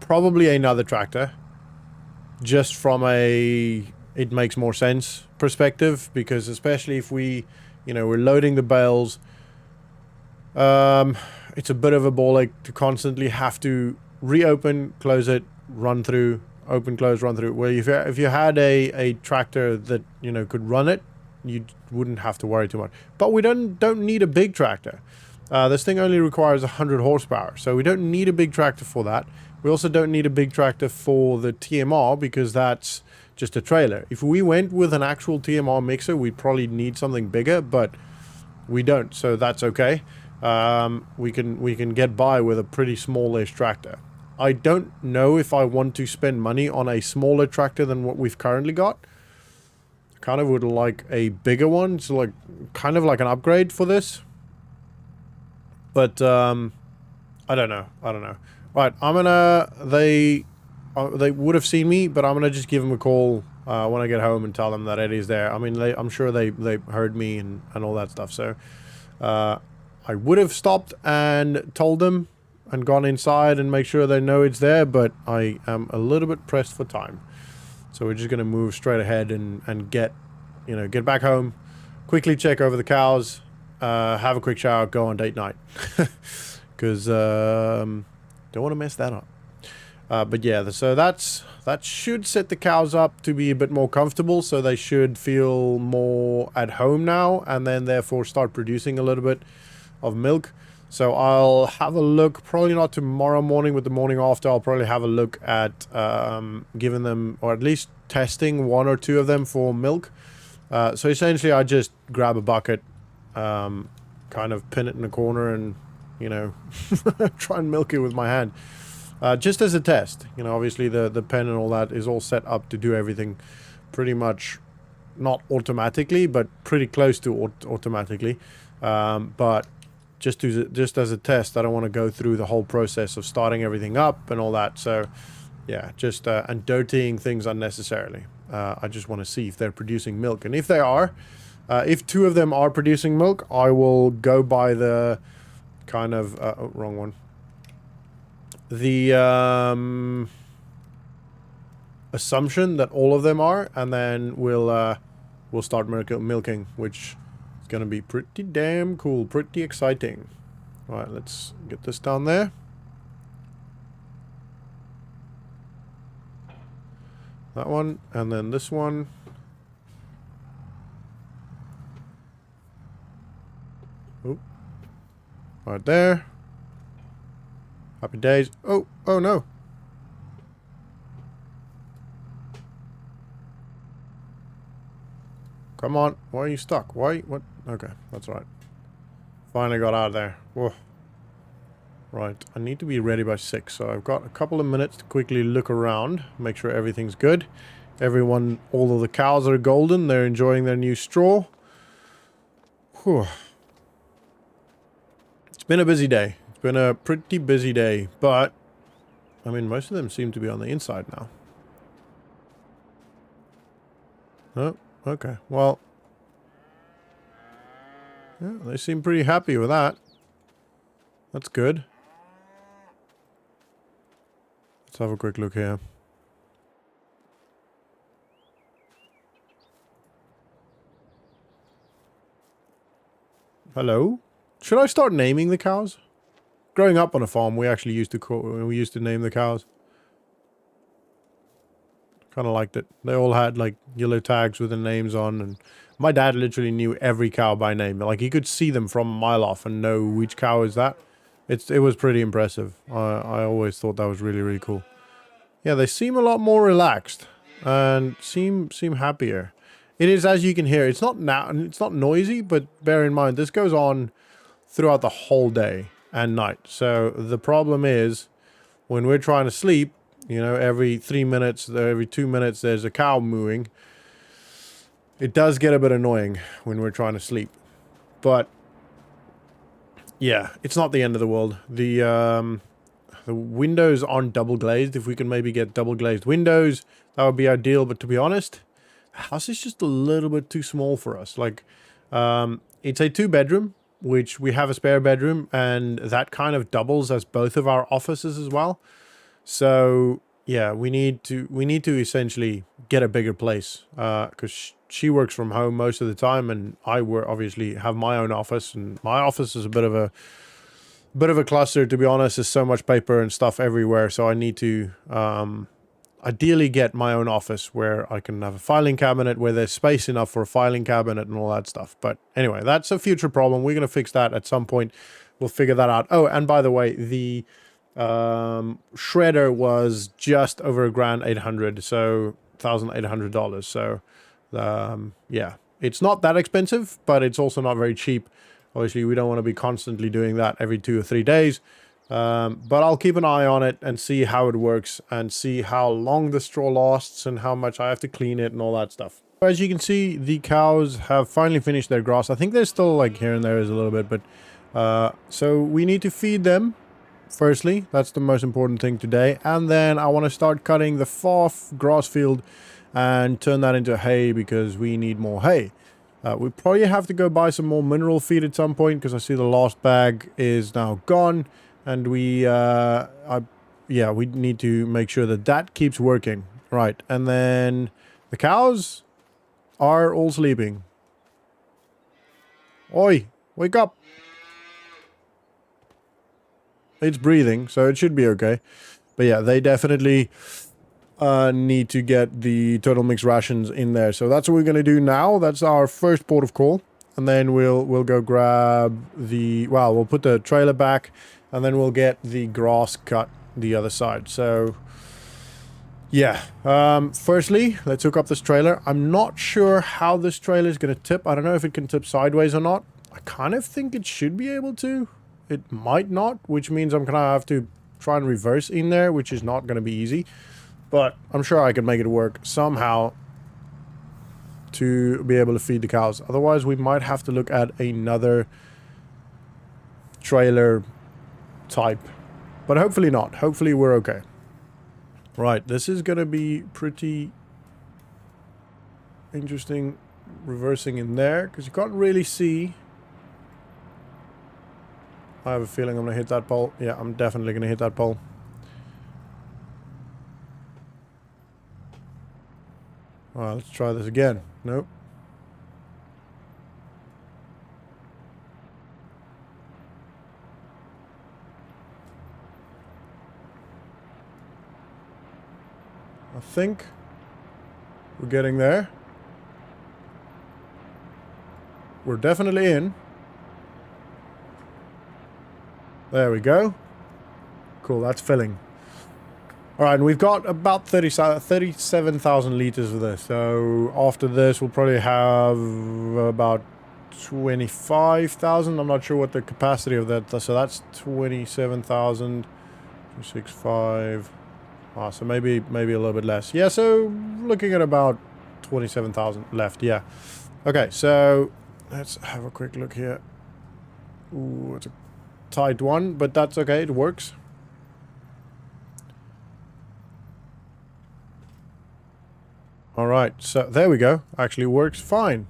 probably another tractor, just from it makes more sense perspective, because especially if we're loading the bales, it's a bit of a ball ache to constantly have to reopen, close it, run through, open, close, run through. Where if you had a tractor that, you know, could run it, you wouldn't have to worry too much. But we don't need a big tractor. This thing only requires 100 horsepower, so we don't need a big tractor for that. We also don't need a big tractor for the TMR, because that's just a trailer. If we went with an actual TMR mixer, we'd probably need something bigger, but we don't, so that's okay. We can get by with a pretty smallish tractor. I don't know if I want to spend money on a smaller tractor than what we've currently got. Kind of would like a bigger one, so like kind of like an upgrade for this. But I don't know. Right, I'm gonna they would have seen me, but I'm gonna just give them a call when I get home and tell them that Eddie's there. I mean, I'm sure they heard me and all that stuff. So I would have stopped and told them and gone inside and make sure they know it's there, but I am a little bit pressed for time. So we're just going to move straight ahead and get back home, quickly check over the cows, have a quick shower, go on date night. Because don't want to mess that up. But yeah, so that should set the cows up to be a bit more comfortable, so they should feel more at home now, and then therefore start producing a little bit of milk. So I'll have a look, probably not tomorrow morning, but the morning after, I'll probably have a look at giving them, or at least testing one or two of them for milk. So essentially, I just grab a bucket, kind of pin it in a corner, and, you know, try and milk it with my hand. Just as a test. You know, obviously the pen and all that is all set up to do everything pretty much, not automatically, but pretty close to automatically. But just as a test. I don't want to go through the whole process of starting everything up and all that. So yeah, just and dirtying things unnecessarily. I just want to see if they're producing milk, and if they are, if 2 of them are producing milk, I will go by the kind of oh, wrong one. The assumption that all of them are, and then we'll start milking, which is going to be pretty damn cool, pretty exciting. All right, let's get this down there. That one, and then this one. Oh, right there. Happy days. Oh, oh no. Come on. Why are you stuck? Why? What? Okay, that's all right. Finally got out of there. Whoa. Right, I need to be ready by 6, so I've got a couple of minutes to quickly look around, make sure everything's good. Everyone, all of the cows are golden. They're enjoying their new straw. Whew. It's been a busy day. It's been a pretty busy day, but I mean, most of them seem to be on the inside now. Oh, okay. Well, yeah, they seem pretty happy with that. That's good. Let's have a quick look here. Hello? Should I start naming the cows? Growing up on a farm, we actually used to name the cows. Kind of liked it. They all had like yellow tags with the names on, and my dad literally knew every cow by name. Like he could see them from a mile off and know which cow is that. It was pretty impressive. I always thought that was really, really cool. Yeah, they seem a lot more relaxed and seem happier. It is, as you can hear, it's not noisy, but bear in mind this goes on throughout the whole day and night. So the problem is when we're trying to sleep, you know, every 3 minutes, every 2 minutes there's a cow mooing. It does get a bit annoying when we're trying to sleep. But yeah, it's not the end of the world. The windows aren't double glazed. If we can maybe get double glazed windows, that would be ideal. But to be honest, the house is just a little bit too small for us. Like, it's a 2-bedroom, which we have a spare bedroom, and that kind of doubles as both of our offices as well. So yeah, we need to essentially get a bigger place, because she works from home most of the time, and I obviously have my own office, and my office is a bit of a cluster, to be honest. There's so much paper and stuff everywhere, so I need to ideally get my own office where I can have a filing cabinet, where there's space enough for a filing cabinet and all that stuff. But anyway, that's a future problem. We're going to fix that at some point. We'll figure that out. Oh, and by the way, the shredder was just over $1,800, so $1,800. So yeah, it's not that expensive, but it's also not very cheap. Obviously, we don't want to be constantly doing that every 2 or 3 days. But I'll keep an eye on it and see how it works and see how long the straw lasts and how much I have to clean it and all that stuff. As you can see, the cows have finally finished their grass. I think there's still like here and there is a little bit, but so we need to feed them. Firstly, that's the most important thing today. And then I want to start cutting the far grass field and turn that into hay, because we need more hay. We probably have to go buy some more mineral feed at some point, because I see the last bag is now gone. And we need to make sure that that keeps working. Right, and then the cows are all sleeping. Oi, wake up. It's breathing, so it should be okay. But yeah, they definitely need to get the turtle mix rations in there. So that's what we're going to do now. That's our first port of call. And then we'll go grab the... Well, we'll put the trailer back. And then we'll get the grass cut the other side. So, yeah. Firstly, let's hook up this trailer. I'm not sure how this trailer is going to tip. I don't know if it can tip sideways or not. I kind of think it should be able to. It might not, which means I'm going to have to try and reverse in there, which is not going to be easy. But I'm sure I can make it work somehow to be able to feed the cows. Otherwise, we might have to look at another trailer type. But hopefully not. Hopefully we're okay. Right, this is going to be pretty interesting reversing in there, because you can't really see. I have a feeling I'm going to hit that pole. Yeah, I'm definitely going to hit that pole. Alright, let's try this again. Nope. I think we're getting there. We're definitely in. There we go. Cool, that's filling. Alright, and we've got about 37,000 liters of this. So after this, we'll probably have about 25,000. I'm not sure what the capacity of that. So that's 27,000. 265. Ah, so maybe a little bit less. Yeah, so looking at about 27,000 left. Yeah. Okay, so let's have a quick look here. Ooh, it's a tight one, but that's okay. It works. All right, so there we go. Actually works fine.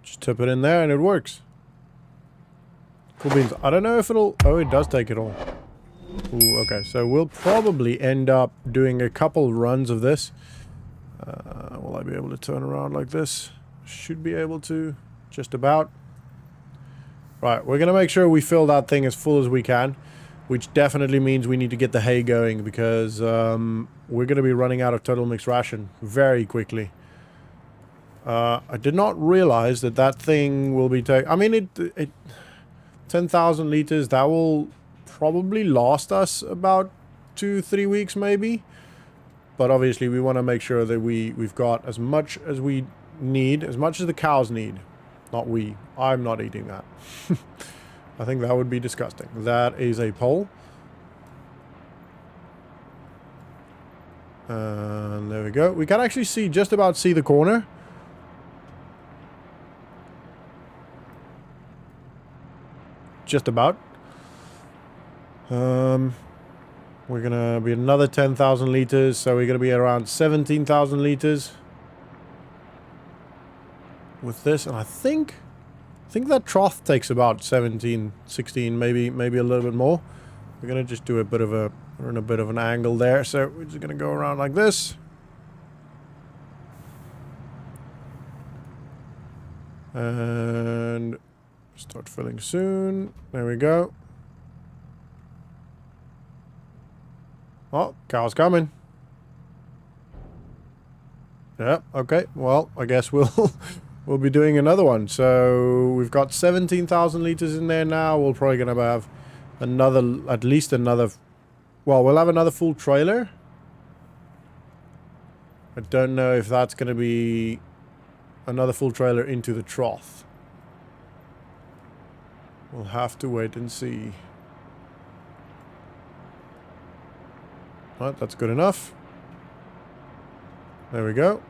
Just tip it in there and it works. Cool beans. I don't know if it'll... Oh, it does take it all. Ooh, okay, so we'll probably end up doing a couple runs of this. Will I be able to turn around like this? Should be able to. Just about. Right, we're going to make sure we fill that thing as full as we can. Which definitely means we need to get the hay going, because we're going to be running out of total mixed ration very quickly. I did not realize that that thing will be I mean, 10,000 liters, that will probably last us about 2-3 weeks maybe. But obviously we want to make sure that we've got as much as we need, as much as the cows need. Not we. I'm not eating that. I think that would be disgusting. That is a pole. And there we go. We can actually see, just about see the corner. Just about. We're gonna be another 10,000 liters, so we're gonna be around 17,000 liters with this, and I think that trough takes about 17, 16, maybe a little bit more. We're gonna just do a bit of we're in a bit of an angle there, so we're just gonna go around like this. And start filling soon. There we go. Oh, cow's coming. Yeah, okay. Well, I guess we'll be doing another one. So we've got 17,000 liters in there now. We're probably going to have at least another... Well, we'll have another full trailer. I don't know if that's going to be another full trailer into the trough. We'll have to wait and see. Right, that's good enough. There we go.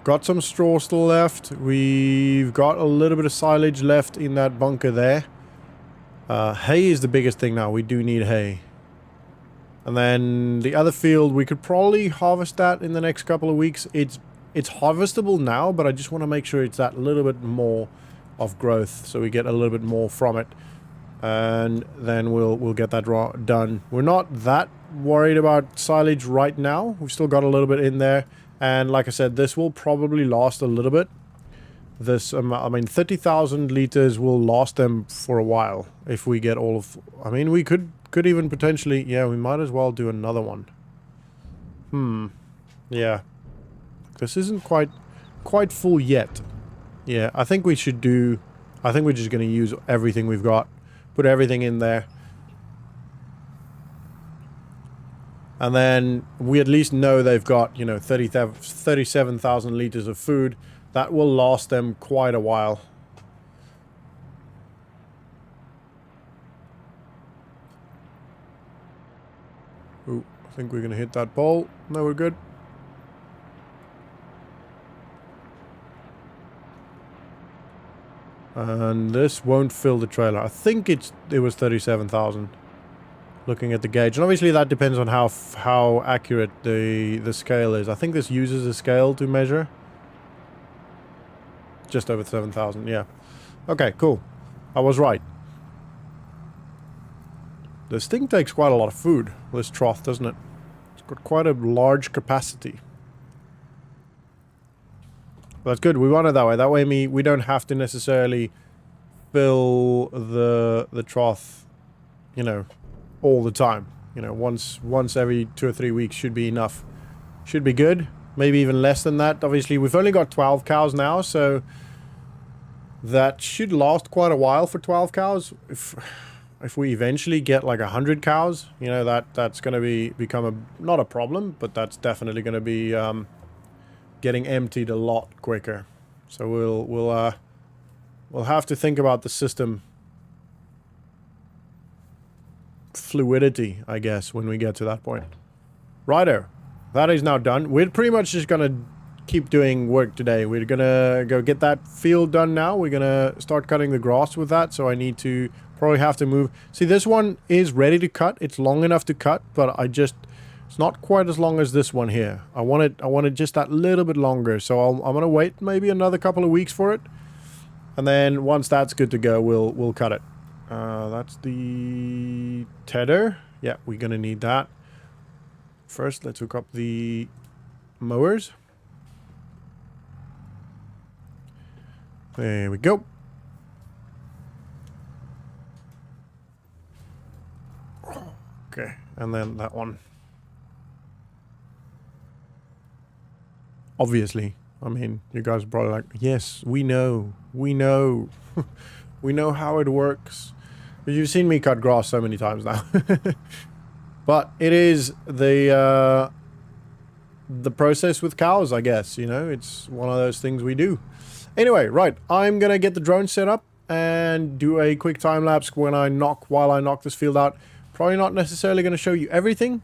Got some straw still left. We've got a little bit of silage left in that bunker there. Hay is the biggest thing now. We do need hay. And then the other field, we could probably harvest that in the next couple of weeks. It's harvestable now, but I just want to make sure it's that little bit more of growth, so we get a little bit more from it. And then we'll get that done. We're not that worried about silage right now. We've still got a little bit in there. And like I said, this will probably last a little bit. This, I mean, 30,000 liters will last them for a while. If we get all of... I mean, we could even potentially... Yeah, we might as well do another one. Yeah. This isn't quite full yet. Yeah, I think we should do... I think we're just going to use everything we've got. Put everything in there. And then we at least know they've got, you know, 37,000 liters of food. That will last them quite a while. Ooh, I think we're going to hit that pole. No, we're good. And this won't fill the trailer. I think it was 37,000. Looking at the gauge, and obviously that depends on how accurate the scale is. I think this uses a scale to measure. Just over 7,000. Yeah. Okay. Cool. I was right. This thing takes quite a lot of food. This trough, doesn't it? It's got quite a large capacity. That's good. We want it that way. That way, we don't have to necessarily fill the trough, you know, all the time. You know, once every 2 or 3 weeks should be enough. Should be good. Maybe even less than that. Obviously, we've only got 12 cows now, so that should last quite a while for 12 cows. If we eventually get like 100 cows, you know, that's going to become not a problem, but that's definitely going to be getting emptied a lot quicker. So we'll have to think about the system fluidity, I guess, when we get to that point. Righto, that is now done. We're pretty much just gonna keep doing work today. We're gonna go get that field done now. We're gonna start cutting the grass with that, so I need to probably have to move. See, this one is ready to cut. It's long enough to cut, but it's not quite as long as this one here. I want it just that little bit longer, so I'm gonna wait maybe another couple of weeks for it, and then once that's good to go, we'll cut it. That's the Tedar. Yeah, we're gonna need that. First, let's hook up the mowers. There we go. Okay, and then that one. Obviously, I mean, you guys are probably like, yes, we know. We know how it works. You've seen me cut grass so many times now. But it is the process with cows, I guess, you know. It's one of those things we do. Anyway, right, I'm going to get the drone set up and do a quick time lapse while I knock this field out. Probably not necessarily going to show you everything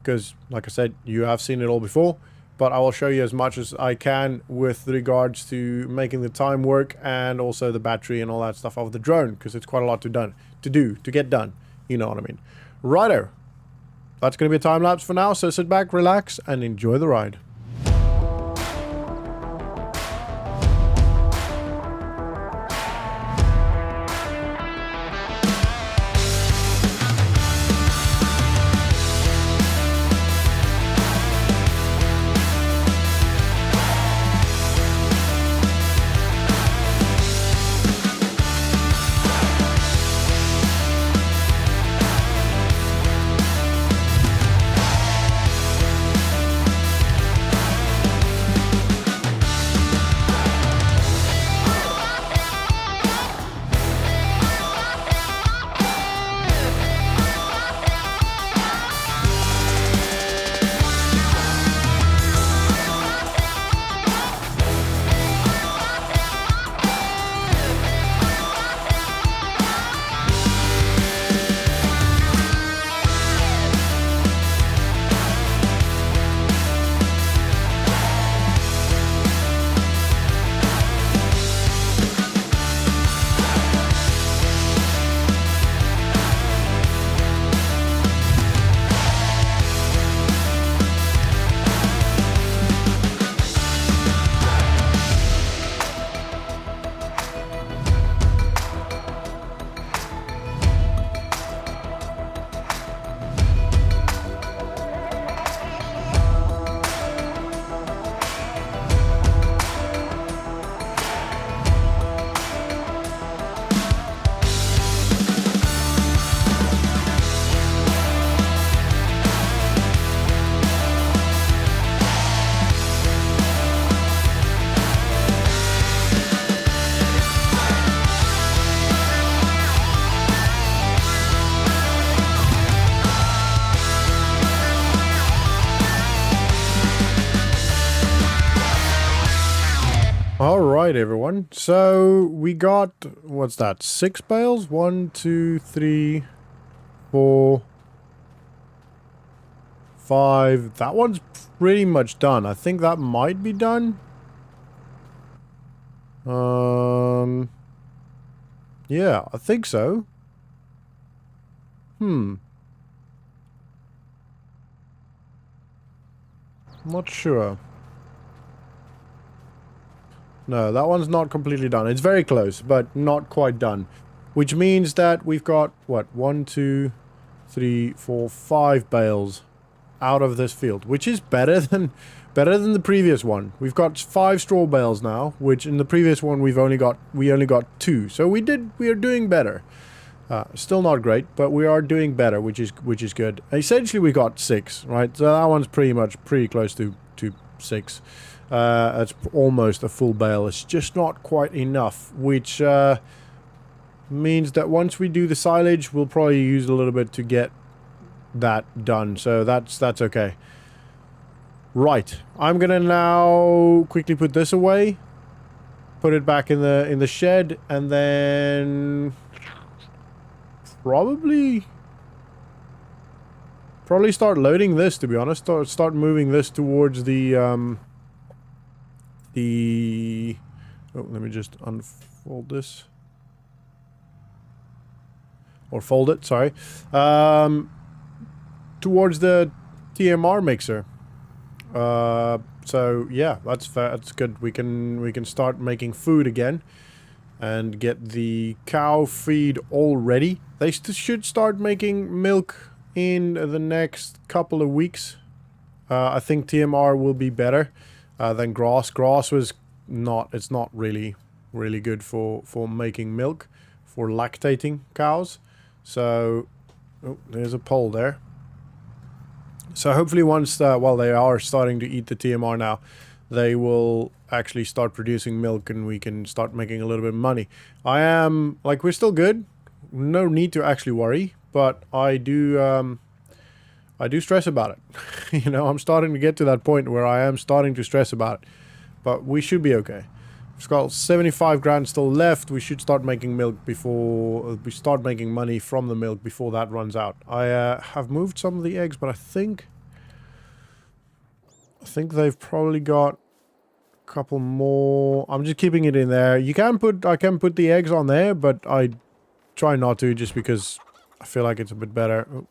because, like I said, you have seen it all before. But I will show you as much as I can with regards to making the time work and also the battery and all that stuff of the drone, because it's quite a lot to get done. You know what I mean. Righto. That's going to be a time lapse for now, so sit back, relax, and enjoy the ride. Alright everyone, so we got, what's that, 6 bales? 1, 2, 3, 4, 5. That one's pretty much done. I think that might be done. Yeah, I think so. I'm not sure. No, that one's not completely done. It's very close, but not quite done. Which means that we've got, what, 1, 2, 3, 4, 5 bales out of this field, which is better than the previous one. We've got 5 straw bales now, which in the previous one we only got 2. So we are doing better. Still not great, but we are doing better, which is good. Essentially, we got 6, right? So that one's pretty close to 6. It's almost a full bale. It's just not quite enough, which means that once we do the silage, we'll probably use a little bit to get that done. So that's okay. Right, I'm gonna now quickly put this away, put it back in the shed, and then probably start loading this, to be honest. Start moving this towards the oh, let me just unfold this, or fold it, sorry, towards the TMR mixer. So yeah, that's good. We can start making food again and get the cow feed all ready. They should start making milk in the next couple of weeks. I think TMR will be better than grass. Grass was not. It's not really good for making milk, for lactating cows. So, oh, there's a pole there. So hopefully once, well, they are starting to eat the TMR now, they will actually start producing milk and we can start making a little bit of money. We're still good. No need to actually worry, but I do stress about it. You know, I'm starting to get to that point where I am starting to stress about it, but we should be okay. We've got 75 grand still left. We should start making milk before we start making money from the milk before that runs out. I have moved some of the eggs, but I think they've probably got a couple more. I'm just keeping it in there. I can put the eggs on there, but I try not to, just because I feel like it's a bit better. Oh,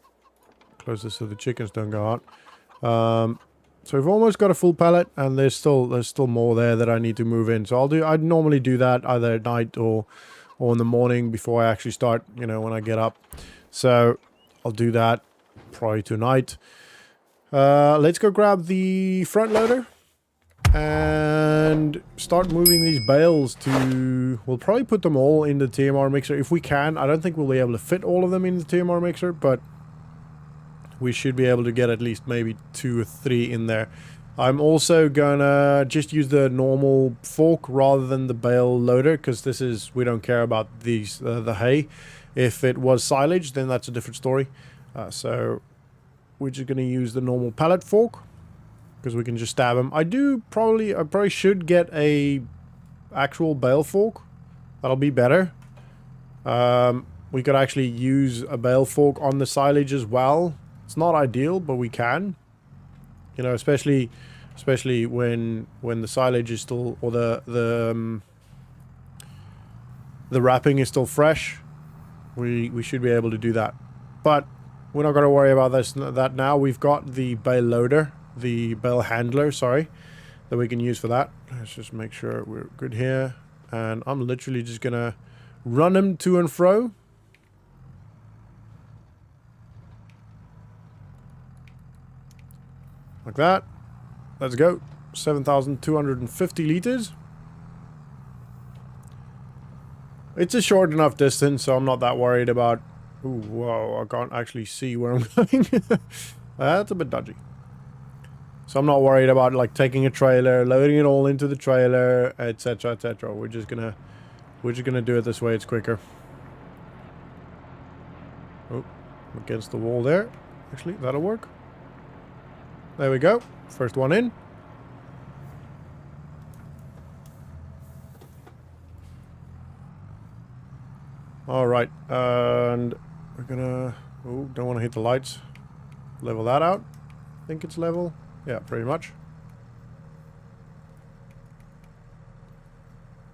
close this so the chickens don't go out. So we've almost got a full pallet, and there's still more there that I need to move in. So I'd normally do that either at night or in the morning before I actually start, you know, when I get up. So I'll do that probably tonight. Let's go grab the front loader and start moving these bales to... We'll probably put them all in the TMR mixer if we can. I don't think we'll be able to fit all of them in the TMR mixer, but we should be able to get at least maybe 2 or 3 in there. I'm also gonna just use the normal fork rather than the bale loader, because we don't care about these the hay. If it was silage, then that's a different story. So we're just gonna use the normal pallet fork, because we can just stab them. I probably should get a actual bale fork. That'll be better. We could actually use a bale fork on the silage as well. It's not ideal, but we can. You know, especially when the silage is still, or the wrapping is still fresh. We should be able to do that. But we're not going to worry about that now. We've got the bale loader, the bale handler, sorry, that we can use for that. Let's just make sure we're good here. And I'm literally just going to run them to and fro. Like that. Let's go. 7,250 liters. It's a short enough distance, so I'm not that worried about... Ooh, whoa, I can't actually see where I'm going. That's a bit dodgy. So I'm not worried about, like, taking a trailer, loading it all into the trailer, etc., etc. We're just gonna do it this way. It's quicker. Oh, against the wall there. Actually, that'll work. There we go. First one in. Alright, and we're gonna... Oh, don't want to hit the lights. Level that out. I think it's level. Yeah, pretty much.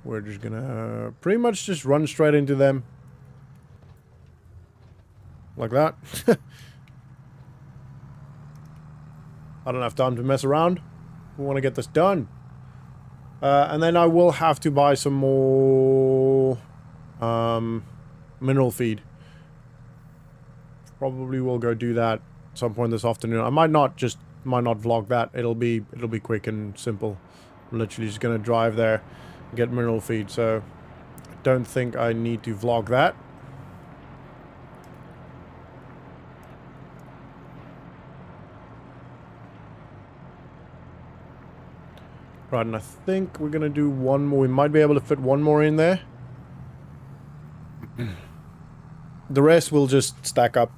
We're just gonna pretty much just run straight into them. Like that. I don't have time to mess around. We want to get this done. And then I will have to buy some more mineral feed. Probably will go do that at some point this afternoon. I might not vlog that. It'll be quick and simple. I'm literally just gonna drive there and get mineral feed, so I don't think I need to vlog that. Right, and I think we're gonna do one more. We might be able to fit one more in there. The rest will just stack up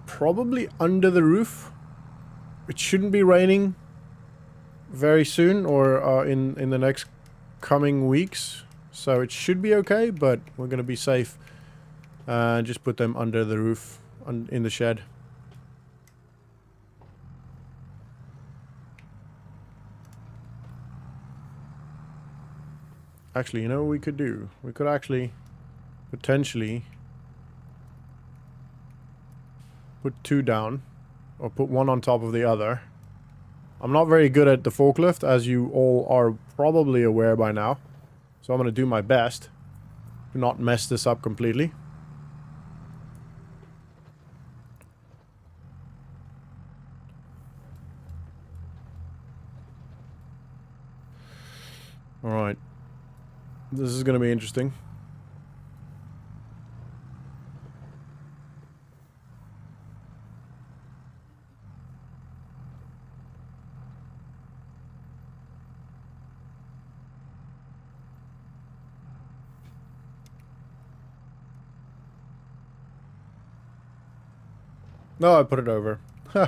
probably under the roof. It shouldn't be raining very soon, or in the next coming weeks, so it should be okay, but we're gonna be safe and just put them under the roof in the shed. Actually, you know what we could do? We could actually potentially put two down, or put one on top of the other. I'm not very good at the forklift, as you all are probably aware by now. So I'm going to do my best to not mess this up completely. Alright. This is going to be interesting. No, I put it over. Huh.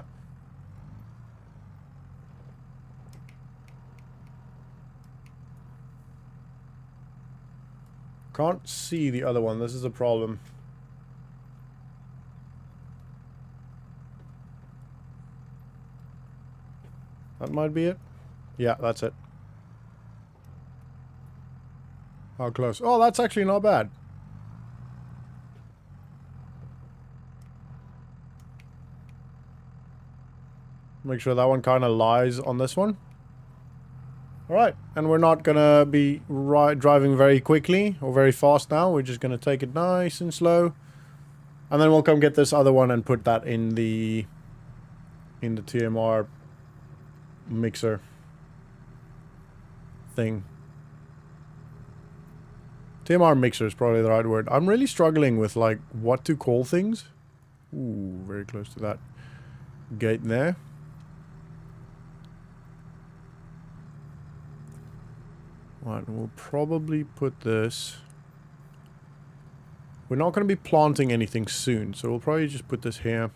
Can't see the other one. This is a problem. That might be it. Yeah, that's it. How close? Oh, that's actually not bad. Make sure that one kind of lies on this one. Alright, and we're not gonna be driving very quickly or very fast now. We're just gonna take it nice and slow. And then we'll come get this other one and put that in the TMR mixer thing. TMR mixer is probably the right word. I'm really struggling with, like, what to call things. Ooh, very close to that gate there. Right, we'll probably put this... We're not going to be planting anything soon, so we'll probably just put this here.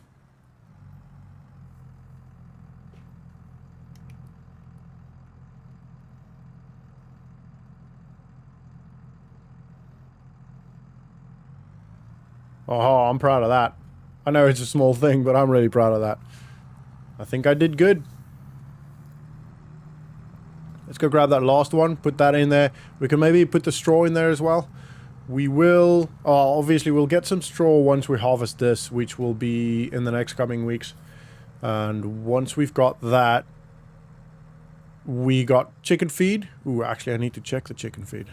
Oh, I'm proud of that. I know it's a small thing, but I'm really proud of that. I think I did good. Let's go grab that last one, put that in there. We can maybe put the straw in there as well. We will, obviously we'll get some straw once we harvest this, which will be in the next coming weeks. And once we've got that, we got chicken feed. Ooh, actually I need to check the chicken feed.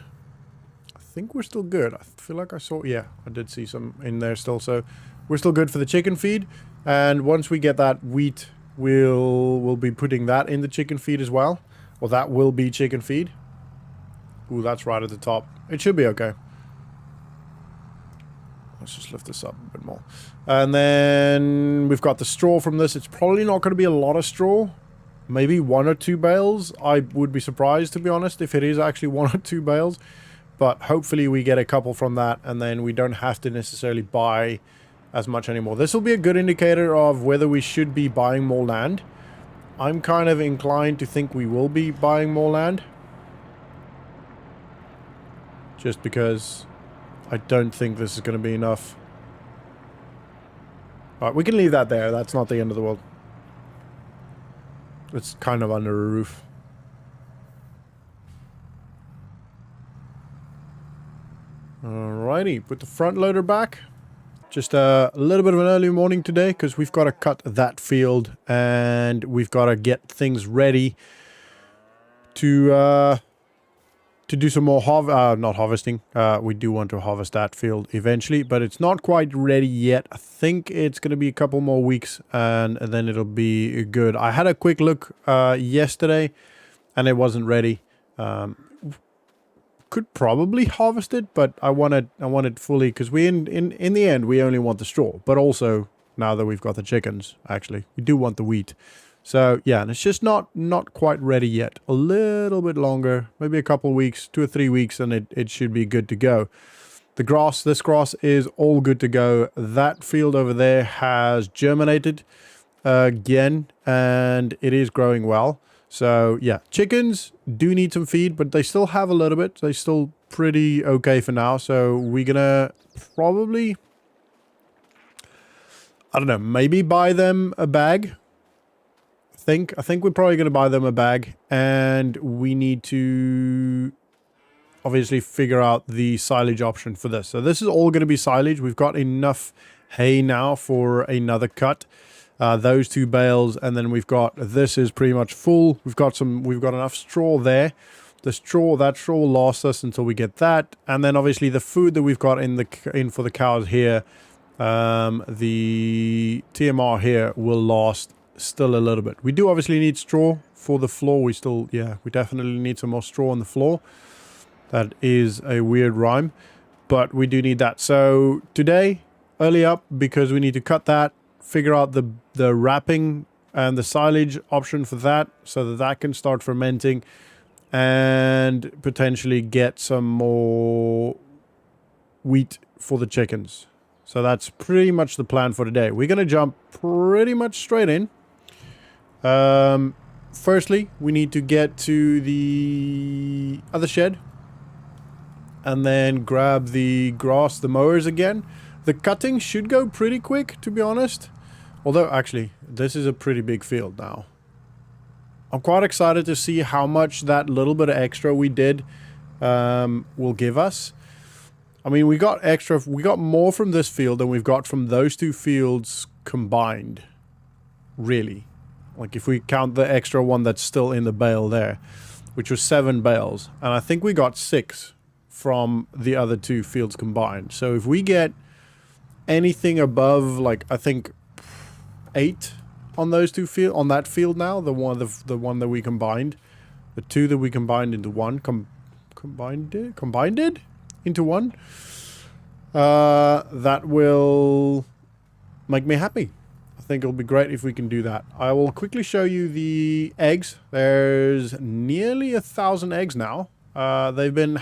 I think we're still good. I feel like I saw, yeah, I did see some in there still. So we're still good for the chicken feed. And once we get that wheat, we'll be putting that in the chicken feed as well. Well, that will be chicken feed. Ooh, that's right at the top. It should be okay. Let's just lift this up a bit more. And then we've got the straw from this. It's probably not going to be a lot of straw. Maybe 1 or 2 bales. I would be surprised, to be honest, if it is actually 1 or 2 bales. But hopefully we get a couple from that, and then we don't have to necessarily buy as much anymore. This will be a good indicator of whether we should be buying more land. I'm kind of inclined to think we will be buying more land. Just because I don't think this is going to be enough. Alright, we can leave that there. That's not the end of the world. It's kind of under a roof. Alrighty, put the front loader back. Just a little bit of an early morning today because we've got to cut that field and we've got to get things ready to do some more not harvesting. We do want to harvest that field eventually, but it's not quite ready yet. I think it's going to be a couple more weeks and then it'll be good. I had a quick look yesterday and it wasn't ready. Could probably harvest it, but I want it fully because we in the end we only want the straw, but also now that we've got the chickens, actually we do want the wheat. So yeah, and it's just not quite ready yet. A little bit longer, maybe a couple of weeks, 2 or 3 weeks, and it should be good to go. This grass is all good to go. That field over there has germinated again, and it is growing well. So yeah, chickens do need some feed, but they still have a little bit. They're still pretty okay for now. So we're gonna probably, I don't know, maybe buy them a bag. I think we're probably gonna buy them a bag, and we need to obviously figure out the silage option for this. So this is all gonna be silage. We've got enough hay now for another cut. Those 2 bales, and then we've got, this is pretty much full. We've got enough straw there. That straw will last us until we get that, and then obviously the food that we've got in for the cows here, the TMR here will last still a little bit. We do obviously need straw for the floor. We definitely need some more straw on the floor. That is a weird rhyme, but we do need that. So today, early up, because we need to cut that, figure out the wrapping and the silage option for that so that can start fermenting and potentially get some more wheat for the chickens. So that's pretty much the plan for today. We're going to jump pretty much straight in. Firstly, we need to get to the other shed and then grab the grass, the mowers again. The cutting should go pretty quick, to be honest. Although, actually, this is a pretty big field now. I'm quite excited to see how much that little bit of extra we did will give us. I mean, we got more from this field than we've got from those 2 fields combined. Really. Like, if we count the extra one that's still in the bale there, which was 7 bales. And I think we got 6 from the other 2 fields combined. So if we get anything above, like, I think 8 on those 2 field, on that field now, the one that we combined, the 2 that we combined into one, combined it into one, that will make me happy. I think it'll be great if we can do that. I will quickly show you the eggs. There's nearly 1,000 eggs now. They've been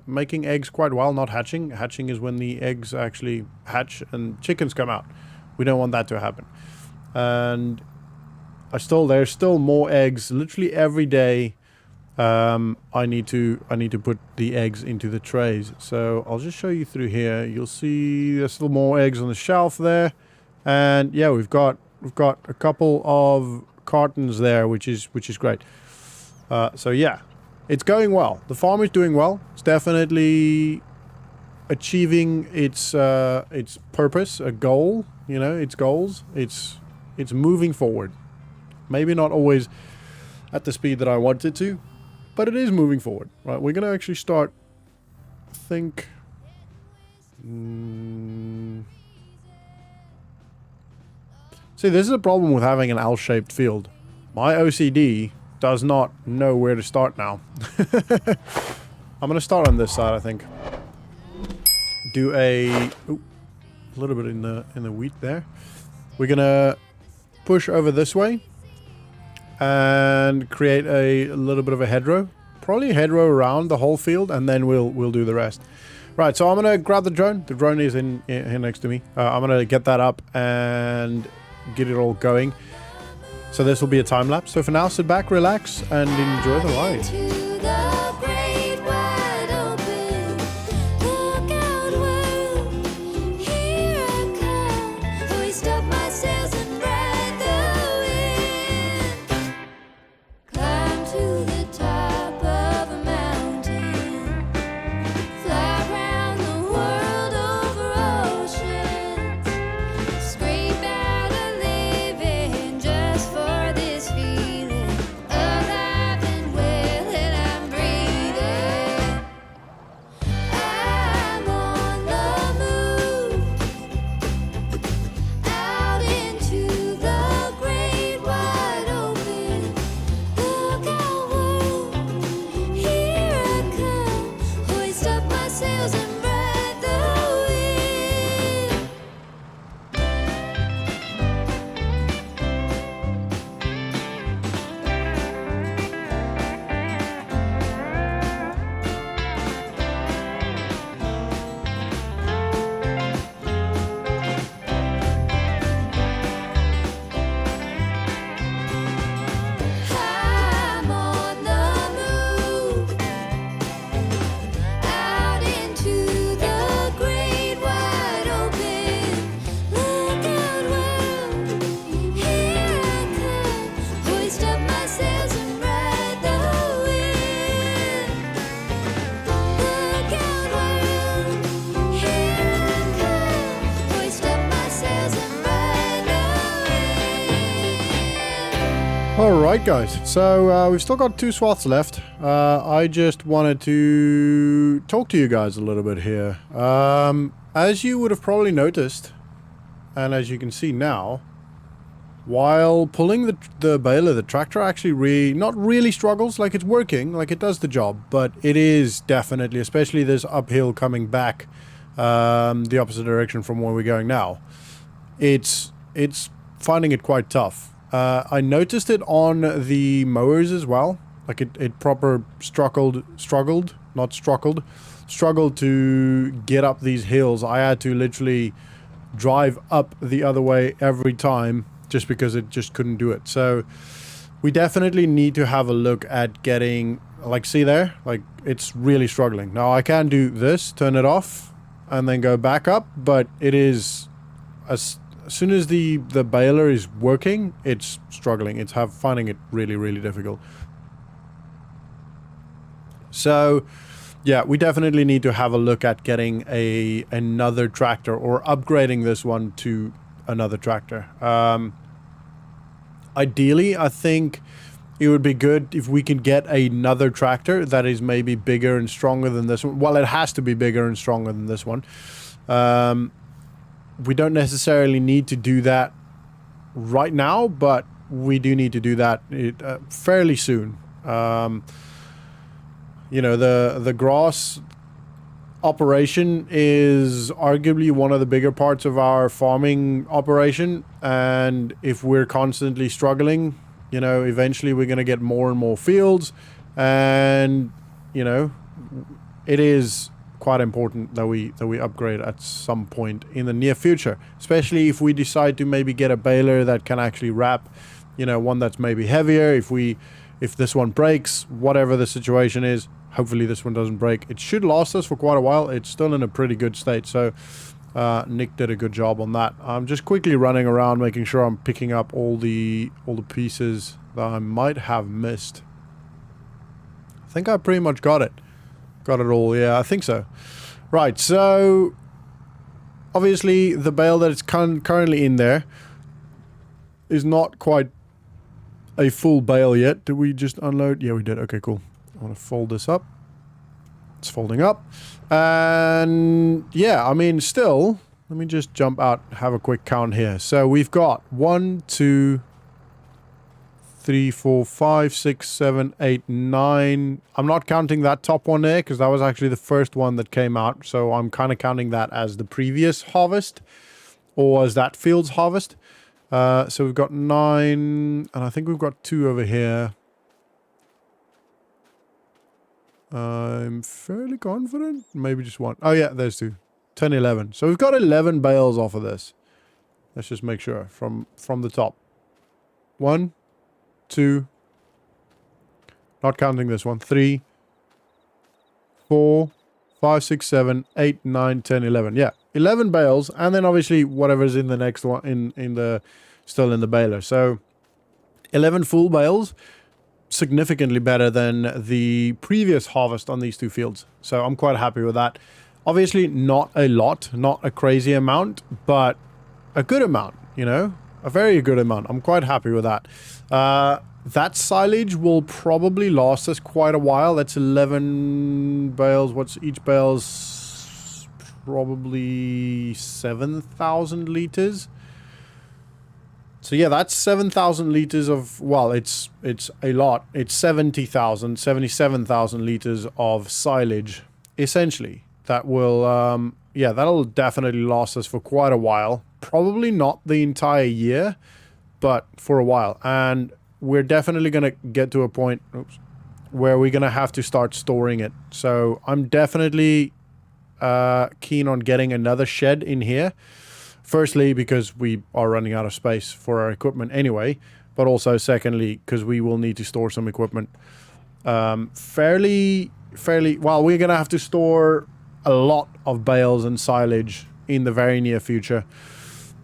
making eggs quite well, not hatching. Hatching is when the eggs actually hatch and chickens come out. We don't want that to happen. And there's still more eggs. Literally every day, I need to put the eggs into the trays. So I'll just show you through here. You'll see there's still more eggs on the shelf there, and yeah, we've got a couple of cartons there, which is great. So yeah, it's going well. The farm is doing well. It's definitely achieving its purpose, a goal. You know, its goals. It's moving forward. Maybe not always at the speed that I want it to, but it is moving forward. Right, we're going to actually start, I think... See, this is a problem with having an L-shaped field. My OCD does not know where to start now. I'm going to start on this side, I think. Do a little bit in the wheat there. We're going to push over this way and create a little bit of a hedgerow, probably a hedgerow around the whole field, and then we'll do the rest. Right, so I'm gonna grab the drone is in here next to me. I'm gonna get that up and get it all going, so this will be a time lapse. So for now, sit back, relax, and enjoy the ride. Alright guys, so we've still got 2 swaths left. I just wanted to talk to you guys a little bit here. As you would have probably noticed, and as you can see now, while pulling the baler, the tractor actually not really struggles. Like, it's working, like it does the job, but it is definitely, especially this uphill coming back the opposite direction from where we're going now, it's finding it quite tough. I noticed it on the mowers as well. Like it proper struggled to get up these hills. I had to literally drive up the other way every time just because it just couldn't do it. So we definitely need to have a look at getting, like, see there, like it's really struggling. Now I can do this, turn it off and then go back up, but it is as soon as the baler is working, it's struggling. It's finding it really difficult. So yeah, we definitely need to have a look at getting another tractor or upgrading this one to another tractor. Ideally, I think it would be good if we can get another tractor that is maybe bigger and stronger than this one. Well, it has to be bigger and stronger than this one. We don't necessarily need to do that right now, but we do need to do that fairly soon. You know, the grass operation is arguably one of the bigger parts of our farming operation, and if we're constantly struggling, you know, eventually we're going to get more and more fields, and you know, it is quite important that we upgrade at some point in the near future, especially if we decide to maybe get a baler that can actually wrap, you know, one that's maybe heavier. If this one breaks, whatever the situation is, hopefully this one doesn't break. It should last us for quite a while. It's still in a pretty good state, so Nick did a good job on that. I'm just quickly running around making sure I'm picking up all the pieces that I might have missed. I think I pretty much got it all. Yeah, I think so. Right, so obviously the bale that is currently in there is not quite a full bale yet. Did we just unload? Yeah, we did. Okay, cool. I want to fold this up. It's folding up. And yeah, I mean, still, let me just jump out, have a quick count here. So we've got 1, 2, 3, 4, 5, 6, 7, 8, 9. I'm not counting that top one there because that was actually the first one that came out. So I'm kind of counting that as the previous harvest, or as that field's harvest. So we've got 9, and I think we've got 2 over here. I'm fairly confident. Maybe just 1. Oh yeah, there's 2. 10, 11. So we've got 11 bales off of this. Let's just make sure from the top. 1, 2, not counting this one, 3, 4, 5, 6, 7, 8, 9, 10, 11. Yeah, 11 bales, and then obviously whatever's in the next one still in the baler. So 11 full bales, significantly better than the previous harvest on these 2 fields. So I'm quite happy with that. Obviously not a lot, not a crazy amount, but a good amount, you know, a very good amount. I'm quite happy with that. That silage will probably last us quite a while. That's 11 bales. What's each bale's? Probably 7,000 liters. So yeah, that's 7,000 liters of, well, it's a lot. It's 77,000 liters of silage, essentially. That will, yeah, that'll definitely last us for quite a while. Probably not the entire year, but for a while. And we're definitely going to get to a point where we're going to have to start storing it. So I'm definitely keen on getting another shed in here. Firstly, because we are running out of space for our equipment anyway, but also secondly, because we will need to store some equipment fairly, well, we're going to have to store a lot of bales and silage in the very near future.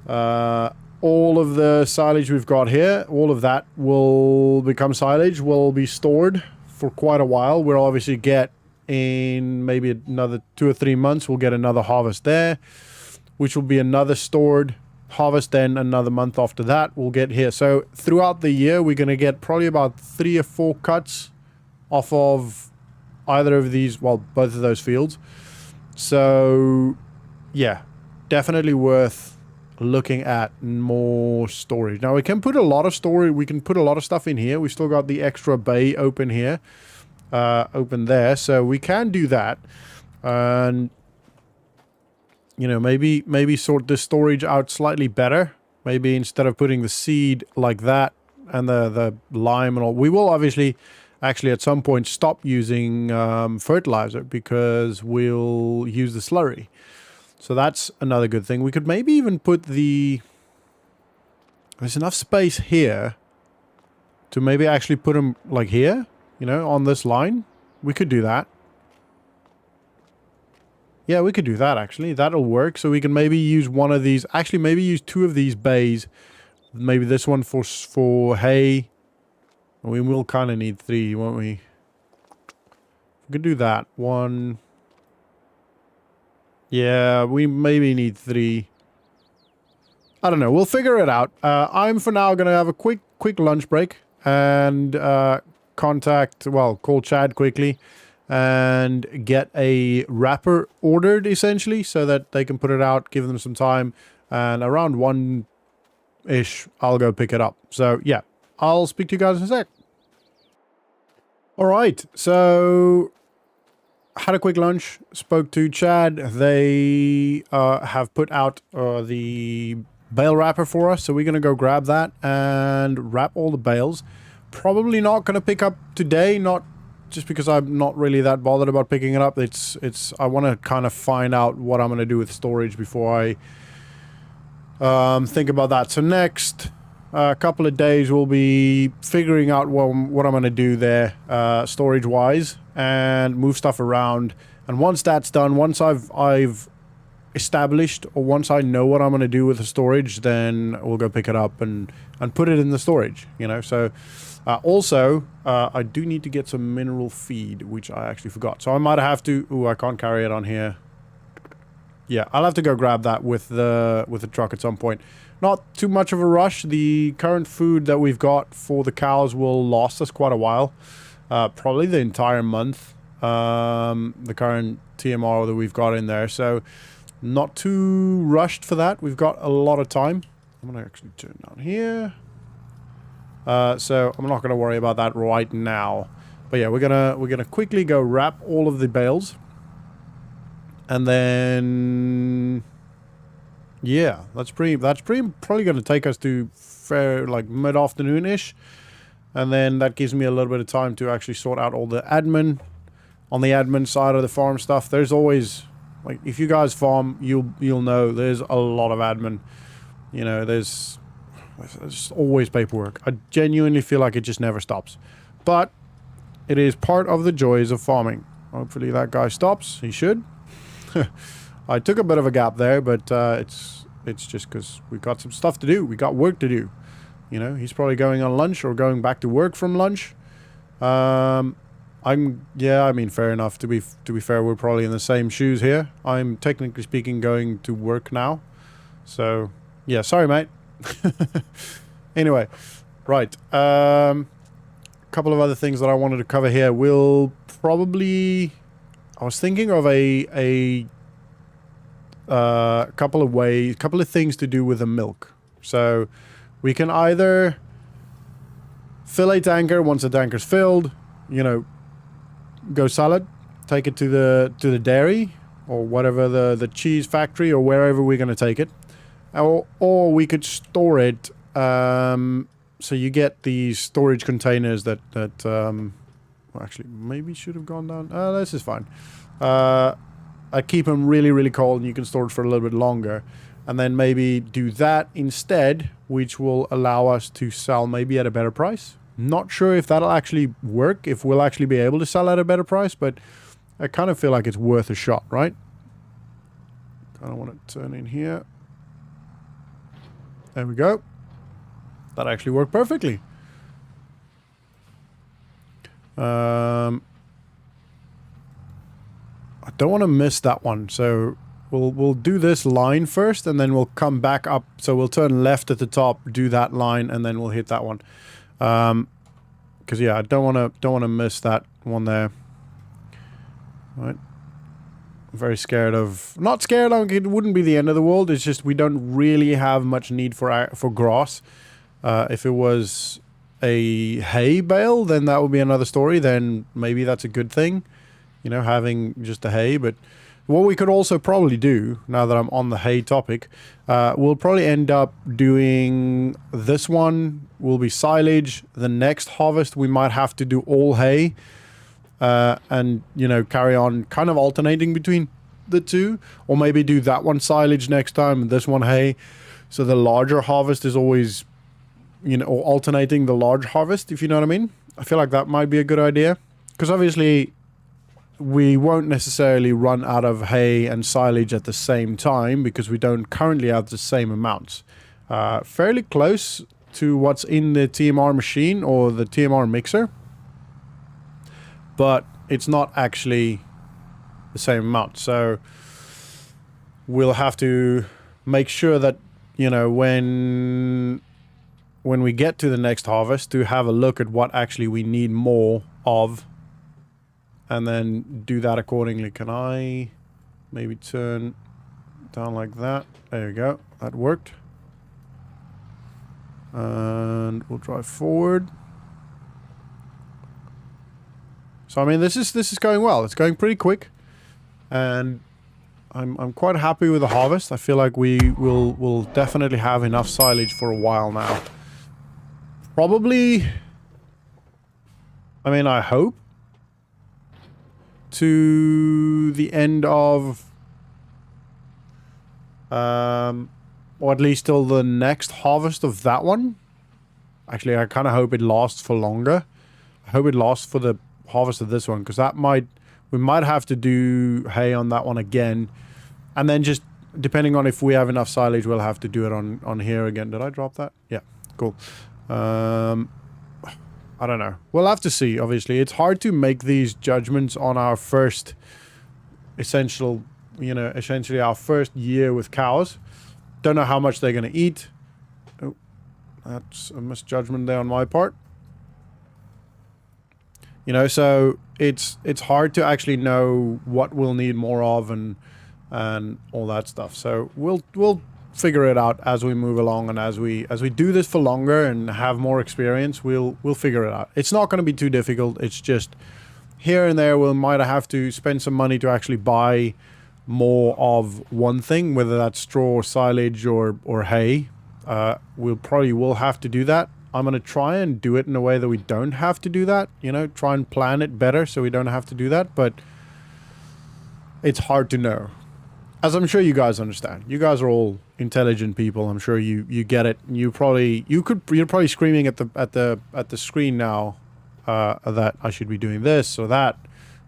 All of the silage we've got here, all of that will become silage, will be stored for quite a while. We'll obviously get in maybe another 2 or 3 months, we'll get another harvest there, which will be another stored harvest, then another month after that we'll get here. So throughout the year we're going to get probably about 3 or 4 cuts off of either of these, well, both of those fields. So yeah, definitely worth looking at more storage. Now we can put a lot of storage, we can put a lot of stuff in here. We still got the extra bay open here, open there, so we can do that. And you know, maybe sort this storage out slightly better. Maybe instead of putting the seed like that and the lime and all, we will obviously actually at some point stop using fertilizer, because we'll use the slurry. So that's another good thing. We could maybe even put there's enough space here to maybe actually put them like here, you know, on this line. We could do that. Yeah, we could do that actually. That'll work. So we can maybe use one of these. Actually, maybe use 2 of these bays. Maybe this one for hay. We will kind of need 3, won't we? We could do that. 1. Yeah, we maybe need 3. I don't know. We'll figure it out. I'm for now going to have a quick lunch break and call Chad quickly and get a wrapper ordered, essentially, so that they can put it out, give them some time, and around 1-ish, I'll go pick it up. So, yeah, I'll speak to you guys in a sec. All right, so had a quick lunch, spoke to Chad. They have put out the bale wrapper for us, so we're going to go grab that and wrap all the bales. Probably not going to pick up today, not just because I'm not really that bothered about picking it up. I want to kind of find out what I'm going to do with storage before I think about that. So next couple of days we'll be figuring out what I'm going to do there storage wise, and move stuff around. And once that's done, once I've established, or once I know what I'm going to do with the storage, then we'll go pick it up and put it in the storage, you know. So also I do need to get some mineral feed, which I actually forgot, so I might have to. Ooh, I can't carry it on here. Yeah, I'll have to go grab that with the truck at some point. Not too much of a rush. The current food that we've got for the cows will last us quite a while. Probably the entire month. The current TMR that we've got in there. So not too rushed for that. We've got a lot of time. I'm going to actually turn down here. So I'm not going to worry about that right now. But yeah, we're gonna quickly go wrap all of the bales. And then yeah, that's probably going to take us to like mid-afternoon-ish. And then that gives me a little bit of time to actually sort out all the admin on the admin side of the farm stuff. There's always, like, if you guys farm, you'll know there's a lot of admin. You know, there's always paperwork. I genuinely feel like it just never stops. But it is part of the joys of farming. Hopefully that guy stops. He should. I took a bit of a gap there, but it's just because we got some stuff to do. We got work to do. You know, he's probably going on lunch or going back to work from lunch. I mean, fair enough. To be fair, we're probably in the same shoes here. I'm technically speaking going to work now. So, yeah, sorry, mate. Anyway, right. Couple of other things that I wanted to cover here. We'll probably... I was thinking of a couple of things to do with the milk. So we can either fill a tanker. Once the tanker's filled, you know, go sell it, take it to the dairy or whatever, the cheese factory or wherever we're going to take it, or we could store it. So you get these storage containers that well, actually, maybe should have gone down. This is fine. I keep them really, really cold, and you can store it for a little bit longer. And then maybe do that instead, which will allow us to sell maybe at a better price. Not sure if that'll actually work, if we'll actually be able to sell at a better price, but I kind of feel like it's worth a shot, right? Kind of want to turn in here. There we go. That actually worked perfectly. I don't want to miss that one, so we'll do this line first, and then we'll come back up. So we'll turn left at the top, do that line, and then we'll hit that one. Because yeah, I don't wanna miss that one there. All right. I'm very scared of... Not scared, like it wouldn't be the end of the world. It's just we don't really have much need for grass. If it was a hay bale, then that would be another story. Then maybe that's a good thing, you know, having just a hay. But what we could also probably do, now that I'm on the hay topic, we'll probably end up doing this one will be silage. The next harvest we might have to do all hay. And, you know, carry on kind of alternating between the two. Or maybe do that one silage next time and this one hay. So the larger harvest is always, you know, or alternating the large harvest, if you know what I mean. I feel like that might be a good idea. Because obviously we won't necessarily run out of hay and silage at the same time because we don't currently have the same amounts. Fairly close to what's in the TMR machine or the TMR mixer. But it's not actually the same amount. So we'll have to make sure that, you know, when we get to the next harvest, to have a look at what actually we need more of, and then do that accordingly. Can I maybe turn down like that? There you go. That worked. And we'll drive forward. So I mean, this is going well. It's going pretty quick, and I'm quite happy with the harvest. I feel like we'll definitely have enough silage for a while now. Probably, I mean, I hope to the end of, or at least till the next harvest of that one. Actually, I kind of hope it lasts for longer. I hope it lasts for the harvest of this one, because we might have to do hay on that one again, and then just depending on if we have enough silage, we'll have to do it on here again. Did I drop that? Yeah, cool. I don't know, we'll have to see. Obviously it's hard to make these judgments on our first essentially our first year with cows. Don't know how much they're going to eat. Oh, that's a misjudgment there on my part. You know, so it's hard to actually know what we'll need more of and all that stuff. So we'll figure it out as we move along, and as we do this for longer and have more experience, we'll figure it out. It's not going to be too difficult. It's just here and there we might have to spend some money to actually buy more of one thing, whether that's straw or silage or hay. We'll probably will have to do that. I'm going to try and do it in a way that we don't have to do that, you know, try and plan it better so we don't have to do that, but it's hard to know. As I'm sure you guys understand. You guys are all intelligent people. I'm sure you get it. You're probably screaming at the screen now that I should be doing this or that,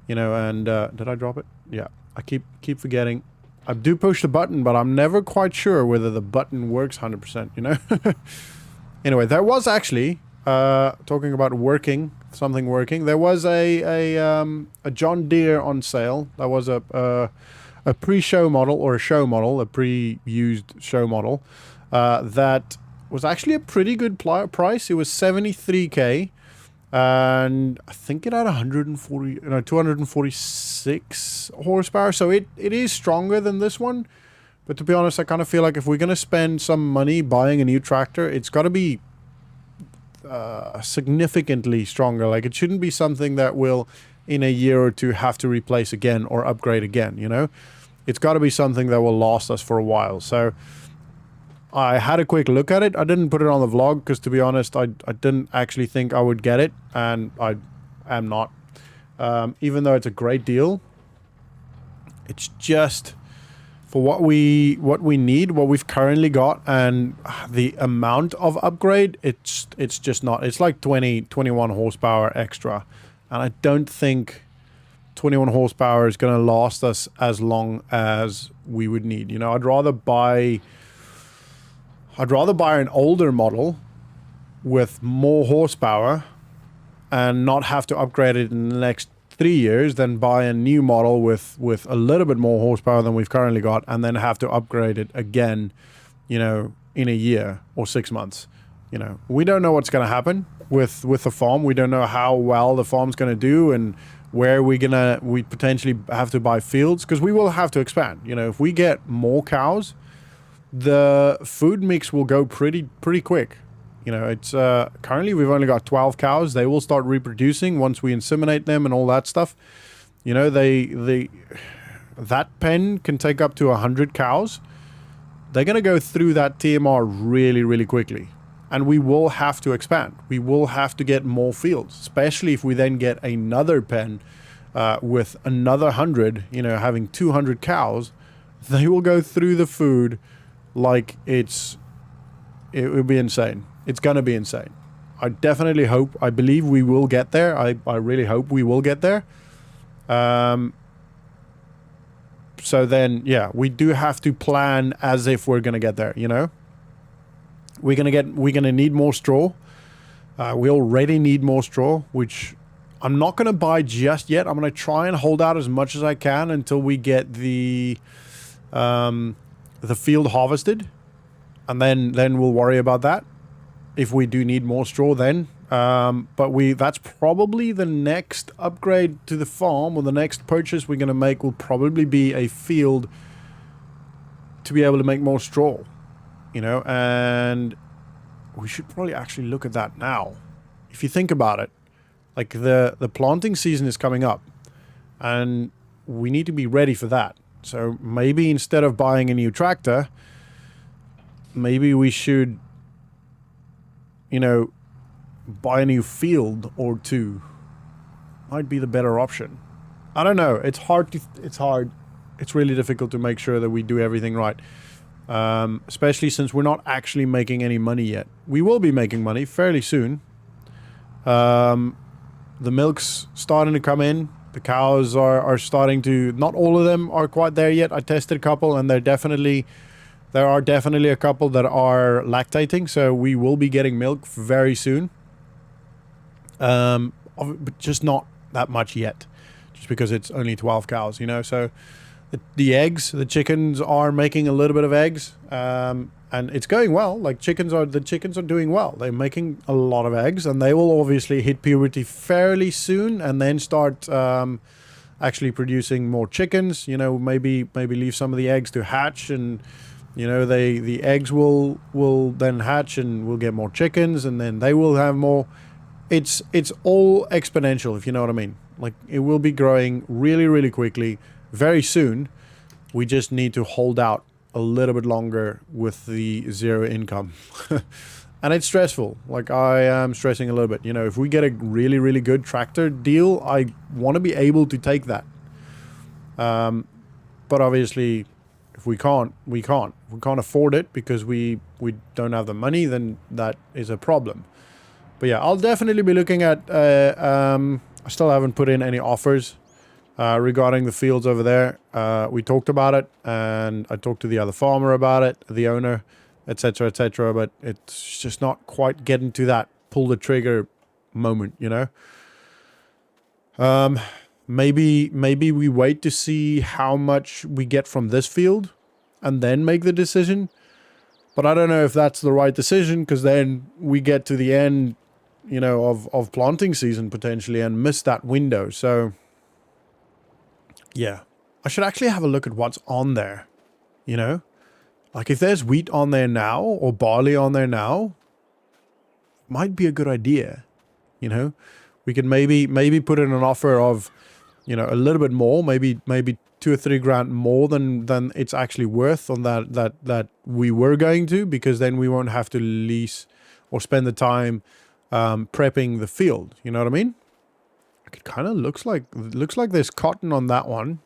you know, and did I drop it? Yeah. I keep forgetting. I do push the button, but I'm never quite sure whether the button works 100%, you know. Anyway, there was actually, talking about something working, there was a John Deere on sale. That was a pre-show model, or a show model, a pre-used show model, that was actually a pretty good price. It was 73k, and I think it had 246 horsepower, so it is stronger than this one. But to be honest, I kind of feel like if we're going to spend some money buying a new tractor, it's got to be significantly stronger. Like, it shouldn't be something that will, in a year or two, have to replace again or upgrade again, you know? It's got to be something that will last us for a while. So I had a quick look at it. I didn't put it on the vlog because, to be honest, I didn't actually think I would get it, and I am not. Even though it's a great deal, it's just... for what we need, what we've currently got, and the amount of upgrade, it's just not. It's like 21 horsepower extra, and I don't think 21 horsepower is going to last us as long as we would need. You know, I'd rather buy an older model with more horsepower and not have to upgrade it in the next 3 years than buy a new model with a little bit more horsepower than we've currently got, and then have to upgrade it again, you know, in a year or 6 months. You know, we don't know what's going to happen with the farm. We don't know how well the farm's going to do, and where we potentially have to buy fields, because we will have to expand. You know, if we get more cows, the food mix will go pretty quick. You know, it's currently we've only got 12 cows. They will start reproducing once we inseminate them and all that stuff. You know, that pen can take up to 100 cows. They're going to go through that TMR really quickly. And we will have to expand. We will have to get more fields, especially if we then get another pen with another 100, you know, having 200 cows. They will go through the food like it would be insane. It's going to be insane. I definitely hope, I believe we will get there. I really hope we will get there. So then, yeah, we do have to plan as if we're going to get there, you know? We're going to need more straw. We already need more straw, which I'm not going to buy just yet. I'm going to try and hold out as much as I can until we get the field harvested. And then we'll worry about that. If we do need more straw then. But that's probably the next upgrade to the farm, or the next purchase we're going to make will probably be a field to be able to make more straw. You know, and we should probably actually look at that now. If you think about it, like the planting season is coming up, and we need to be ready for that. So maybe instead of buying a new tractor, maybe we should, you know, buy a new field or two. Might be the better option. I don't know. It's hard. It's really difficult to make sure that we do everything right. Especially since we're not actually making any money yet. We will be making money fairly soon. The milk's starting to come in. The cows are starting to... Not all of them are quite there yet. I tested a couple, and there are definitely a couple that are lactating. So we will be getting milk very soon. But just not that much yet. Just because it's only 12 cows, you know. So... The eggs, the chickens are making a little bit of eggs, and it's going well. Like the chickens are doing well. They're making a lot of eggs, and they will obviously hit puberty fairly soon, and then start actually producing more chickens. You know, maybe leave some of the eggs to hatch, and you know the eggs will then hatch, and we'll get more chickens, and then they will have more. It's all exponential, if you know what I mean. Like it will be growing really quickly. Very soon. We just need to hold out a little bit longer with the zero income. And it's stressful. Like I am stressing a little bit. You know, if we get a really good tractor deal, I want to be able to take that. But obviously, if we can't. If we can't afford it because we don't have the money, then that is a problem. But yeah, I'll definitely be looking at... I still haven't put in any offers regarding the fields over there. We talked about it, and I talked to the other farmer about it, the owner, etc., but it's just not quite getting to that pull the trigger moment, you know. Maybe we wait to see how much we get from this field and then make the decision. But I don't know if that's the right decision, because then we get to the end, you know, of planting season potentially and miss that window. So yeah, I should actually have a look at what's on there, you know? Like if there's wheat on there now or barley on there now, might be a good idea, you know? We could maybe put in an offer of, you know, a little bit more, maybe 2 or 3 grand more than it's actually worth on that we were going to, because then we won't have to lease or spend the time prepping the field, you know what I mean? It kind of looks like there's cotton on that one.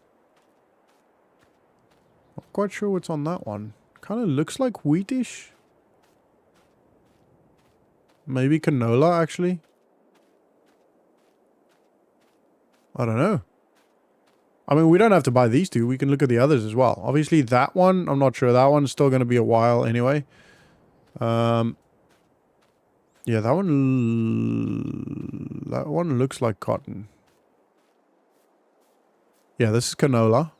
Not quite sure what's on that one. Kind of looks like wheatish. Maybe canola, actually. I don't know. I mean, we don't have to buy these two. We can look at the others as well. Obviously, that one, I'm not sure. That one's still going to be a while anyway. Yeah, that one looks like cotton. Yeah, this is canola.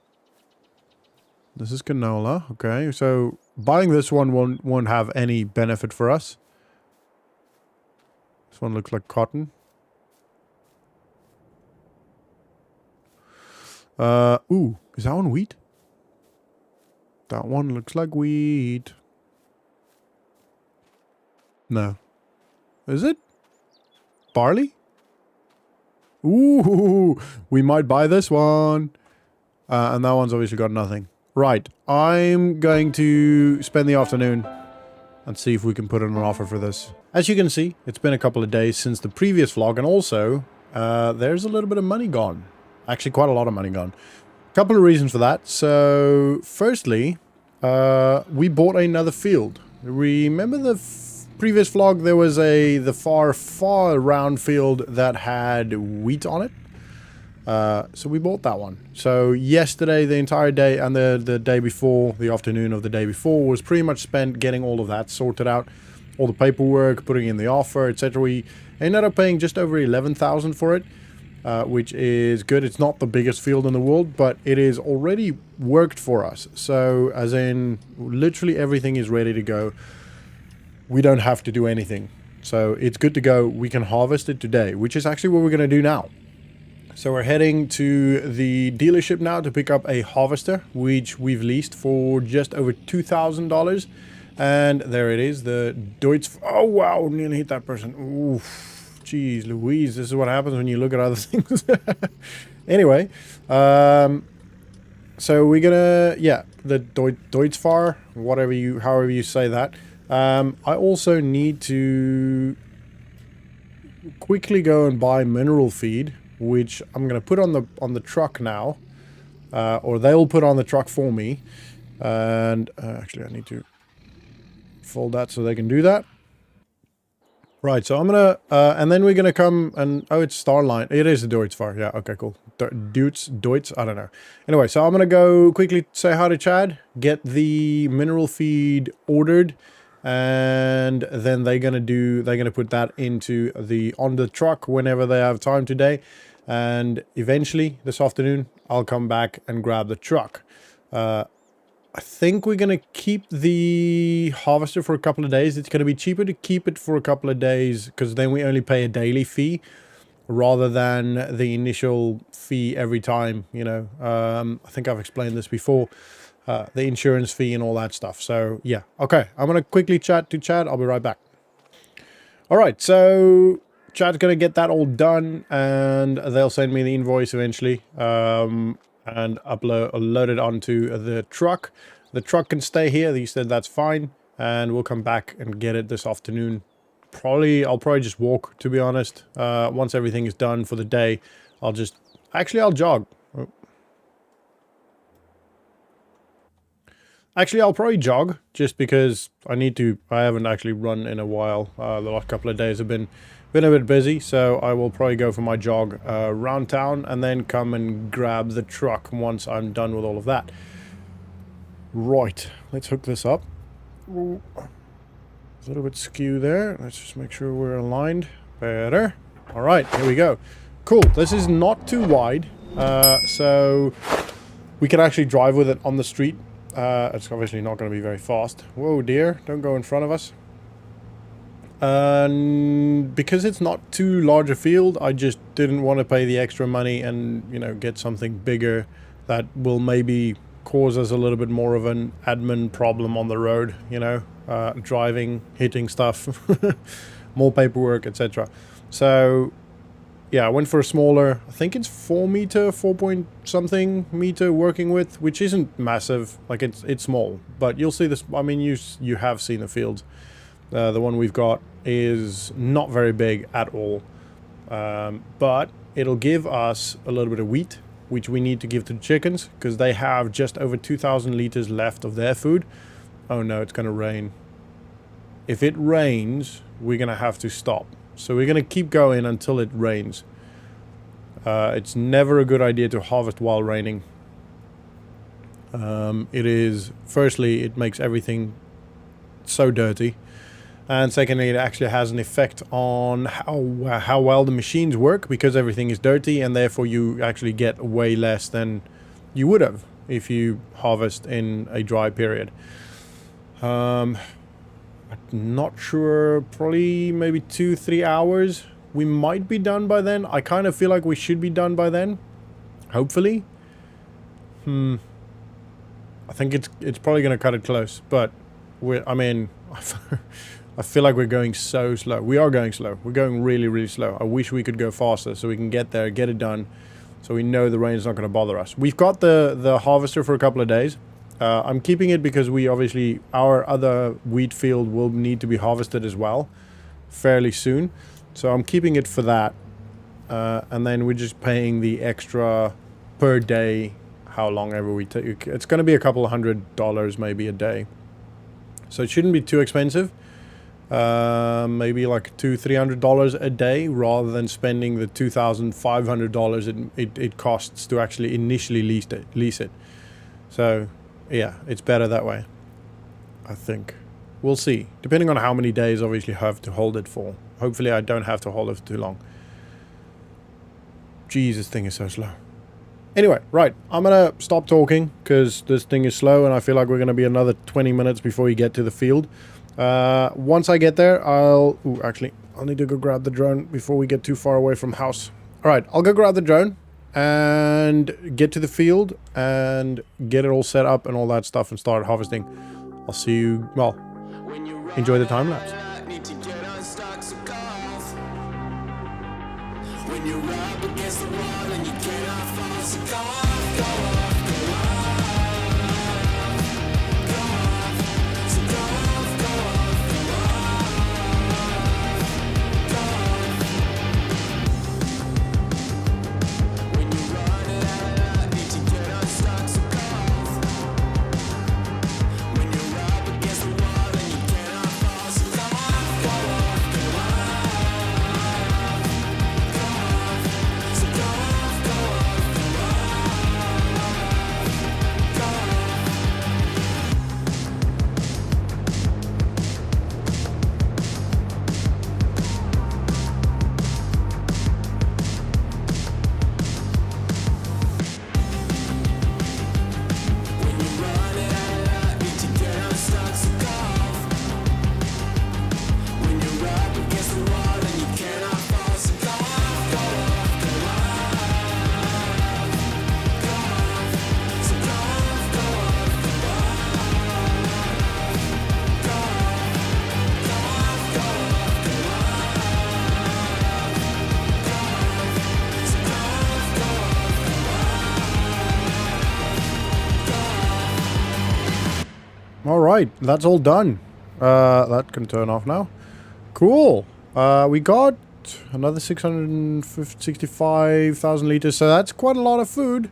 This is canola. Okay, so buying this one won't have any benefit for us. This one looks like cotton. Ooh, is that one wheat? That one looks like wheat. No. Is it? Barley? Ooh, we might buy this one. And that one's obviously got nothing. Right, I'm going to spend the afternoon and see if we can put in an offer for this. As you can see, it's been a couple of days since the previous vlog, and also, there's a little bit of money gone. Actually, quite a lot of money gone. Couple of reasons for that. So, firstly, we bought another field. Remember the previous vlog? There was the far round field that had wheat on it. So we bought that one. So yesterday, the entire day, and the day before, the afternoon of the day before, was pretty much spent getting all of that sorted out, all the paperwork, putting in the offer, etc. We ended up paying just over 11,000 for it. Which is good. It's not the biggest field in the world, but it is already worked for us. So, as in, literally everything is ready to go. We don't have to do anything. So, it's good to go. We can harvest it today, which is actually what we're going to do now. So, we're heading to the dealership now to pick up a harvester, which we've leased for just over $2,000. And there it is, the Deutz... Oh, wow, nearly hit that person. Oof. Jeez Louise, this is what happens when you look at other things. Anyway, so we're gonna, yeah, the Deutzfahr, however you say that. I also need to quickly go and buy mineral feed, which I'm gonna put on the truck now, or they'll put on the truck for me. And actually, I need to fold that so they can do that. Right, so I'm gonna, and then we're gonna come and, oh, it's Starline. It is the Deutzfahr. Yeah, okay, cool. Deutz, I don't know. Anyway, so I'm gonna go quickly say hi to Chad, get the mineral feed ordered, and then they're gonna put that on the truck whenever they have time today, and eventually this afternoon I'll come back and grab the truck. I think we're going to keep the harvester for a couple of days. It's going to be cheaper to keep it for a couple of days because then we only pay a daily fee rather than the initial fee every time, you know. I think I've explained this before, the insurance fee and all that stuff. So, yeah. Okay, I'm going to quickly chat to Chad. I'll be right back. All right, so Chad's going to get that all done and they'll send me the invoice eventually. And load it onto the truck. The truck can stay here. He said that's fine. And we'll come back and get it this afternoon. I'll probably just walk, to be honest. Once everything is done for the day, I'll jog. Actually, I'll probably jog just because I haven't actually run in a while. The last couple of days have been a bit busy, so I will probably go for my jog around town and then come and grab the truck once I'm done with all of that. Right, let's hook this up. Ooh. A little bit skew there. Let's just make sure we're aligned. Better. All right, here we go. Cool, this is not too wide, so we can actually drive with it on the street. It's obviously not going to be very fast. Whoa, dear, don't go in front of us. And because it's not too large a field, I just didn't want to pay the extra money and, you know, get something bigger that will maybe cause us a little bit more of an admin problem on the road, you know, driving, hitting stuff, more paperwork, etc. So, yeah, I went for a smaller, I think it's 4 point something meter working with, which isn't massive, like it's small, but you'll see this, I mean, you have seen the fields. The one we've got is not very big at all, but it'll give us a little bit of wheat, which we need to give to the chickens because they have just over 2,000 liters left of their food. Oh no, it's going to rain. If it rains, we're going to have to stop. So we're going to keep going until it rains. It's never a good idea to harvest while raining. Firstly, it makes everything so dirty. And secondly, it actually has an effect on how well the machines work, because everything is dirty, and therefore you actually get way less than you would have if you harvest in a dry period. I'm not sure, probably maybe 2-3 hours. We might be done by then. I kind of feel like we should be done by then, hopefully. I think it's probably going to cut it close, but I mean, I feel like we're going so slow. We are going slow. We're going really, really slow. I wish we could go faster so we can get there, get it done, so we know the rain's not going to bother us. We've got the harvester for a couple of days. I'm keeping it because we obviously, our other wheat field will need to be harvested as well fairly soon. So I'm keeping it for that. And then we're just paying the extra per day, how long ever we take. It's going to be a couple of $100 maybe a day. So it shouldn't be too expensive. Maybe like $200-300 a day, rather than spending the $2,500 it costs to actually initially lease it. So yeah, it's better that way, I think. We'll see, depending on how many days obviously have to hold it for. Hopefully I don't have to hold it for too long. Jeez, this thing is so slow. Anyway, right, I'm gonna stop talking because this thing is slow, and I feel like we're gonna be another 20 minutes before we get to the field. Once I get there, I'll need to go grab the drone before we get too far away from house. All right, I'll go grab the drone and get to the field and get it all set up and all that stuff and start harvesting. I'll see you, well, enjoy the time lapse. When you're up against the wall and you cannot fall, so go off, go off, go off, go off, so go off, go off, go off, go off. When you're running out of luck, need to get unstuck, so go off. When you're up against the wall and you cannot fall, so go off, go off, go off. All right, that's all done. That can turn off now. Cool. We got another 665,000 liters, so that's quite a lot of food.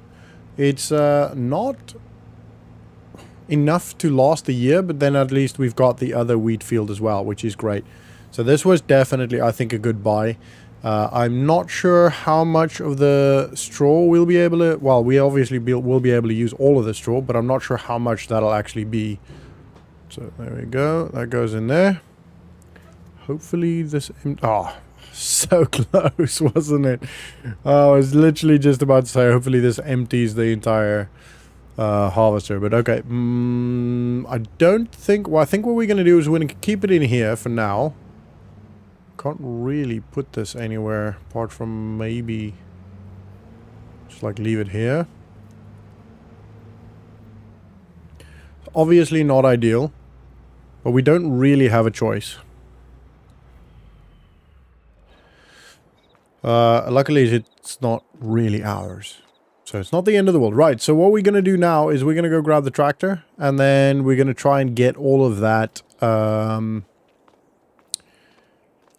It's not enough to last a year, but then at least we've got the other wheat field as well, which is great. So this was definitely, I think, a good buy. I'm not sure how much of the straw we'll be able to... Well, we obviously will be able to use all of the straw, but I'm not sure how much that'll actually be. So there we go. That goes in there. Hopefully this... Oh, so close, wasn't it? I was literally just about to say, hopefully this empties the entire harvester. But okay. I don't think... Well, I think what we're going to do is we're going to keep it in here for now. Can't really put this anywhere apart from maybe just like leave it here. Obviously not ideal, but we don't really have a choice. Luckily it's not really ours, so it's not the end of the world. Right, so what we're going to do now is we're going to go grab the tractor, and then we're going to try and get all of that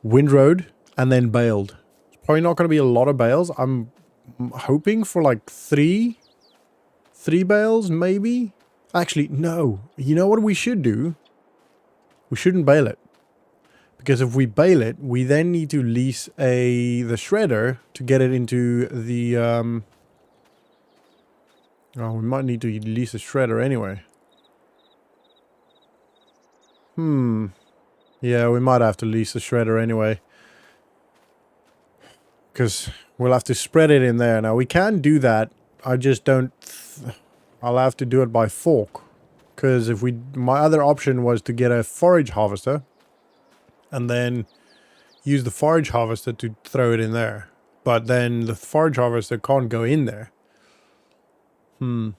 windrowed and then baled. It's probably not going to be a lot of bales. I'm hoping for like three bales maybe. Actually, no. You know what we should do? We shouldn't bale it. Because if we bale it, we then need to lease the shredder to get it into the... Oh, we might need to lease a shredder anyway. Yeah, we might have to lease the shredder anyway. Because we'll have to spread it in there. Now, we can do that. I just don't... I'll have to do it by fork. Because if we... My other option was to get a forage harvester. And then use the forage harvester to throw it in there. But then the forage harvester can't go in there. I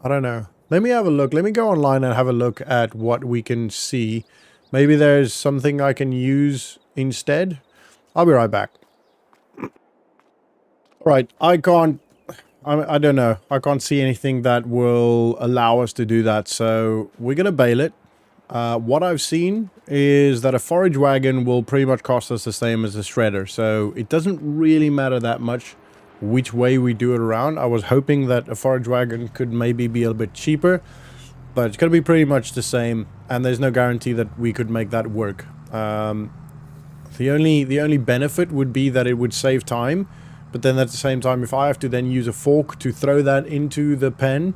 don't know. Let me have a look. Let me go online and have a look at what we can see. Maybe there's something I can use instead. I'll be right back. Right, I don't know. I can't see anything that will allow us to do that. So we're going to bale it. What I've seen is that a forage wagon will pretty much cost us the same as a shredder. So it doesn't really matter that much which way we do it around. I was hoping that a forage wagon could maybe be a bit cheaper, but it's going to be pretty much the same, and there's no guarantee that we could make that work. The only benefit would be that it would save time, but then at the same time, if I have to then use a fork to throw that into the pen,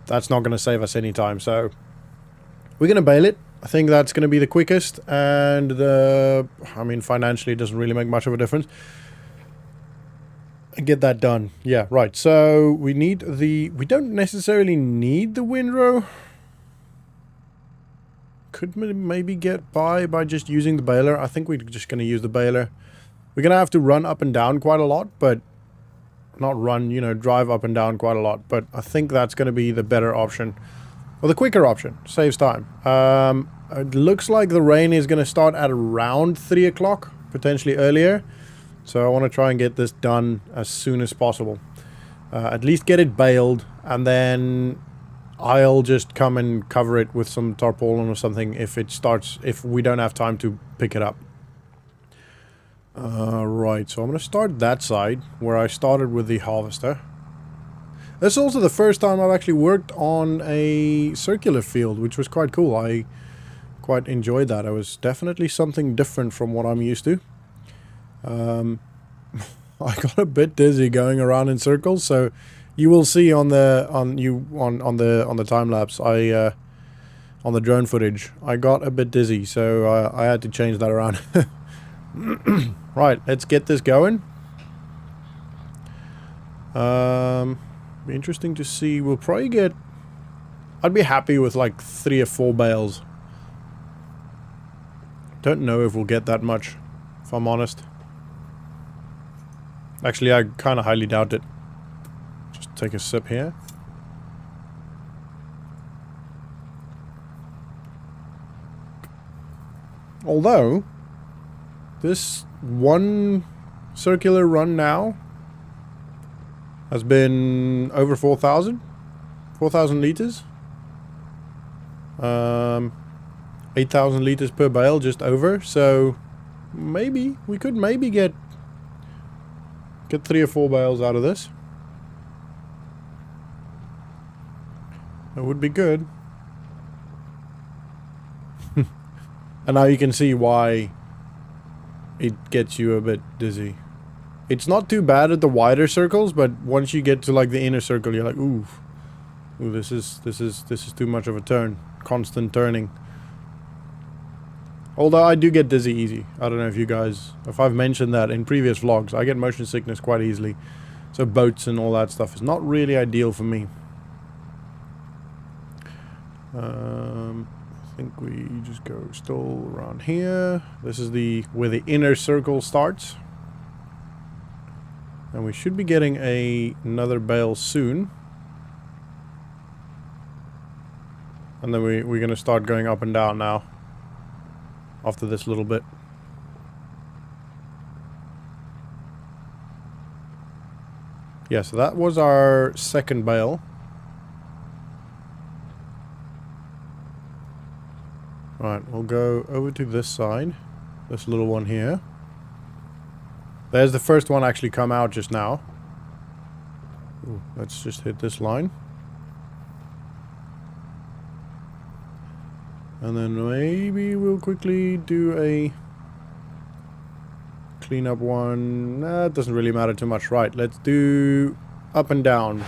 that's not going to save us any time. So we're going to bale it. I think that's going to be the quickest, and I mean, financially it doesn't really make much of a difference. Get that done. Yeah, right. So we need we don't necessarily need the windrow. Could maybe get by just using the baler. I think we're just going to use the baler. We're going to have to run up and down quite a lot, but not run, you know, drive up and down quite a lot. But I think that's going to be the better option, or the quicker option. Saves time. It looks like the rain is going to start at around 3 o'clock, potentially earlier. So I want to try and get this done as soon as possible. At least get it baled, and then I'll just come and cover it with some tarpaulin or something if we don't have time to pick it up. Right, so I'm going to start that side where I started with the harvester. This is also the first time I've actually worked on a circular field, which was quite cool. I quite enjoyed that. It was definitely something different from what I'm used to. I got a bit dizzy going around in circles, so you will see on the time lapse, on the drone footage, I got a bit dizzy, so I had to change that around. Right, let's get this going. Be interesting to see. We'll probably get... I'd be happy with like 3 or 4 bales. Don't know if we'll get that much, if I'm honest. Actually, I kind of highly doubt it. Just take a sip here. Although, this one circular run now has been over 4,000 liters. 8,000 liters per bale, just over. So maybe we could maybe get 3 or 4 bales out of this. That would be good. And now you can see why it gets you a bit dizzy. It's not too bad at the wider circles, but once you get to like the inner circle, you're like, ooh, this is too much of a turn. Constant turning. Although I do get dizzy easy. I don't know if I've mentioned that in previous vlogs. I get motion sickness quite easily. So boats and all that stuff is not really ideal for me. I think we just go still around here. This is where the inner circle starts. And we should be getting another bale soon. And then we're going to start going up and down now. After this little bit. Yeah, so that was our second bale. Right, we'll go over to this side. This little one here. There's the first one actually come out just now. Ooh, let's just hit this line. And then maybe we'll quickly do a cleanup one. Nah, it doesn't really matter too much. Right, let's do up and down.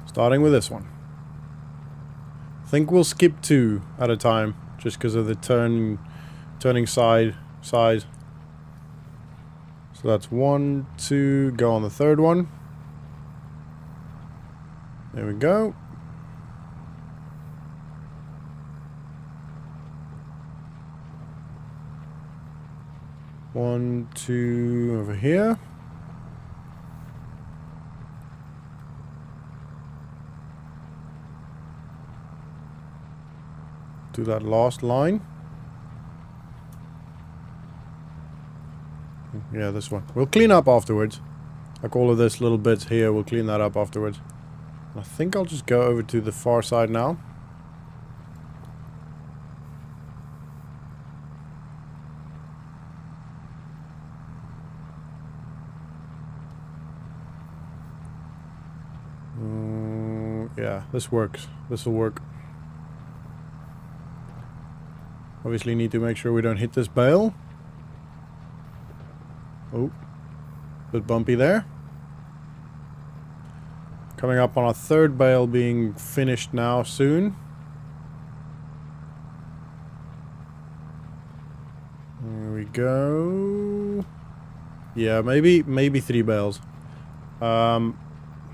Starting with this one. I think we'll skip 2 at a time, just because of the turning size. So that's 1, 2, go on the third one. There we go. One, 2 over here. Do that last line. Yeah, this one. We'll clean up afterwards. Like all of this little bits here, we'll clean that up afterwards. I think I'll just go over to the far side now. Yeah, this works. This will work. Obviously need to make sure we don't hit this bale. Oh, bit bumpy there. Coming up on our third bale being finished now soon. There we go. Yeah, maybe 3 bales.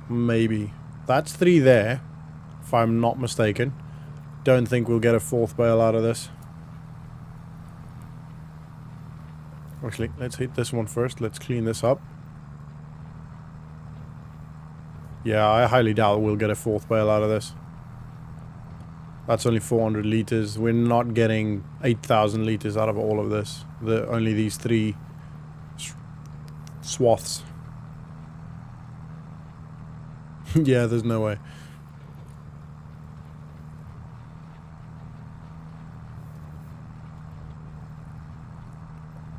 Maybe. That's 3 there, if I'm not mistaken. Don't think we'll get a 4th bale out of this. Actually, let's hit this one first. Let's clean this up. Yeah, I highly doubt we'll get a 4th bale out of this. That's only 400 liters. We're not getting 8,000 liters out of all of this. Only these 3 swaths. Yeah, there's no way.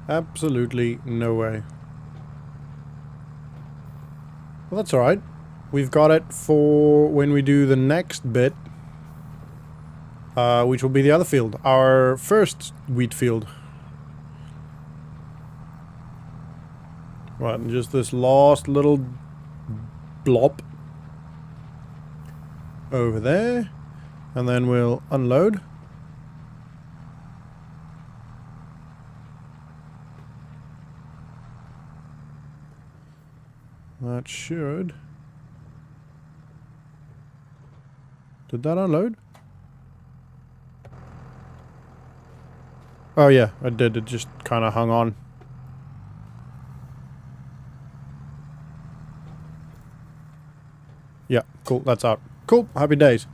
Absolutely no way. Well, that's alright. We've got it for when we do the next bit, which will be the other field. Our first wheat field. Right, and just this last little blob over there, and then we'll unload. That should... Did that unload? Oh yeah, it did. It just kind of hung on. Yeah, cool. That's out. Cool. Happy days.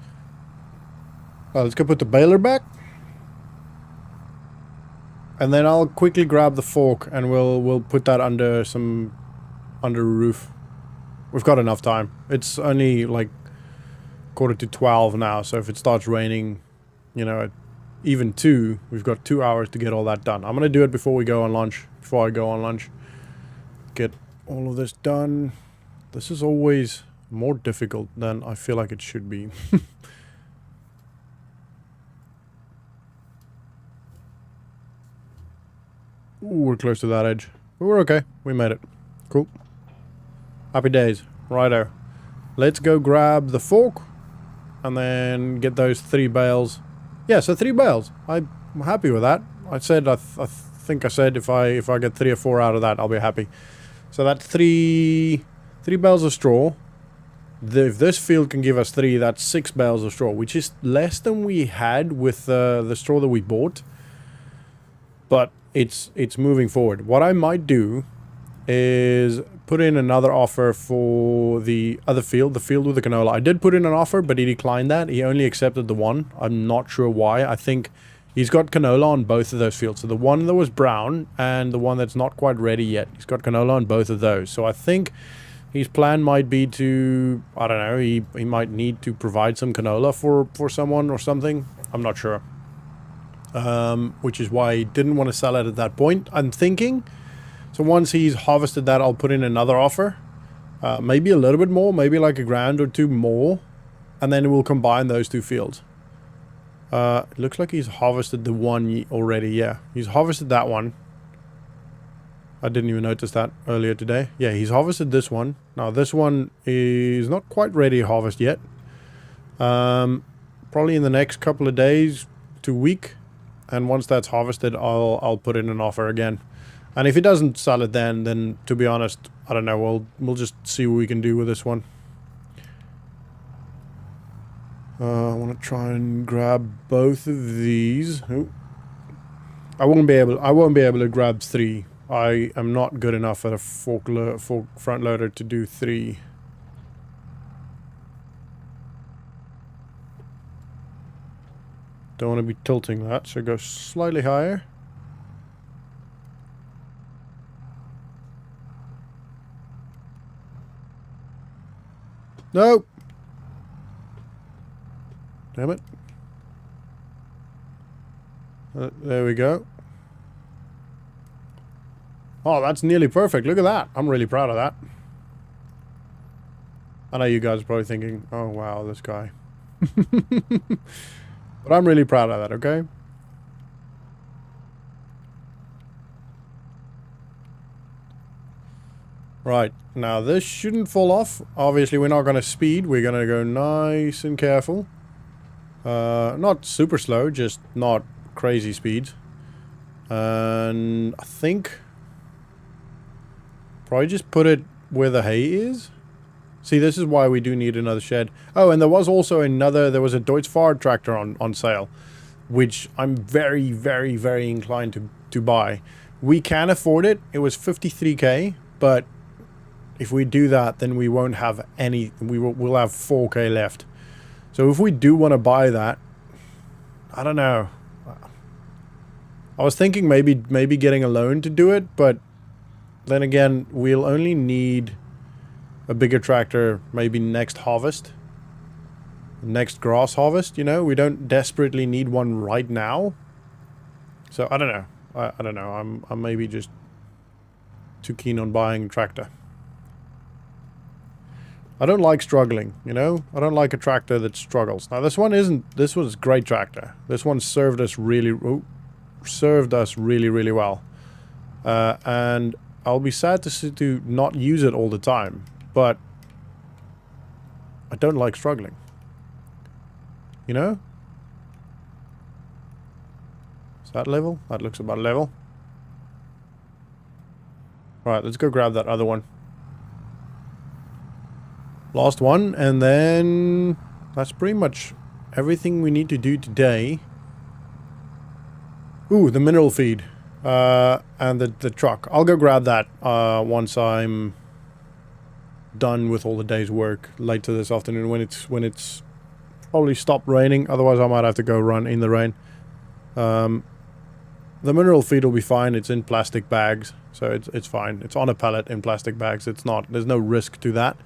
Let's go put the baler back. And then I'll quickly grab the fork and we'll put that under a roof. We've got enough time. It's only like 11:45 now, so if it starts raining, you know, at even 2, we've got 2 hours to get all that done. I'm gonna do it before I go on lunch. Get all of this done. This is always more difficult than I feel like it should be. Ooh, we're close to that edge. But we're okay. We made it. Cool. Happy days. Righto. Let's go grab the fork and then get those 3 bales. Yeah, so 3 bales. I'm happy with that. I said, I think I said if I get 3 or 4 out of that, I'll be happy. So that's 3 bales of straw. If this field can give us 3, that's 6 bales of straw, which is less than we had with the straw that we bought. But it's moving forward. What I might do is put in another offer for the other field, the field with the canola. I did put in an offer, but he declined that. He only accepted the one. I'm not sure why. I think he's got canola on both of those fields. So the one that was brown and the one that's not quite ready yet. He's got canola on both of those. So I think his plan might be to, I don't know, he might need to provide some canola for someone or something. I'm not sure. Which is why he didn't want to sell it at that point, I'm thinking. So once he's harvested that, I'll put in another offer. Maybe a little bit more, maybe like $1,000 or 2 more. And then we'll combine those 2 fields. It looks like he's harvested the one already, yeah. He's harvested that one. I didn't even notice that earlier today. Yeah, he's harvested this one. Now this one is not quite ready to harvest yet. probably in the next couple of days to week. And once that's harvested, I'll put in an offer again. And if it doesn't sell it then to be honest, I don't know, we'll just see what we can do with this one. I want to try and grab both of these. Ooh. I won't be able to grab 3. I am not good enough at a fork front loader to do 3. Don't want to be tilting that, so go slightly higher. Nope. Damn it. There we go. Oh, that's nearly perfect. Look at that. I'm really proud of that. I know you guys are probably thinking, oh wow, this guy. But I'm really proud of that, okay? Right, now this shouldn't fall off. Obviously, we're not going to speed. We're going to go nice and careful. Not super slow, just not crazy speed. And I think probably just put it where the hay is. See, this is why we do need another shed. Oh, and there was also there was a Deutz-Fahr tractor on sale, which I'm very, very, very inclined to buy. We can afford it. It was 53k, but if we do that, then we won't have any. We'll have 4k left. So if we do want to buy that, I don't know. I was thinking maybe getting a loan to do it, but then again, we'll only need a bigger tractor maybe next harvest. Next grass harvest, you know? We don't desperately need one right now. So I don't know. I don't know. I'm maybe just too keen on buying a tractor. I don't like struggling, you know? I don't like a tractor that struggles. Now this one isn't. This was a great tractor. This one served us really really well. And I'll be sad to not use it all the time. But I don't like struggling. You know? Is that level? That looks about level. Alright, let's go grab that other one. Last one, and then that's pretty much everything we need to do today. Ooh, the mineral feed. And the truck. I'll go grab that once I'm done with all the day's work later this afternoon when it's probably stopped raining. Otherwise I might have to go run in the rain. The mineral feed will be fine. It's in plastic bags, so it's fine. It's on a pallet in plastic bags. There's no risk to that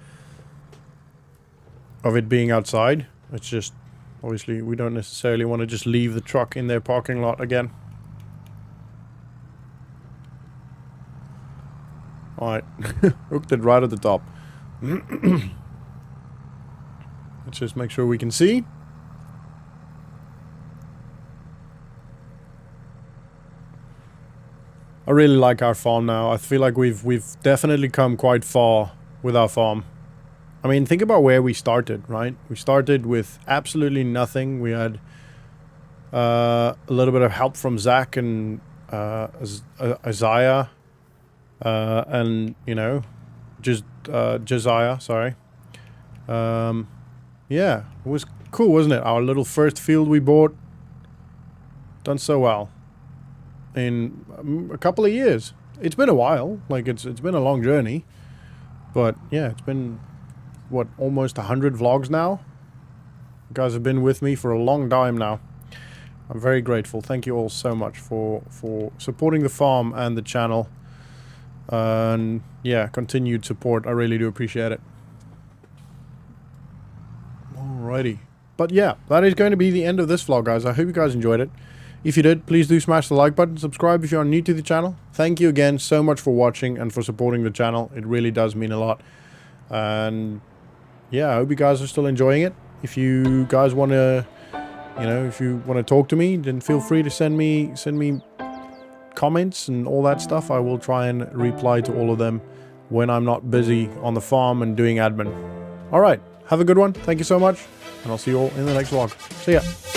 of it being outside. It's just obviously we don't necessarily want to just leave the truck in their parking lot again. Alright, hooked it right at the top. Let's just make sure we can see. I really like our farm now. I feel like we've definitely come quite far with our farm. I mean, think about where we started, right? We started with absolutely nothing. We had a little bit of help from Zach and Isaiah. And, you know, just Josiah, sorry. Yeah, it was cool, wasn't it? Our little first field we bought. Done so well. In a couple of years. It's been a while. Like, it's been a long journey. But, yeah, it's been, what, almost 100 vlogs now? You guys have been with me for a long time now. I'm very grateful. Thank you all so much for supporting the farm and the channel. And yeah, continued support. I really do appreciate it. Alrighty. But yeah, that is going to be the end of this vlog, guys. I hope you guys enjoyed it. If you did, please do smash the like button. Subscribe if you are new to the channel. Thank you again so much for watching and for supporting the channel. It really does mean a lot. And yeah, I hope you guys are still enjoying it. If you guys want to, you know, if you want to talk to me, then feel free to send me comments and all that stuff. I will try and reply to all of them when I'm not busy on the farm and doing admin. Alright, have a good one. Thank you so much. and I'll see you all in the next vlog. See ya.